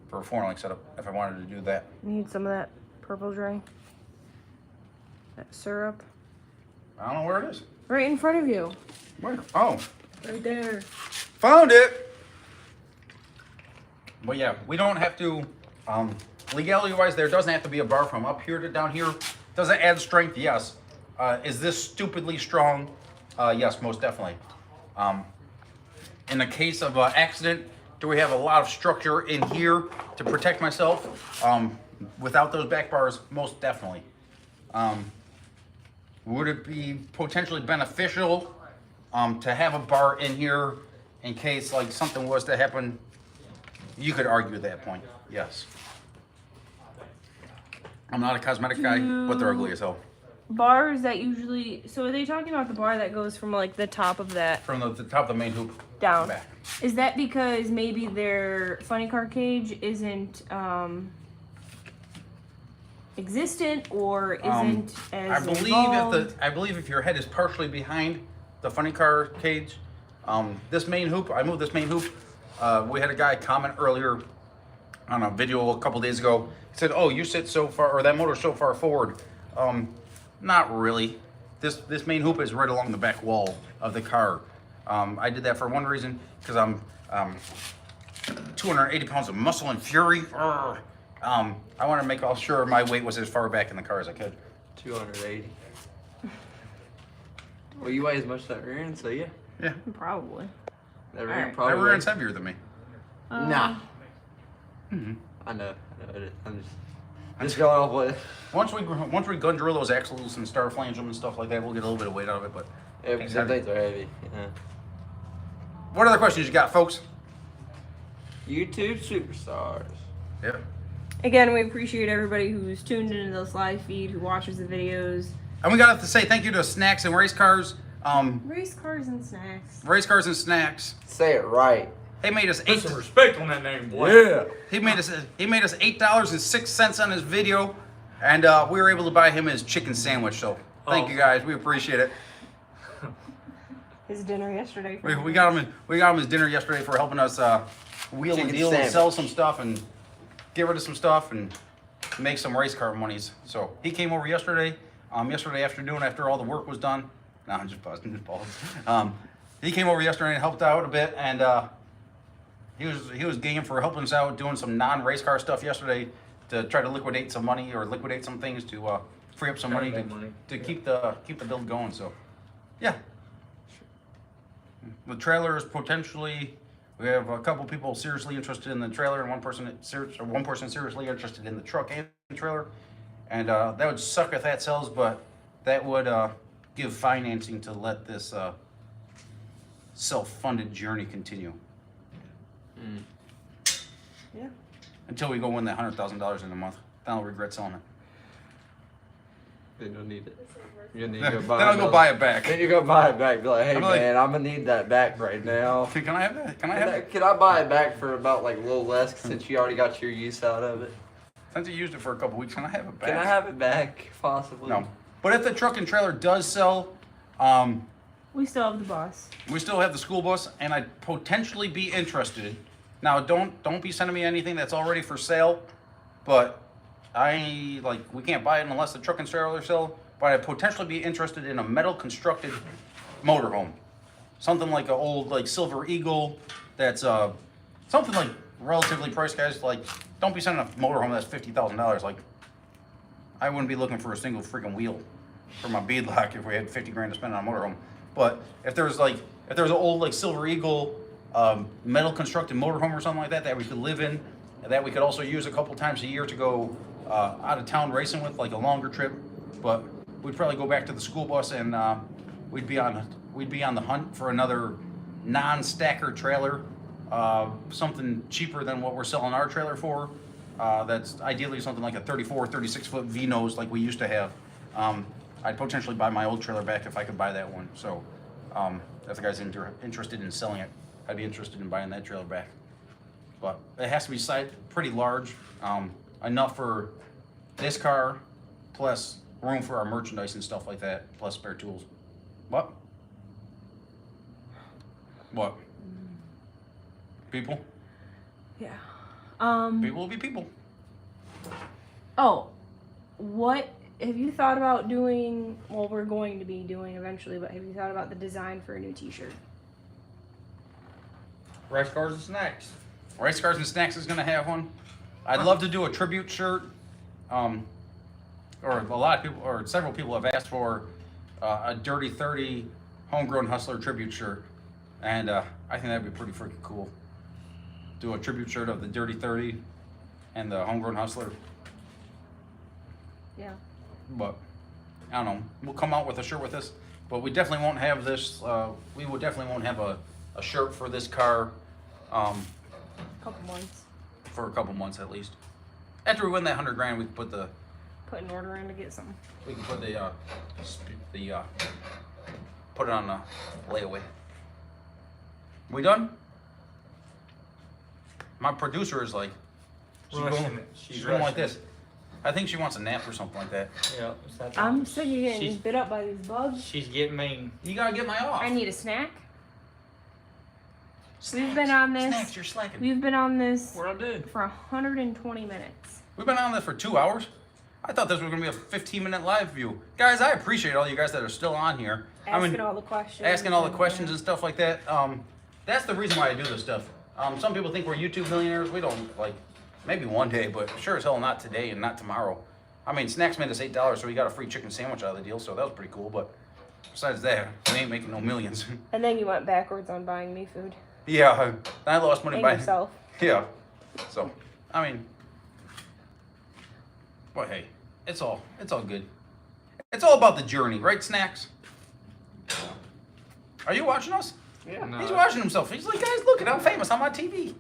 for a 4-link setup if I wanted to do that. Need some of that purple dry. That syrup. I don't know where it is. Right in front of you. Where? Oh, Right there. found it. But yeah, we don't have to, legality-wise, there doesn't have to be a bar from up here to down here. Does it add strength? Yes. Is this stupidly strong? Yes, most definitely. In the case of an accident, do we have a lot of structure in here to protect myself? Without those back bars, most definitely. Would it be potentially beneficial to have a bar in here in case like something was to happen? You could argue that point, yes. I'm not a cosmetic guy, but they're ugly as hell. Bars that usually, so are they talking about the bar that goes from like the top of that From the top of the main hoop down? back. Is that because maybe their funny car cage isn't existent or isn't as involved? I believe if your head is partially behind the funny car cage, this main hoop, I moved this main hoop. We had a guy comment earlier on a video a couple days ago. He said, "Oh, you sit so far, or that motor's so far forward." Not really. This main hoop is right along the back wall of the car. I did that for one reason, because I'm 280 pounds of muscle and fury. I want to make sure my weight was as far back in the car as I could. 280. Well, you weigh as much as that rear end, so yeah. Yeah. Probably. That rear Alright. end probably. That rear end's heavier than me. Nah. Mm-hmm. I know. I'm just going off with. Once we gun drill those axles and start flange them and stuff like that, we'll get a little bit of weight out of it. But Some things are heavy. Yeah. what other questions you got, folks? YouTube superstars. Yeah. Again, we appreciate everybody who's tuned into this live feed, who watches the videos. And we got to say thank you to Snacks and Race Cars. Race cars and snacks. Race Cars and Snacks. Say it right. They made us Put some respect on that name, boy. Yeah. He made us $8.06 on his video, and we were able to buy him his chicken sandwich. So thank you guys, we appreciate it. His dinner yesterday. We got him his dinner yesterday for helping us wheel and Chicken deal sandwich. and sell some stuff and get rid of some stuff and make some race car monies. So he came over yesterday. Yesterday afternoon after all the work was done. No, I'm just busting his balls. He came over yesterday and helped out a bit, and he was game for helping us out doing some non-race car stuff yesterday to try to liquidate some money or liquidate some things to free up some money to keep the build going. So yeah, the trailer is potentially, we have a couple people seriously interested in the trailer and one person seriously interested in the truck and the trailer, and that would suck if that sells, but that would give financing to let this self-funded journey continue. Yeah. Until we go win that $100,000 in a month. Then I'll regret selling it. Then you'll need it. You'll need to go buy Then I'll go buy it back. Then you go buy it back. Be like, hey I'm like- man, I'm gonna need that back right now. Can I have that? Can I have it? Can I buy it back for about like a little less since you already got your use out of it? Since you used it for a couple weeks, can I have it back? Can I have it back, possibly? No. But if the truck and trailer does sell, We still have the bus. we still have the school bus, and I'd potentially be interested. Now, don't be sending me anything that's already for sale, but we can't buy it unless the truck and trailer sell. But I'd potentially be interested in a metal constructed motorhome, something like an old like Silver Eagle. That's something like relatively priced, guys. Like, don't be sending a motorhome that's $50,000. Like, I wouldn't be looking for a single freaking wheel for my beadlock if we had 50 grand to spend on a motorhome. But if there's an old like Silver Eagle metal constructed motorhome or something like that we could live in, and that we could also use a couple times a year to go out of town racing with, like a longer trip. But we'd probably go back to the school bus, and we'd be on the hunt for another non-stacker trailer, something cheaper than what we're selling our trailer for. That's ideally something like a 34, 36 foot V-nose like we used to have. I'd potentially buy my old trailer back if I could buy that one. So if the guy's interested in selling it, I'd be interested in buying that trailer back. But it has to be pretty large, enough for this car, plus room for our merchandise and stuff like that, plus spare tools. What? People. Yeah. People will be people. Oh, what have you thought about doing? Well, we're going to be doing eventually, but have you thought about the design for a new T-shirt? Race cars and snacks. Race Cars and Snacks is gonna have one. I'd love to do a tribute shirt. Or a lot of people, or several people have asked for a Dirty 30 Homegrown Hustler tribute shirt, and I think that'd be pretty freaking cool. Do a tribute shirt of the Dirty 30 and the Homegrown Hustler. Yeah. But I don't know. We'll come out with a shirt with this, but we definitely won't have this. We will definitely won't have a shirt for this car Couple months. for a couple months at least. After we win that $100,000, we can put the Put an order in to get some. we can put put it on layaway. We done? My producer is like, she's Rushing going, it. she's going like this. I think she wants a nap or something like that. Yeah. it's that I'm time. sick of getting She's- bit up by these bugs. She's getting mean. You gotta get my off. I need a snack. We've been on this. Snacks, you're slacking. We've been on this What I do? for 120 minutes. We've been on this for 2 hours. I thought this was gonna be a 15-minute live view. Guys, I appreciate all you guys that are still on here. Asking all the questions. asking all the and, questions and stuff like that. That's the reason why I do this stuff. Some people think we're YouTube millionaires. We don't, like, maybe one day, but sure as hell not today and not tomorrow. I mean, Snacks made us $8, so we got a free chicken sandwich out of the deal, so that was pretty cool. But besides that, we ain't making no millions. And then you went backwards on buying me food. Yeah, I lost money And by yourself. Yeah. So, I mean, but hey, it's all good. It's all about the journey, right, Snacks? Are you watching us? Yeah. No. He's watching himself. He's like, guys, look, I'm famous. I'm on TV.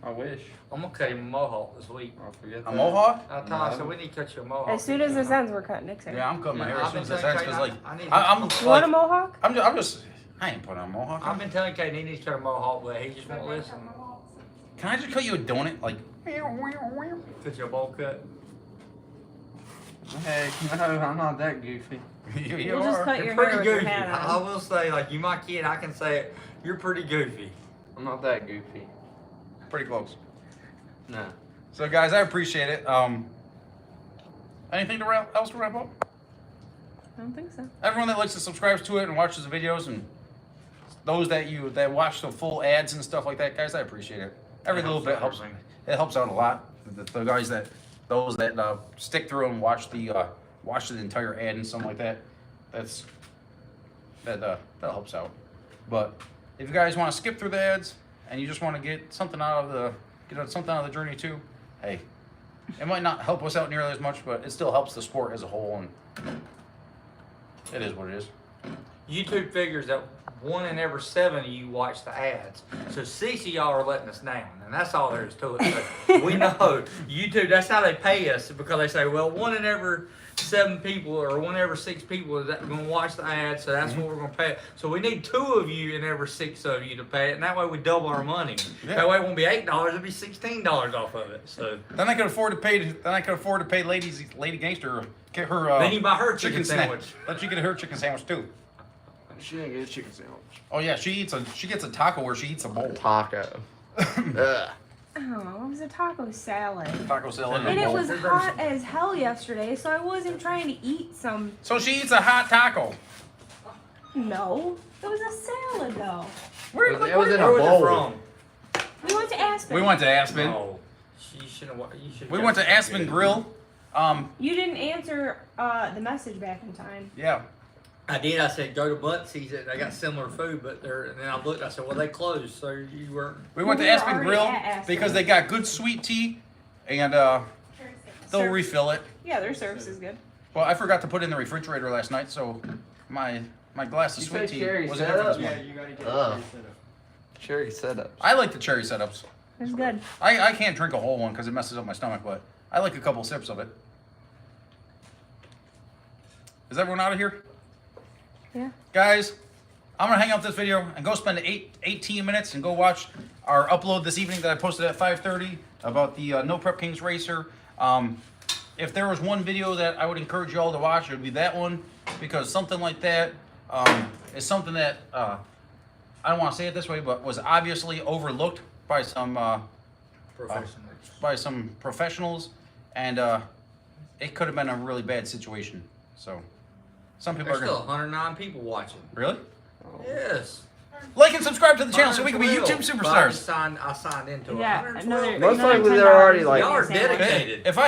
I wish. I'm gonna cut him a mohawk this week. I forget A that. mohawk? I told her, I said, we need to cut you a mohawk. As soon as this ends, we're cutting Nick's hair. Yeah, I'm cutting my hair Yeah, as soon I've as been this ends, telling because, Kate like, I need- I'm You want a like, mohawk? I'm just, I ain't putting on a mohawk. I've been telling Kate he needs to cut a mohawk, but he just won't listen. Can I just cut you a donut? Like, Cut you a bowl cut. Hey, no, I'm not that goofy. you We'll just are. cut You're your pretty hair with your goofy. hat I on. will say, like, you my kid, I can say it. You're pretty goofy. I'm not that goofy. Pretty close. No. So, guys, I appreciate it. Anything else to wrap up? I don't think so. Everyone that likes and subscribes to it and watches the videos, and those that watch the full ads and stuff like that, guys, I appreciate it. Every little bit helps. It helps out a lot. The guys those that stick through and watch the entire ad and something like that, that helps out. But if you guys want to skip through the ads and you just want to get something out of the journey too, hey, it might not help us out nearly as much, but it still helps the sport as a whole, and it is what it is. YouTube figures that 1 in every 7 of you watch the ads. So 6 of y'all are letting us down, and that's all there is to it. So we know YouTube, that's how they pay us, because they say, well, 1 in every 7 people or 1 in every 6 people is going to watch the ad, so that's what we're going to pay. So we need 2 of you in every 6 of you to pay it, and that way we double our money. Yeah. That way it won't be $8, it'll be $16 off of it. So Then I could afford to pay Lady Gangster her then you buy her chicken sandwich. Let you get her chicken sandwich too. She didn't get a chicken sandwich. Oh yeah, she gets a taco where she eats a bowl. Taco. Ugh. Oh, it was a taco salad. Taco salad in And a it bowl. was hot as hell yesterday, so I wasn't trying to eat some. So she eats a hot taco. No, it was a salad though. Where, It was in a Where was bowl. it from? We went to Aspen. we went to Aspen. Oh, you should have. We went to Aspen Grill. You didn't answer the message back in time. Yeah. I did. I said go to Buttsie's. They got similar food, but and then I looked. I said, well, they closed, so you weren't. We went We to were Aspen already Grill at Aspen. because they got good sweet tea, and they'll Sir. refill it. Yeah, their service is good. Well, I forgot to put it in the refrigerator last night, so my glass of You sweet said tea cherry wasn't there for this setup? one. you gotta get Ugh. it set up. Cherry setup. I like the cherry setups. It's good. I can't drink a whole one because it messes up my stomach, but I like a couple sips of it. Is everyone out of here? Yeah. Guys, I'm gonna hang up this video and go spend 18 minutes and go watch our upload this evening that I posted at 5:30 about the No Prep Kings Racer. If there was one video that I would encourage you all to watch, it would be that one, because something like that is something that I don't want to say it this way, but was obviously overlooked by some professionals, and it could have been a really bad situation. So some people There's are still gonna 109 people watching. really Yes. like and subscribe to the channel so we can be YouTube 112. But I superstars. signed into it. Yeah, 112. Most another likely $10 they're already, to like- get me a Y'all are sandwich. dedicated. If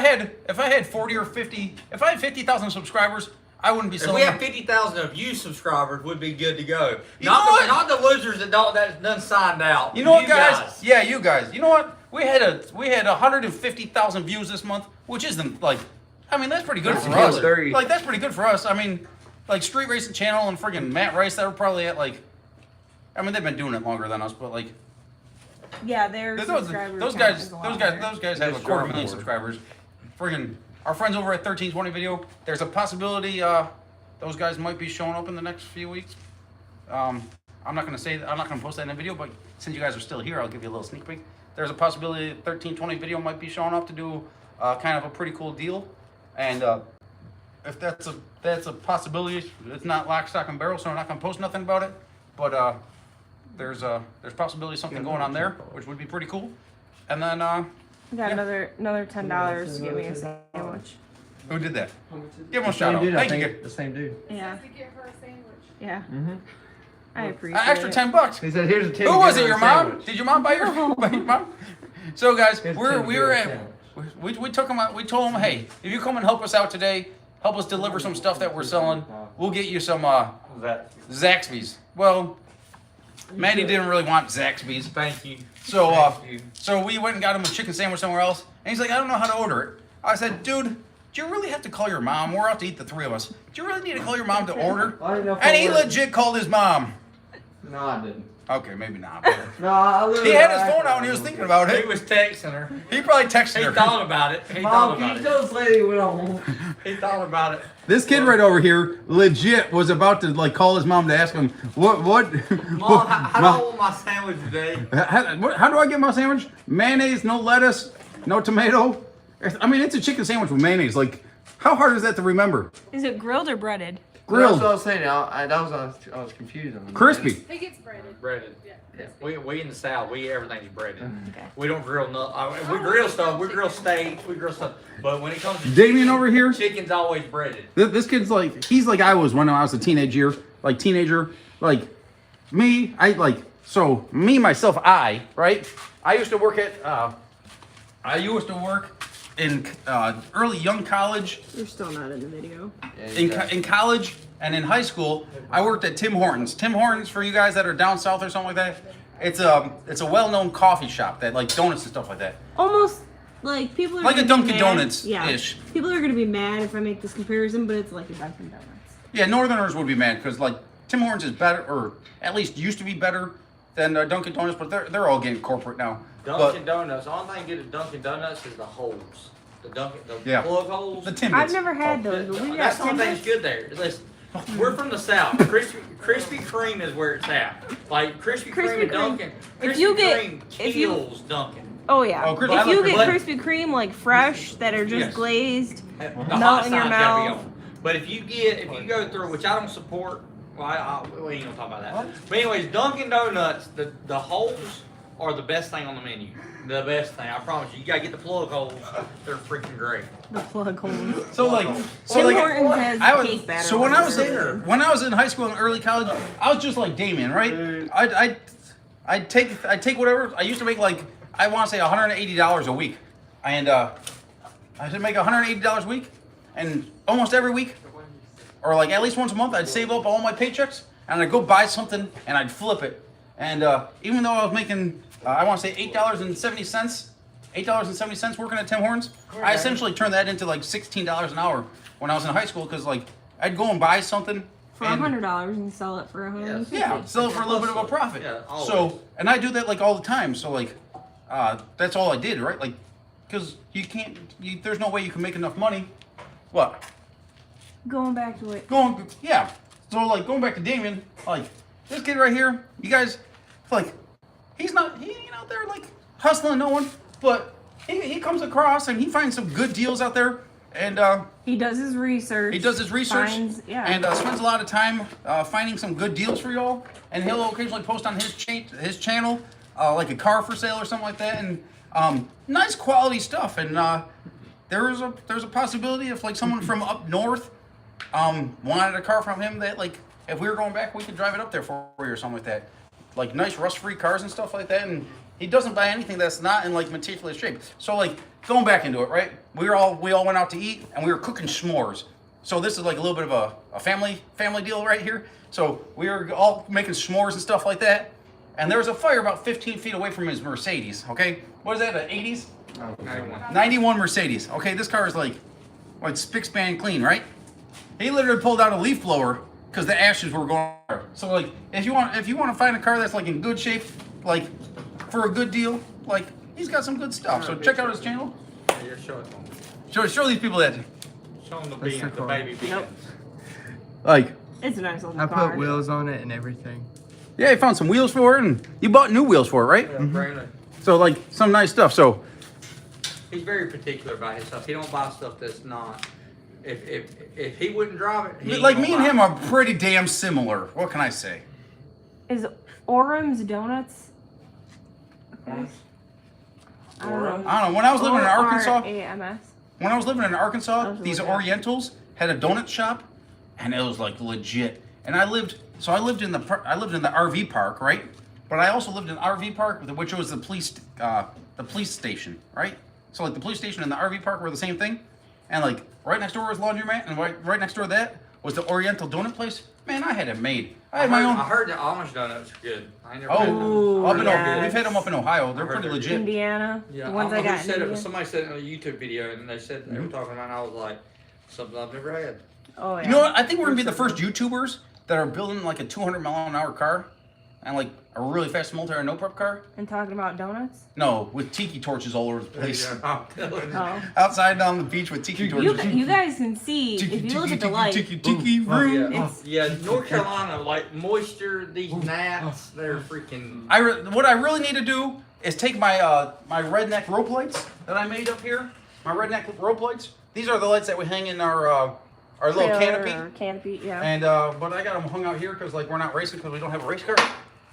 I had 40 or 50, if I had 50,000 subscribers, I wouldn't be If selling. we have 50,000 of you subscribers, we'd be good to go. You know what? Not the losers that done signed out. You know what, guys? Yeah, you guys. You know what? We had 150,000 views this month, which isn't like, I mean, that's pretty good That's for a us. good three. Like that's pretty good for us. I mean, like Street Racing Channel and friggin' Matt Rice, that were probably at like, I mean, they've been doing it longer than us, but like Yeah, their those subscriber those count guys, is a lot those guys, higher. those guys have a Just 250,000 drum subscribers. Friggin' our friends over at 1320 Video. There's a possibility those guys might be showing up in the next few weeks. I'm not gonna say I'm not gonna post that in a video, but since you guys are still here, I'll give you a little sneak peek. There's a possibility 1320 Video might be showing up to do kind of a pretty cool deal, and if that's a possibility, it's not lock, stock, and barrel, so I'm not gonna post nothing about it. But there's possibility something going on there, which would be pretty cool. And then I got another $10 to get me a sandwich. who did that? Give him a shout out. Thank you. The same dude. Yeah, To get her a sandwich. yeah. Mm-hmm. I appreciate Extra it. $10. He said, "Here's a tip." Who was it? Your mom? Did your mom buy your mom? So guys, Here's we 10 were good at we took them out. We told them, hey, if you come and help us out today, help us deliver some stuff that we're selling, we'll get you some Zaxby's. Well, Maddy didn't really want Zaxby's, Thank you. so Thank you. so we went and got him a chicken sandwich somewhere else, and he's like, I don't know how to order it. I said, dude, do you really have to call your mom? We're out to eat, the three of us. Do you really need to call your mom to order? I didn't know if And I he would. legit called his mom. No, I didn't. Okay, maybe not. but- No, I literally. He had his phone out and he was thinking about He it. was texting her. He probably texted He her. thought about it. He Mom, thought can about you it. tell this lady we don't? He thought about it. This kid right over here legit was about to like call his mom to ask him what Mom, how do I want my sandwich today? how do I get my sandwich? Mayonnaise, no lettuce, no tomato. I mean, it's a chicken sandwich with mayonnaise. Like, how hard is that to remember? Is it grilled or breaded? That's what I Grilled, was saying. I was confused on that. crispy. He gets breaded. Breaded. Yeah. We in the South, everything's breaded. Okay. We don't grill nothing. We grill stuff. We grill steaks. We grill stuff. But when it comes to Damien chicken, over here? chicken's always breaded. This kid's like, he's like I was when I was a teenager. Like me, myself, right? I used to work in early young college. You're still not in the video. In college and in high school, I worked at Tim Hortons. Tim Hortons, for you guys that are down south or something like that, it's a well-known coffee shop that like donuts and stuff like that. Almost like people are Like a gonna be Dunkin' mad- Donuts-ish. Yeah. People are gonna be mad if I make this comparison, but it's like a Dunkin' Donuts. Yeah, Northerners would be mad because like Tim Hortons is better, or at least used to be better than Dunkin' Donuts, but they're all getting corporate now. Dunkin' Donuts. The only thing good at Dunkin' Donuts is the holes. The Yeah. plug holes. The Timbits. I've never had those, but we got That's the only thing Timbits. good there. Listen, we're from the South. Krispy Kreme is where it's at. Like Krispy Kreme Krispy and Kreme. Dunkin'. If Krispy you get- Kreme if you- kills Dunkin'. Oh yeah. Oh, Krispy- if you get but- Krispy Kreme like fresh that are just Yes. glazed, The Melt hot in your side's gotta be mouth. on. But if you go through, which I don't support, well, we ain't gonna talk about that. But anyways, Dunkin' Donuts, the holes are the best thing on the menu. The best thing, I promise you. You gotta get the plug holes. They're freaking great. the plug holes. So like, Tim Hortons has I was, cake batter. so when on I was there. when I was in high school and early college, I was just like Damien, right? I'd take whatever. I used to make like, I want to say $180 a week, and I should make $180 a week, and almost every week, or like at least once a month, I'd save up all my paychecks and I'd go buy something and I'd flip it. And even though I was making, I want to say $8.70 working at Tim Hortons, I essentially turned that into like $16 an hour when I was in high school, because like I'd go and buy something for and- $100 and sell it for $150. yeah, sell it for a little bit of a profit. Yeah, always. So, and I do that like all the time. So like, that's all I did, right? Like, because you can't, there's no way you can make enough money. What? Going back to it. Yeah. So like going back to Damien, like this kid right here, you guys, like, he ain't out there like hustling no one, but he comes across and he finds some good deals out there. And He does his research. he does his research finds- yeah. and spends a lot of time finding some good deals for y'all. And he'll occasionally post on his channel like a car for sale or something like that, and nice quality stuff. And there's a possibility if like someone from up north wanted a car from him, that like if we were going back, we could drive it up there for you or something like that. Like nice rust-free cars and stuff like that. And he doesn't buy anything that's not in like meticulous shape. So like going back into it, right? We all went out to eat and we were cooking s'mores. So this is like a little bit of a family deal right here. So we were all making s'mores and stuff like that. And there was a fire about 15 feet away from his Mercedes. Okay, what is that? An 80s? 91 Mercedes. Okay, this car is like spick span clean, right? He literally pulled out a leaf blower because the ashes were going there. So like if you want to find a car that's like in good shape, like for a good deal, like he's got some good stuff. So check out his channel. Yeah, show it to them. Show these people that. Show them the beans, the baby beans. Nope. Like It's a nice little I car. put wheels on it and everything. yeah, he found some wheels for it, and you bought new wheels for it, right? Yeah, brand new. So like some nice stuff. So He's very particular about his stuff. He don't buy stuff that's not. If he wouldn't drive it, he ain't like gonna me and buy him it. are pretty damn similar. What can I say? Is Orem's Donuts? I don't know. I don't know. When I was living in Arkansas, O-R-A-M-S. when I was living in Arkansas, Those are these legit. Orientals had a donut shop, and it was like legit. And I lived in the RV park, right? But I also lived in the RV park, which was the police station, right? So like the police station and the RV park were the same thing, and like right next door was laundromat, and right next door to that was the Oriental donut place. Man, I had it made. I had my own. I heard the Amish donuts are good. I ain't never had them. Ooh, Up in yes. we've had them up in Ohio. They're I heard pretty they're legit. Indiana. Yeah, The ones I don't know got who in said it, India. but somebody said it in a YouTube video, and they said they were talking about it, and I was like, something I've never had. Oh yeah. You know what? I think we're gonna be the first YouTubers that are building like a 200-mile-an-hour car, and like a really fast military no prep car. And talking about donuts. No, with tiki torches all over the place. Yeah, I'm telling you. Oh. Outside down the beach with tiki torches. You guys can see if you look at the light. Tiki, Yeah, It's- yeah, North Carolina, like moisture, these gnats, they're freaking. What I really need to do is take my my redneck rope lights that I made up here. My redneck rope lights. These are the lights that we hang in our little trailer canopy. or canopy, yeah. And but I got them hung out here because like we're not racing because we don't have a race car.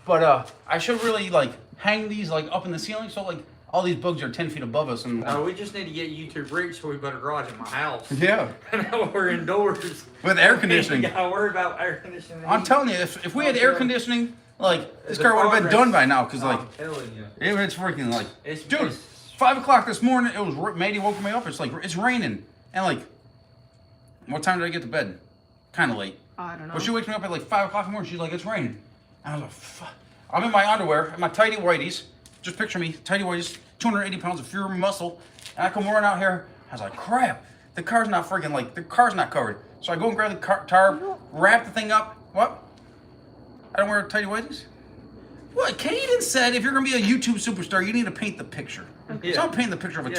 But I should really like hang these like up in the ceiling so like all these bugs are 10 feet above us and. We just need to get YouTube reach so we better garage in my house. Yeah. Now we're indoors. With air conditioning. You gotta worry about air conditioning. I'm telling you, if we had air conditioning, like this The car would have been progress. done by now because like I'm telling you. it's freaking like dude. It's- 5 o'clock this morning, it was Maddy woke me up. It's like it's raining, and like, what time did I get to bed? Kind of late. I don't know. Well, she wakes me up at like 5 o'clock in the morning. She's like, it's raining, and I was like, fuck. I'm in my underwear, and my tighty whities. Just picture me, tighty whities, 280 pounds of pure muscle, and I come running out here. I was like, crap, the car's not freaking like the car's not covered. So I go and grab the tarp, wrap the thing up. What? I don't wear tighty whities. Well, Caden said if you're gonna be a YouTube superstar, you need to paint the picture. Yeah. So I'm painting the picture of a Yeah,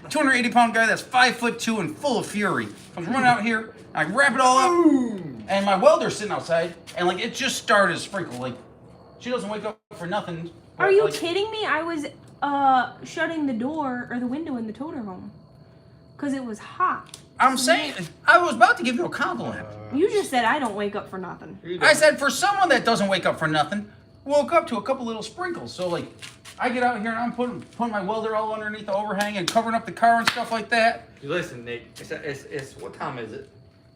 280 pound guy that's 5'2" and full of fury. Comes running out here, and I wrap it all up, and my welder's sitting outside, and like it just started to sprinkle. Like she doesn't wake up for nothing. but, Are you like, kidding me? I was shutting the door or the window in the toter home because it was hot. I'm saying I was about to give you a compliment. You just said I don't wake up for nothing. I said for someone that doesn't wake up for nothing, woke up to a couple little sprinkles. So like, I get out here and I'm putting my welder all underneath the overhang and covering up the car and stuff like that. Listen, Nick. It's what time is it?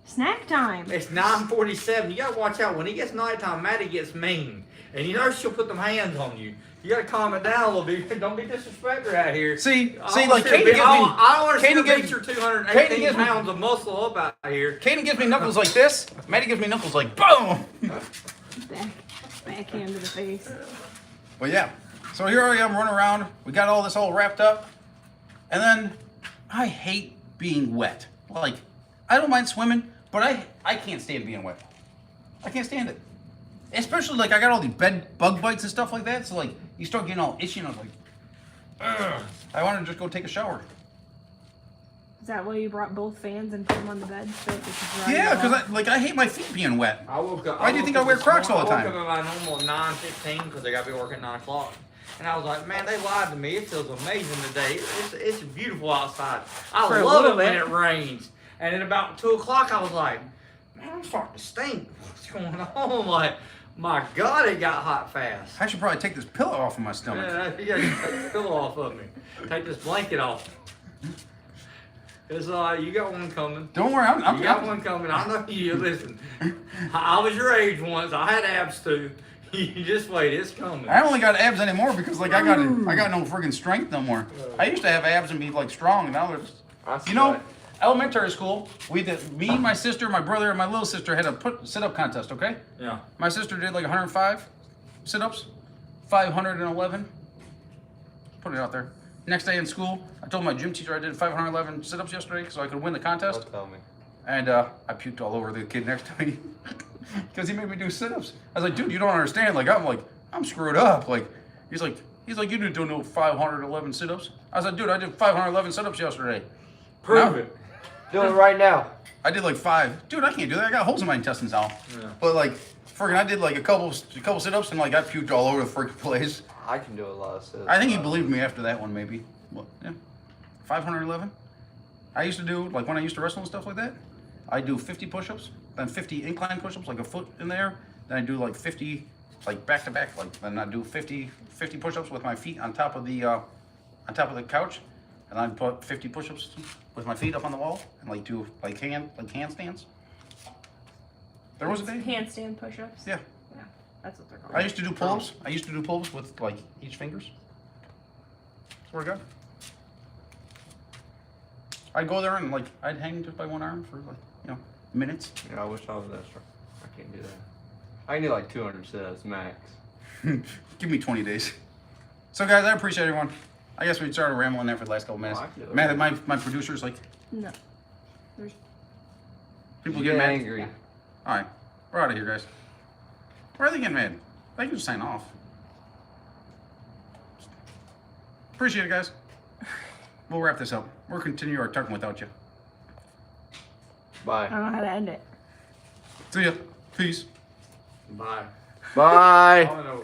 Snack time. It's 9:47. You gotta watch out. When it gets nighttime, Maddy gets mean, and you know she'll put them hands on you. You gotta calm it down a little bit. Don't be disrespectful out here. See, I like Katie Katie gives me, I don't want to see Katie her gives- beat your Katie 218 gives me- pounds of muscle up out here. Kaden gives me knuckles like this. Maddy gives me knuckles like boom. Backhand to the face. Well, yeah. So here I am running around. We got all this all wrapped up. And then I hate being wet. Like, I don't mind swimming, but I can't stand being wet. I can't stand it. Especially, like, I got all these bug bites and stuff like that. So, like, you start getting all itchy and I was like, ugh. I want to just go take a shower. Is that why you brought both fans and put them on the bed? So it could dry Yeah, you off? because I hate my feet being wet. I woke up. Why do you think I wear Crocs all the time? I woke up at my normal 9:15 because I gotta be working at 9 o'clock. And I was like, man, they lied to me. It feels amazing today. It's beautiful outside. I For a love it little when bit. it rains. And then about 2 o'clock, I was like, man, I'm starting to stink. What's going on? Like, my God, it got hot fast. I should probably take this pillow off of my stomach. Yeah, you gotta take the pillow off of me. Take this blanket off. It's you got one coming. Don't worry, I'm You got one coming. I know you. Listen, I was your age once. I had abs too. You just wait. It's coming. I only got abs anymore because like I got no friggin' strength no more. I used to have abs and be like strong, and now they're just, you know, elementary school. We did, me, my sister, my brother, and my little sister had a sit-up contest. Okay. Yeah. My sister did like 105 sit-ups, 511. Put it out there. Next day in school, I told my gym teacher I did 511 sit-ups yesterday so I could win the contest. Don't tell me. And I puked all over the kid next to me because he made me do sit-ups. I was like, dude, you don't understand. Like, I'm screwed up. Like, he's like, you didn't do no 511 sit-ups. I was like, dude, I did 511 sit-ups yesterday. Prove it. Do it right now. I did like 5. Dude, I can't do that. I got holes in my intestines now. Yeah. But like, friggin', I did like a couple sit-ups and like I puked all over the friggin' place. I can do a lot of sit-ups. I think he believed me after that one, maybe. Well, yeah, 511. I used to do, like when I used to wrestle and stuff like that, I do 50 push-ups, then 50 incline push-ups, like a foot in there. Then I do like 50, like back to back, like then I do 50 push-ups with my feet on top of the couch, and I'd put 50 push-ups with my feet up on the wall, and like do like handstands. There was a day. Handstand push-ups. Yeah. Yeah, that's what they're called. I used to do pull-ups. I used to do pull-ups with like each fingers. Swear to God. I'd go there and like I'd hang just by one arm for like, you know, minutes. Yeah, I wish I was that strong. I can't do that. I can do like 200 sit-ups max. Give me 20 days. So guys, I appreciate everyone. I guess we started rambling there for the last couple minutes. Oh, I can do it. Man, my producer's like, No. There's people You get get mad. angry. All right, we're out of here, guys. Why are they getting mad? They can just sign off. Appreciate it, guys. We'll wrap this up. We'll continue our talking without you. Bye. I don't know how to end it. See ya. Peace. Bye. Bye. Oh, no.